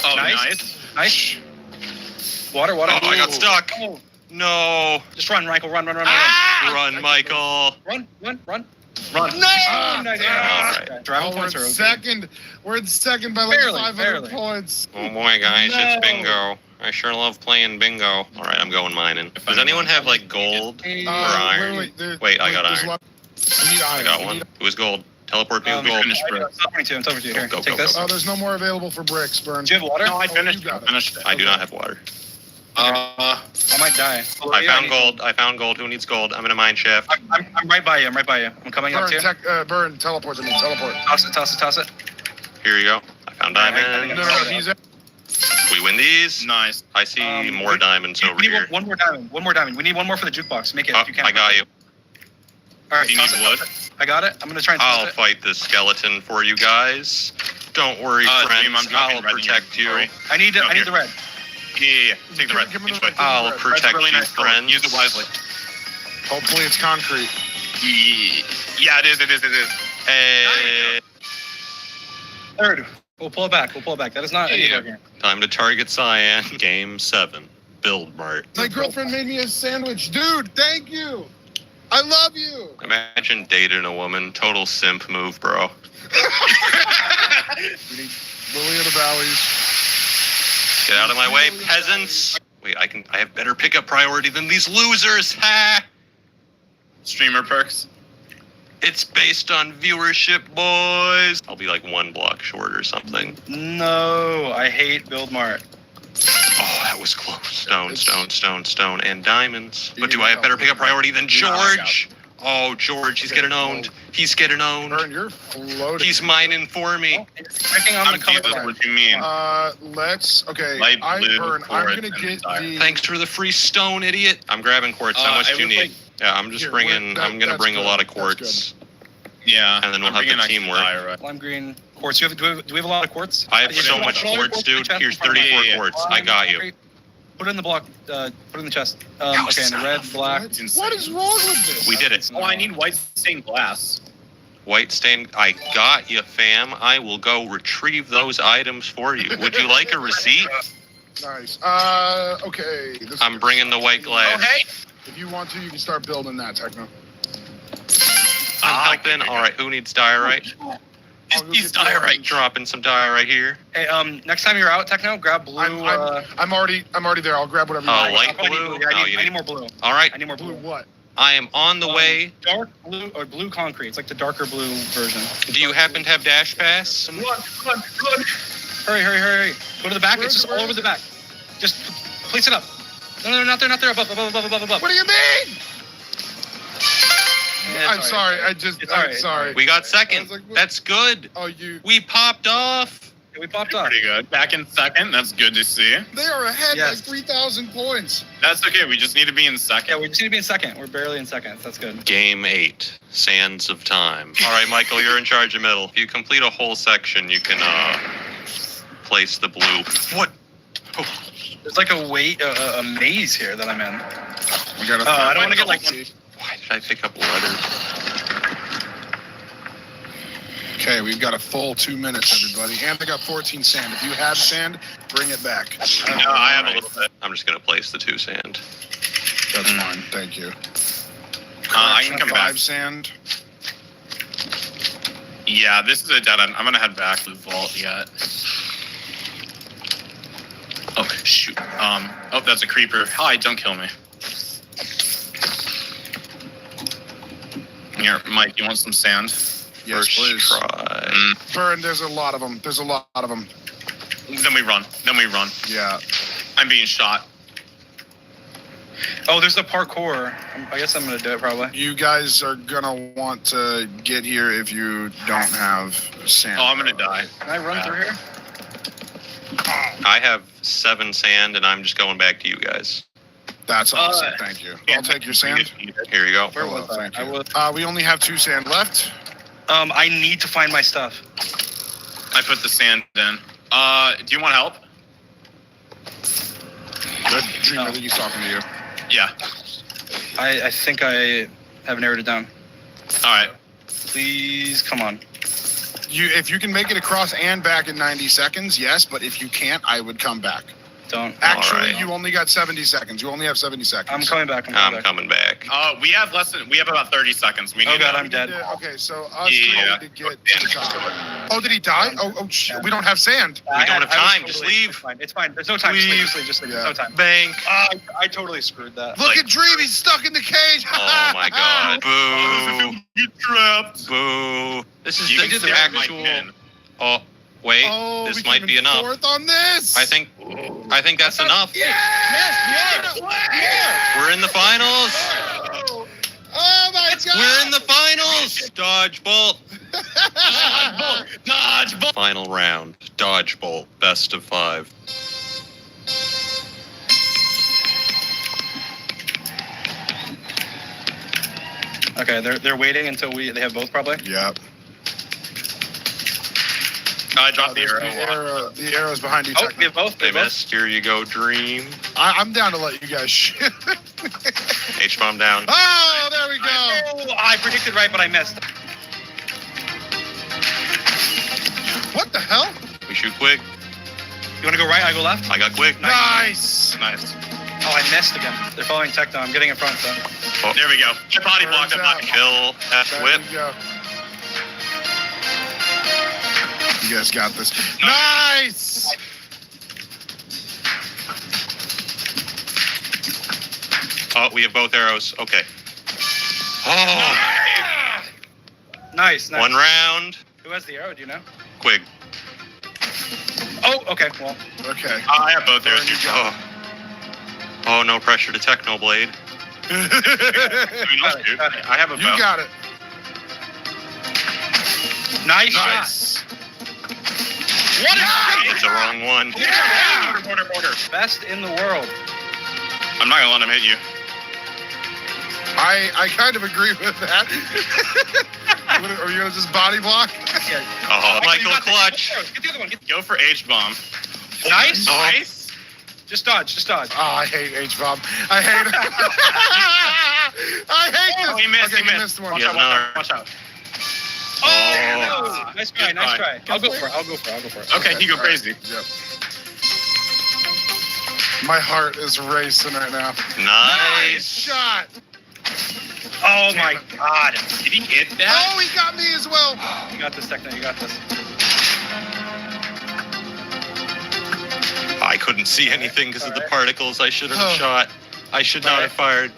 [SPEAKER 9] Oh, nice.
[SPEAKER 15] Nice. Water.
[SPEAKER 13] Oh, I got stuck.
[SPEAKER 15] Oh.
[SPEAKER 13] No.
[SPEAKER 15] Just run, Michael. Run.
[SPEAKER 13] Run, Michael.
[SPEAKER 15] Run.
[SPEAKER 24] No!
[SPEAKER 15] We're
[SPEAKER 24] in second. We're in second by like 500 points.
[SPEAKER 13] Oh boy, guys, it's bingo. I sure love playing bingo. All right, I'm going mining. Does anyone have like gold or iron? Wait, I got iron. I got one. Who is gold? Teleport me with gold.
[SPEAKER 15] I'm talking to you. Here,
[SPEAKER 13] Go,
[SPEAKER 15] take this.
[SPEAKER 24] Oh, there's no more available for bricks, Burn.
[SPEAKER 15] Do you have water?
[SPEAKER 9] No, I finished.
[SPEAKER 13] I do not have water.
[SPEAKER 15] I might die.
[SPEAKER 13] I found gold. Who needs gold? I'm in a mine shaft.
[SPEAKER 15] I'm right by you. I'm coming up to you.
[SPEAKER 24] Burn, teleport to me. Teleport.
[SPEAKER 15] Toss it.
[SPEAKER 13] Here you go. I found diamonds.
[SPEAKER 24] No, he's in.
[SPEAKER 13] We win these.
[SPEAKER 9] Nice.
[SPEAKER 13] I see more diamonds over here.
[SPEAKER 15] One more diamond. We need one more for the jukebox. Make it if you can.
[SPEAKER 13] I got you.
[SPEAKER 15] All right.
[SPEAKER 13] You need wood?
[SPEAKER 15] I got it. I'm gonna try and
[SPEAKER 13] I'll fight this skeleton for you guys. Don't worry, friends. I'll protect you.
[SPEAKER 15] I need the red.
[SPEAKER 9] Yeah. Take the red.
[SPEAKER 13] I'll protect you, friends.
[SPEAKER 9] Use it wisely.
[SPEAKER 24] Hopefully it's concrete.
[SPEAKER 9] Yeah, it is.
[SPEAKER 13] Hey,
[SPEAKER 15] Third. We'll pull it back. That is not any game.
[SPEAKER 13] time to target Cyan. Game 7. Build Mart.
[SPEAKER 24] My girlfriend made me a sandwich. Dude, thank you. I love you.
[SPEAKER 13] Imagine dating a woman. Total simp move, bro.
[SPEAKER 24] We need Lily of the Valleys.
[SPEAKER 13] Get out of my way, peasants. Wait, I have better pickup priority than these losers. Ha!
[SPEAKER 9] Streamer perks.
[SPEAKER 13] It's based on viewership, boys. I'll be like 1 block short or something.
[SPEAKER 15] No, I hate Build Mart.
[SPEAKER 13] Oh, that was close. Stone, and diamonds. But do I have better pickup priority than George? Oh, George, he's getting owned. He's getting owned.
[SPEAKER 24] Burn, you're floating.
[SPEAKER 13] He's mining for me.
[SPEAKER 15] Checking on the color.
[SPEAKER 9] What you mean?
[SPEAKER 24] Okay.
[SPEAKER 9] Light
[SPEAKER 24] I
[SPEAKER 9] blue,
[SPEAKER 24] burn. I'm
[SPEAKER 9] quartz,
[SPEAKER 24] gonna
[SPEAKER 9] and
[SPEAKER 24] get
[SPEAKER 9] dark.
[SPEAKER 24] the.
[SPEAKER 13] Thanks for the free stone, idiot. I'm grabbing quartz. How much do you need? Yeah, I'm just
[SPEAKER 24] Here,
[SPEAKER 13] bringing.
[SPEAKER 24] that-
[SPEAKER 13] I'm gonna
[SPEAKER 24] that's
[SPEAKER 13] bring a
[SPEAKER 24] good.
[SPEAKER 13] lot of
[SPEAKER 24] That's
[SPEAKER 13] quartz,
[SPEAKER 9] Yeah.
[SPEAKER 13] and then we'll
[SPEAKER 9] I'm
[SPEAKER 13] have the
[SPEAKER 9] bringing extra
[SPEAKER 13] teamwork.
[SPEAKER 9] diorite.
[SPEAKER 15] Lime green quartz. Do we have a lot of quartz?
[SPEAKER 13] I have
[SPEAKER 15] Yeah,
[SPEAKER 13] so
[SPEAKER 15] yeah,
[SPEAKER 13] much
[SPEAKER 15] yeah.
[SPEAKER 13] quartz, dude.
[SPEAKER 15] Chest
[SPEAKER 13] Here's
[SPEAKER 15] in front of
[SPEAKER 13] 34
[SPEAKER 15] me.
[SPEAKER 9] Yeah.
[SPEAKER 13] quartz. I got you.
[SPEAKER 15] Put it in the block. Put it in the chest. Okay, in the red, black.
[SPEAKER 24] What is wrong with this?
[SPEAKER 13] We did it.
[SPEAKER 9] Oh, I need white stained glass.
[SPEAKER 13] White stain. I got you, fam. I will go retrieve those items for you. Would you like a receipt?
[SPEAKER 24] Nice. Okay. This
[SPEAKER 13] I'm bringing the white glass.
[SPEAKER 9] Oh, hey.
[SPEAKER 24] If you want to, you can start building that, Techno.
[SPEAKER 13] I'm helping. All right. Who needs diorite?
[SPEAKER 9] He's diorite.
[SPEAKER 13] Dropping some diorite here.
[SPEAKER 15] Hey, next time you're out, Techno, grab blue.
[SPEAKER 24] I'm already there. I'll grab whatever you
[SPEAKER 13] Oh,
[SPEAKER 24] want.
[SPEAKER 13] light
[SPEAKER 15] I need
[SPEAKER 13] blue.
[SPEAKER 15] blue.
[SPEAKER 13] No,
[SPEAKER 15] I
[SPEAKER 13] you
[SPEAKER 15] need
[SPEAKER 13] need.
[SPEAKER 15] more blue.
[SPEAKER 13] All right.
[SPEAKER 15] I need more
[SPEAKER 24] Blue
[SPEAKER 15] blue.
[SPEAKER 24] what?
[SPEAKER 13] I am on the way.
[SPEAKER 15] Dark blue or blue concrete. It's like the darker blue version.
[SPEAKER 13] Do you happen to have dash pass?
[SPEAKER 15] Hurry. Go to the back. It's just all over the back. Just place it up. No, not there. Above.
[SPEAKER 24] What do you mean? I'm sorry. I'm sorry.
[SPEAKER 13] We got
[SPEAKER 24] I
[SPEAKER 13] second.
[SPEAKER 24] was like, what-
[SPEAKER 13] That's good.
[SPEAKER 24] Oh, you.
[SPEAKER 13] We popped off.
[SPEAKER 15] Yeah, we popped up.
[SPEAKER 9] Pretty good. Back in second. That's good to see.
[SPEAKER 24] They are ahead
[SPEAKER 15] Yes.
[SPEAKER 24] by 3,000 points.
[SPEAKER 9] That's okay. We just need to be in second.
[SPEAKER 15] Yeah, we just need to be in second. We're barely in second. That's good.
[SPEAKER 13] Game 8. Sands of Time. All right, Michael, you're in charge of middle. If you complete a whole section, you can place the blue. What? Oh.
[SPEAKER 15] There's like a maze here that I'm in.
[SPEAKER 24] We got
[SPEAKER 15] I don't want to get like.
[SPEAKER 13] Why did I pick up leather?
[SPEAKER 24] Okay, we've got a full 2 minutes, everybody. And I got 14 sand. If you have sand, bring it back.
[SPEAKER 9] No, I have a little bit.
[SPEAKER 13] I'm just going to place the 2 sand.
[SPEAKER 24] That's fine. Thank you.
[SPEAKER 9] I can come
[SPEAKER 24] 5
[SPEAKER 9] back.
[SPEAKER 24] sand.
[SPEAKER 9] Yeah, this is a dead end. I'm gonna head back to the vault yet. Oh shoot. Oh, that's a creeper. Hi, don't kill me. Here, Mike, you want some sand?
[SPEAKER 24] Yes,
[SPEAKER 13] First
[SPEAKER 24] please.
[SPEAKER 13] try.
[SPEAKER 24] Burn, there's a lot of them.
[SPEAKER 9] Then we run.
[SPEAKER 24] Yeah.
[SPEAKER 9] I'm being shot.
[SPEAKER 15] Oh, there's the parkour. I guess I'm gonna do it probably.
[SPEAKER 24] You guys are gonna want to get here if you don't have sand.
[SPEAKER 9] Oh, I'm gonna die.
[SPEAKER 15] Can I run through here?
[SPEAKER 13] I have 7 sand, and I'm just going back to you guys.
[SPEAKER 24] That's awesome. Thank you. I'll take your sand.
[SPEAKER 13] Here you go.
[SPEAKER 15] Where was I?
[SPEAKER 24] Thank
[SPEAKER 15] I
[SPEAKER 24] you.
[SPEAKER 15] was.
[SPEAKER 24] We only have 2 sand left.
[SPEAKER 15] I need to find my stuff.
[SPEAKER 9] I put the sand in. Do you want help?
[SPEAKER 24] Good. Dream, I think he's talking to you.
[SPEAKER 9] Yeah.
[SPEAKER 15] I think I have narrowed it down.
[SPEAKER 9] All right.
[SPEAKER 15] Please, come on.
[SPEAKER 24] If you can make it across and back in 90 seconds, yes. But if you can't, I would come back.
[SPEAKER 15] Don't.
[SPEAKER 24] Actually,
[SPEAKER 13] All right.
[SPEAKER 24] you only got 70 seconds. You only have 70 seconds.
[SPEAKER 15] I'm coming back.
[SPEAKER 13] I'm coming back.
[SPEAKER 9] We have about 30 seconds. We need
[SPEAKER 15] Oh god,
[SPEAKER 9] to-
[SPEAKER 15] I'm dead.
[SPEAKER 24] Okay, so us
[SPEAKER 9] Yeah.
[SPEAKER 24] three to get to the top. Oh, did he die? Oh, shit. We don't have sand.
[SPEAKER 13] We don't have time. Just leave.
[SPEAKER 15] It's fine. It's fine. There's no time. Just leave. Just leave.
[SPEAKER 24] Yeah.
[SPEAKER 15] No time.
[SPEAKER 13] Bank.
[SPEAKER 15] I totally screwed that.
[SPEAKER 24] Look at Dream. He's stuck in the cage.
[SPEAKER 13] Oh my god. Boo.
[SPEAKER 9] You trapped.
[SPEAKER 13] Boo. This is
[SPEAKER 9] You
[SPEAKER 13] the
[SPEAKER 9] did that, Mike,
[SPEAKER 13] actual.
[SPEAKER 9] man.
[SPEAKER 13] Oh, wait.
[SPEAKER 24] Oh,
[SPEAKER 13] This
[SPEAKER 24] we
[SPEAKER 13] might
[SPEAKER 24] came
[SPEAKER 13] be
[SPEAKER 24] in
[SPEAKER 13] enough.
[SPEAKER 24] fourth on this.
[SPEAKER 13] I think that's enough.
[SPEAKER 24] Yes.
[SPEAKER 13] We're in the finals.
[SPEAKER 24] Oh my god.
[SPEAKER 13] We're in the finals. Dodgeball.
[SPEAKER 9] Dodgeball.
[SPEAKER 13] Final round. Dodgeball. Best of 5.
[SPEAKER 15] Okay, they're waiting until they have both probably.
[SPEAKER 24] Yep.
[SPEAKER 9] I dropped the
[SPEAKER 24] There's
[SPEAKER 9] arrow.
[SPEAKER 24] The arrow's behind you.
[SPEAKER 9] Oh,
[SPEAKER 24] Techno.
[SPEAKER 9] we have both.
[SPEAKER 13] I missed. Here you go, Dream.
[SPEAKER 24] I'm down to let you guys shoot.
[SPEAKER 13] H-bomb down.
[SPEAKER 24] Oh, there we go.
[SPEAKER 15] Oh, I predicted right, but I missed.
[SPEAKER 24] What the hell?
[SPEAKER 13] We shoot quick.
[SPEAKER 15] You want to go right? I go left?
[SPEAKER 13] I got quick.
[SPEAKER 24] Nice.
[SPEAKER 9] Nice.
[SPEAKER 15] Oh, I missed again. They're following Techno. I'm getting in front, though.
[SPEAKER 13] Oh,
[SPEAKER 9] There we go. I body blocked. I'm
[SPEAKER 24] Turns
[SPEAKER 9] not.
[SPEAKER 13] kill F
[SPEAKER 24] There
[SPEAKER 13] whip.
[SPEAKER 24] we go. You guys got this. Nice.
[SPEAKER 13] Oh, we have both arrows. Okay. Oh,
[SPEAKER 15] Nice, nice.
[SPEAKER 13] one round.
[SPEAKER 15] Who has the arrow? Do you know?
[SPEAKER 13] Quig.
[SPEAKER 15] Oh, okay. Well,
[SPEAKER 24] Okay.
[SPEAKER 9] I have both arrows.
[SPEAKER 13] Oh, no pressure to Technoblade.
[SPEAKER 9] I have a
[SPEAKER 24] You
[SPEAKER 9] bow.
[SPEAKER 24] got it.
[SPEAKER 15] nice,
[SPEAKER 24] Nice.
[SPEAKER 9] What is
[SPEAKER 13] It's the wrong one.
[SPEAKER 9] Yeah! Border.
[SPEAKER 15] shot. Best in the world.
[SPEAKER 9] I'm not gonna let him hit you.
[SPEAKER 24] I kind of agree with that. Are you gonna just body block?
[SPEAKER 15] Yeah.
[SPEAKER 13] Oh,
[SPEAKER 15] You
[SPEAKER 13] Michael
[SPEAKER 15] got the-
[SPEAKER 13] Clutch.
[SPEAKER 15] Get the other one.
[SPEAKER 9] Go for H-bomb.
[SPEAKER 15] Nice.
[SPEAKER 9] Nice.
[SPEAKER 15] Just dodge. Just dodge.
[SPEAKER 24] Oh, I hate H-bomb. I hate it. I hate this.
[SPEAKER 9] Oh, he missed.
[SPEAKER 24] Okay,
[SPEAKER 9] He missed.
[SPEAKER 24] one.
[SPEAKER 9] Watch
[SPEAKER 13] Yeah,
[SPEAKER 9] out.
[SPEAKER 13] another.
[SPEAKER 9] Watch out.
[SPEAKER 15] Oh, nice try. Nice
[SPEAKER 9] Fine.
[SPEAKER 15] try. I'll go for it.
[SPEAKER 9] Okay, you go
[SPEAKER 24] all right.
[SPEAKER 9] crazy.
[SPEAKER 24] Yep. My heart is racing right now.
[SPEAKER 13] Nice.
[SPEAKER 24] Shot.
[SPEAKER 15] Oh my God.
[SPEAKER 9] Did he hit that?
[SPEAKER 24] Oh, he got me as well.
[SPEAKER 15] You got this, Techno. You got this.
[SPEAKER 13] I couldn't see anything because of the
[SPEAKER 15] Alright.
[SPEAKER 13] particles. I should have
[SPEAKER 24] Oh.
[SPEAKER 13] shot. I should not have fired.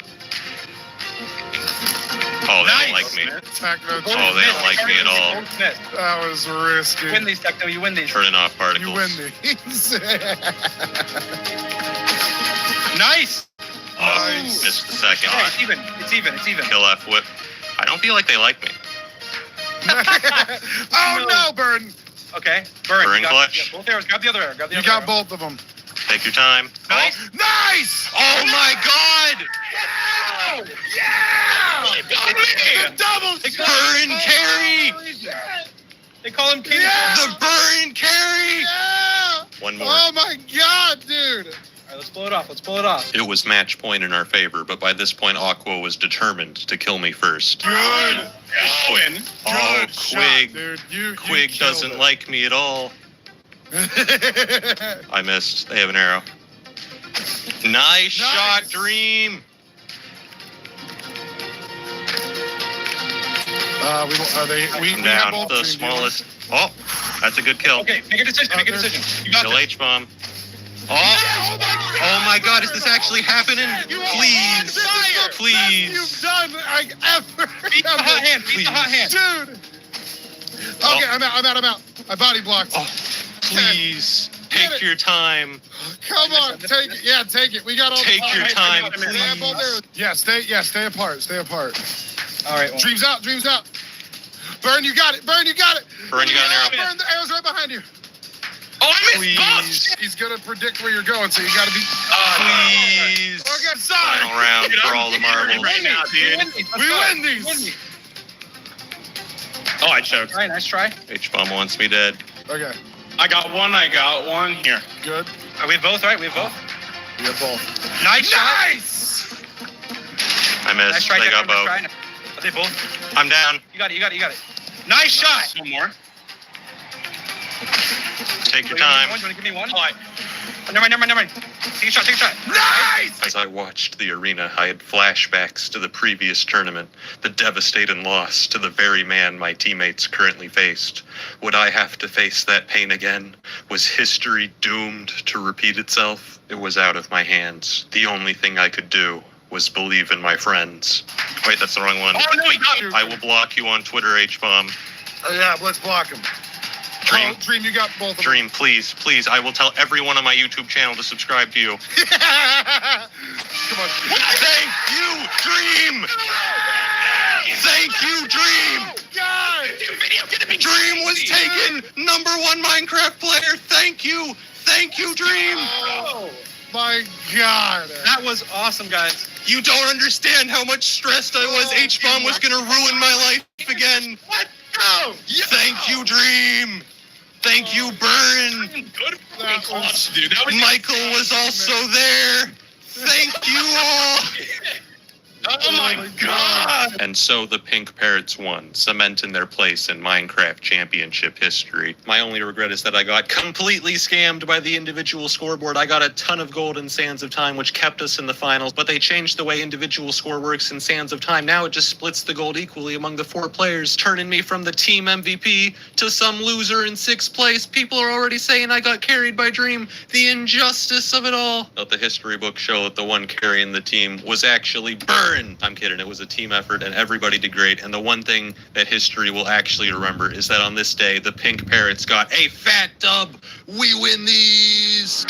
[SPEAKER 13] Oh, they don't like me.
[SPEAKER 24] Techno.
[SPEAKER 13] Oh, they don't like me at all.
[SPEAKER 15] Both missed.
[SPEAKER 24] That was risky.
[SPEAKER 15] You win these, Techno. You win these.
[SPEAKER 13] Turning off
[SPEAKER 24] You
[SPEAKER 13] particles.
[SPEAKER 24] win these.
[SPEAKER 15] Nice.
[SPEAKER 13] Oh,
[SPEAKER 24] Nice.
[SPEAKER 13] missed the second.
[SPEAKER 15] Okay, it's even. It's even. It's even.
[SPEAKER 13] Kill F whip. I don't feel like they like me.
[SPEAKER 24] Oh no, Burn.
[SPEAKER 15] Okay. Burn.
[SPEAKER 13] Burn
[SPEAKER 15] You got-
[SPEAKER 13] clutch.
[SPEAKER 15] yeah, both arrows. Grab the other arrow. Grab the
[SPEAKER 24] You
[SPEAKER 15] other
[SPEAKER 24] got
[SPEAKER 15] arrow.
[SPEAKER 24] both of them.
[SPEAKER 13] Take your time.
[SPEAKER 15] Nice.
[SPEAKER 24] Nice.
[SPEAKER 13] Oh my God!
[SPEAKER 24] Yeah. The double
[SPEAKER 13] Burn carry!
[SPEAKER 15] They call him King.
[SPEAKER 24] Yeah.
[SPEAKER 13] The burn carry!
[SPEAKER 24] Yeah.
[SPEAKER 13] One more.
[SPEAKER 24] Oh my God, dude.
[SPEAKER 15] All right, let's blow it off. Let's blow it off.
[SPEAKER 13] It was match point in our favor, but by this point, Aqua was determined to kill me first.
[SPEAKER 24] Good.
[SPEAKER 9] Win.
[SPEAKER 13] Oh,
[SPEAKER 24] Good shot,
[SPEAKER 13] Quig.
[SPEAKER 24] dude. You
[SPEAKER 13] Quig
[SPEAKER 24] killed
[SPEAKER 13] doesn't
[SPEAKER 24] it.
[SPEAKER 13] like me at all. I missed. They have an arrow. Nice shot, Dream.
[SPEAKER 24] We
[SPEAKER 13] I'm
[SPEAKER 24] have
[SPEAKER 13] down.
[SPEAKER 24] both
[SPEAKER 13] The
[SPEAKER 24] Dream
[SPEAKER 13] smallest. Oh, that's a good kill.
[SPEAKER 15] Okay, make a decision. Make a decision. You got
[SPEAKER 13] Kill
[SPEAKER 15] this.
[SPEAKER 13] H-bomb. Oh my God, is this actually happening? Please. Please.
[SPEAKER 24] You've done like ever.
[SPEAKER 15] Beat the hot hand. Beat the hot hand.
[SPEAKER 24] Dude. Okay, I'm out. I body blocked.
[SPEAKER 13] Oh, please. Take your time.
[SPEAKER 24] Come on, take it. Yeah, take it. We got all
[SPEAKER 13] Take
[SPEAKER 24] the
[SPEAKER 13] your time,
[SPEAKER 24] They have both arrows. Yeah, stay apart.
[SPEAKER 15] All right. Well,
[SPEAKER 24] Dreams out. Burn, you got it.
[SPEAKER 13] Burn, you got an arrow.
[SPEAKER 24] Burn, the arrow's right behind you.
[SPEAKER 9] Oh, I missed
[SPEAKER 13] Please.
[SPEAKER 9] both.
[SPEAKER 24] He's gonna predict where you're going, so you gotta be.
[SPEAKER 13] Please.
[SPEAKER 24] Okay, sorry.
[SPEAKER 13] Final round for all the marbles.
[SPEAKER 9] Right now, dude.
[SPEAKER 24] We win these.
[SPEAKER 9] Oh, I choked.
[SPEAKER 15] All right, nice try.
[SPEAKER 13] H-bomb wants me dead.
[SPEAKER 24] Okay,
[SPEAKER 9] I got one. Here.
[SPEAKER 24] good.
[SPEAKER 15] We have both, right? We have both.
[SPEAKER 24] We have both.
[SPEAKER 15] Nice shot.
[SPEAKER 24] Nice.
[SPEAKER 13] I missed.
[SPEAKER 15] Nice try.
[SPEAKER 13] They
[SPEAKER 15] Techno,
[SPEAKER 13] got
[SPEAKER 15] nice
[SPEAKER 13] both.
[SPEAKER 15] try. Are they both?
[SPEAKER 13] I'm down.
[SPEAKER 15] You got it. Nice shot.
[SPEAKER 9] One more.
[SPEAKER 13] Take your
[SPEAKER 15] You
[SPEAKER 13] time.
[SPEAKER 15] want to give me one? All right. Never mind. Take a shot.
[SPEAKER 24] Nice.
[SPEAKER 13] As I watched the arena, I had flashbacks to the previous tournament, the devastating loss to the very man my teammates currently faced. Would I have to face that pain again? Was history doomed to repeat itself? It was out of my hands. The only thing I could do was believe in my friends. Wait, that's the wrong one.
[SPEAKER 9] Oh, no, he got me.
[SPEAKER 13] I will block you on Twitter, H-bomb.
[SPEAKER 24] Oh, yeah, let's block him.
[SPEAKER 13] Dream.
[SPEAKER 24] Dream, you got both of them.
[SPEAKER 13] Dream, please. I will tell everyone on my YouTube channel to subscribe to you.
[SPEAKER 24] Come on.
[SPEAKER 13] Thank you, Dream! Thank you, Dream!
[SPEAKER 24] God.
[SPEAKER 13] Dream was taken #1 Minecraft player. Thank you, Dream.
[SPEAKER 24] Oh my God.
[SPEAKER 15] That was awesome, guys.
[SPEAKER 13] You don't understand how much stressed I was. H-bomb was gonna ruin my life again.
[SPEAKER 24] What? No.
[SPEAKER 13] Thank you, Dream. Thank you, Burn.
[SPEAKER 9] Good fucking clutch, dude. That was
[SPEAKER 13] Michael was also there. Thank you all.
[SPEAKER 9] Oh my god!
[SPEAKER 13] And so the Pink Parrots won, cementing their place in Minecraft championship history. My only regret is that I got completely scammed by the individual scoreboard. I got a ton of gold in Sands of Time, which kept us in the finals, but they changed the way individual score works in Sands of Time. Now it just splits the gold equally among the 4 players, turning me from the team MVP to some loser in 6th place. People are already saying I got carried by Dream. The injustice of it all. Let the history books show that the one carrying the team was actually Burn. I'm kidding. It was a team effort and everybody did great. And the one thing that history will actually remember is that on this day, the Pink Parrots got a fat dub. We win these.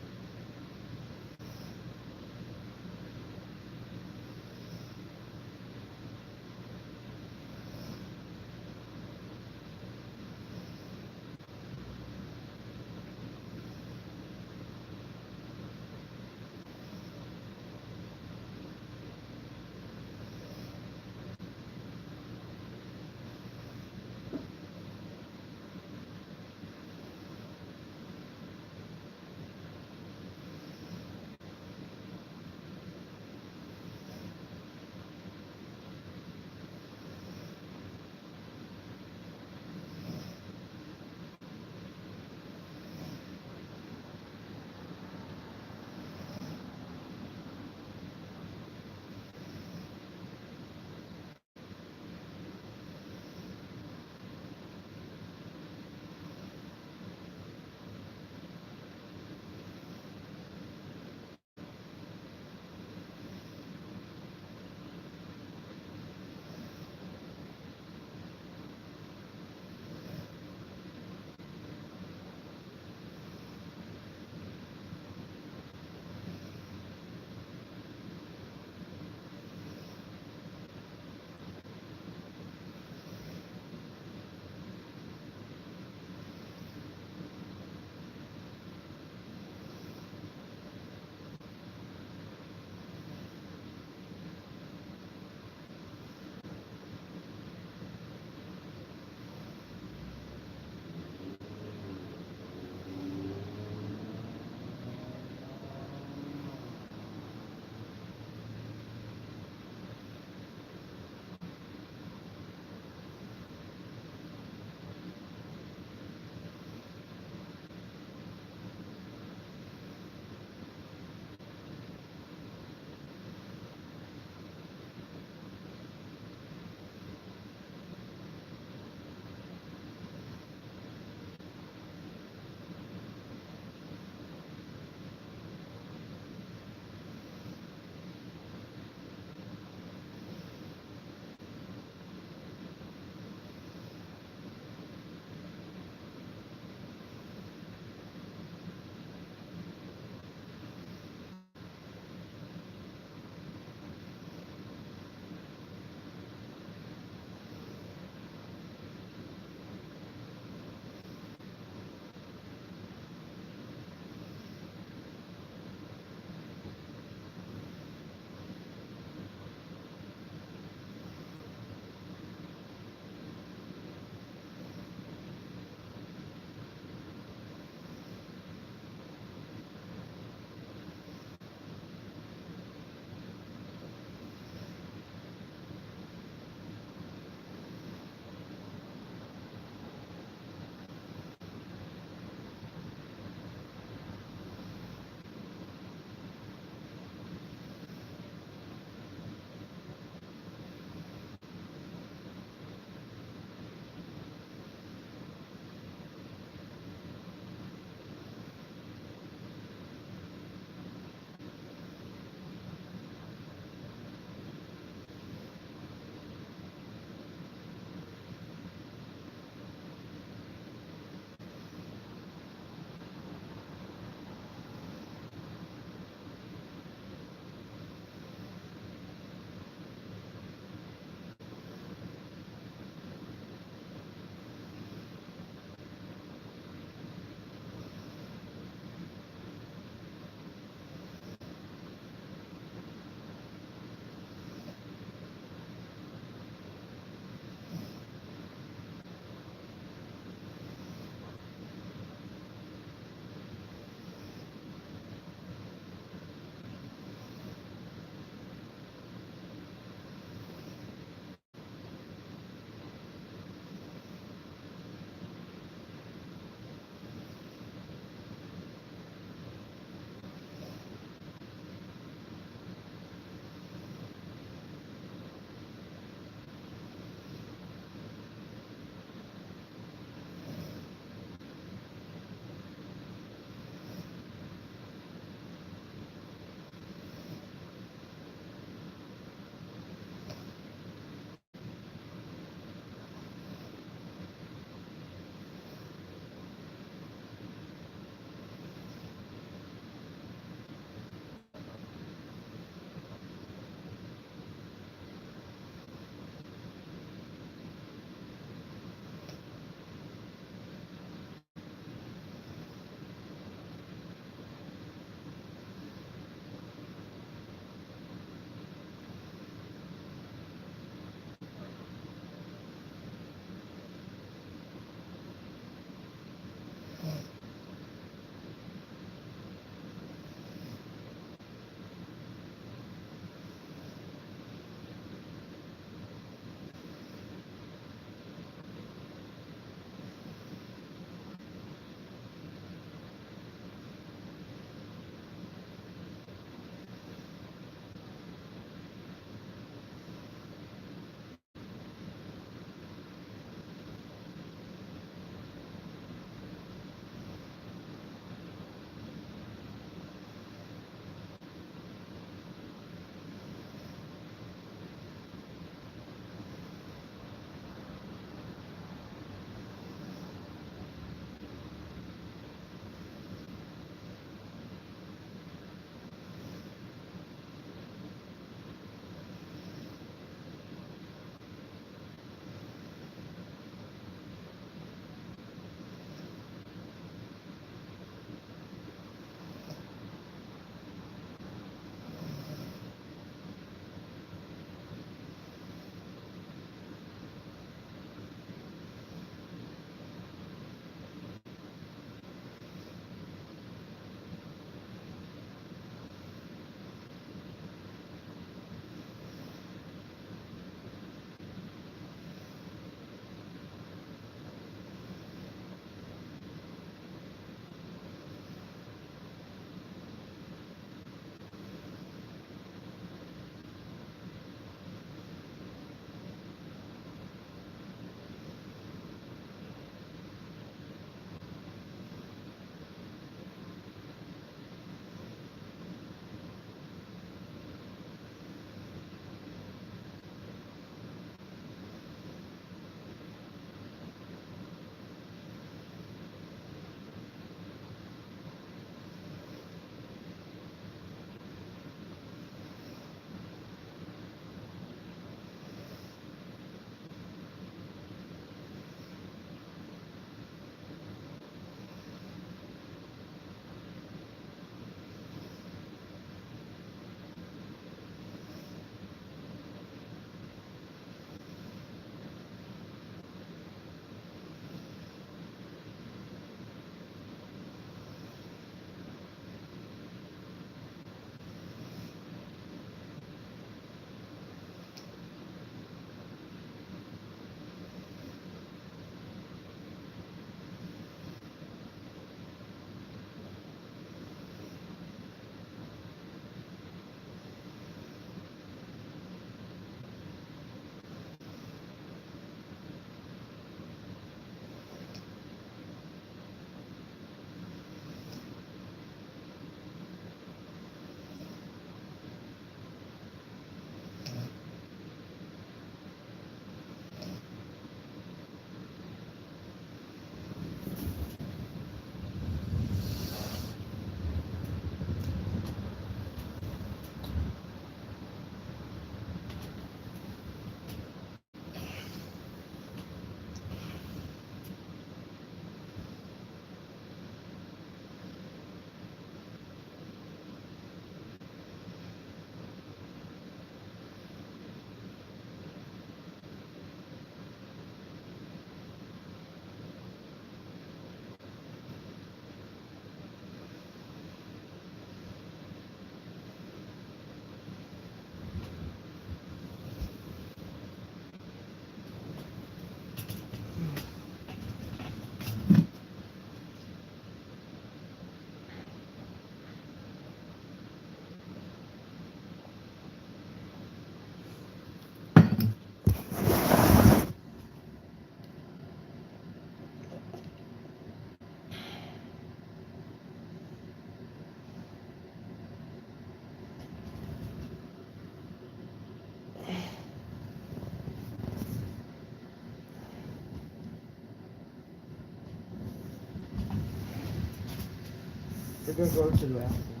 [SPEAKER 8] We're gonna go to the bathroom.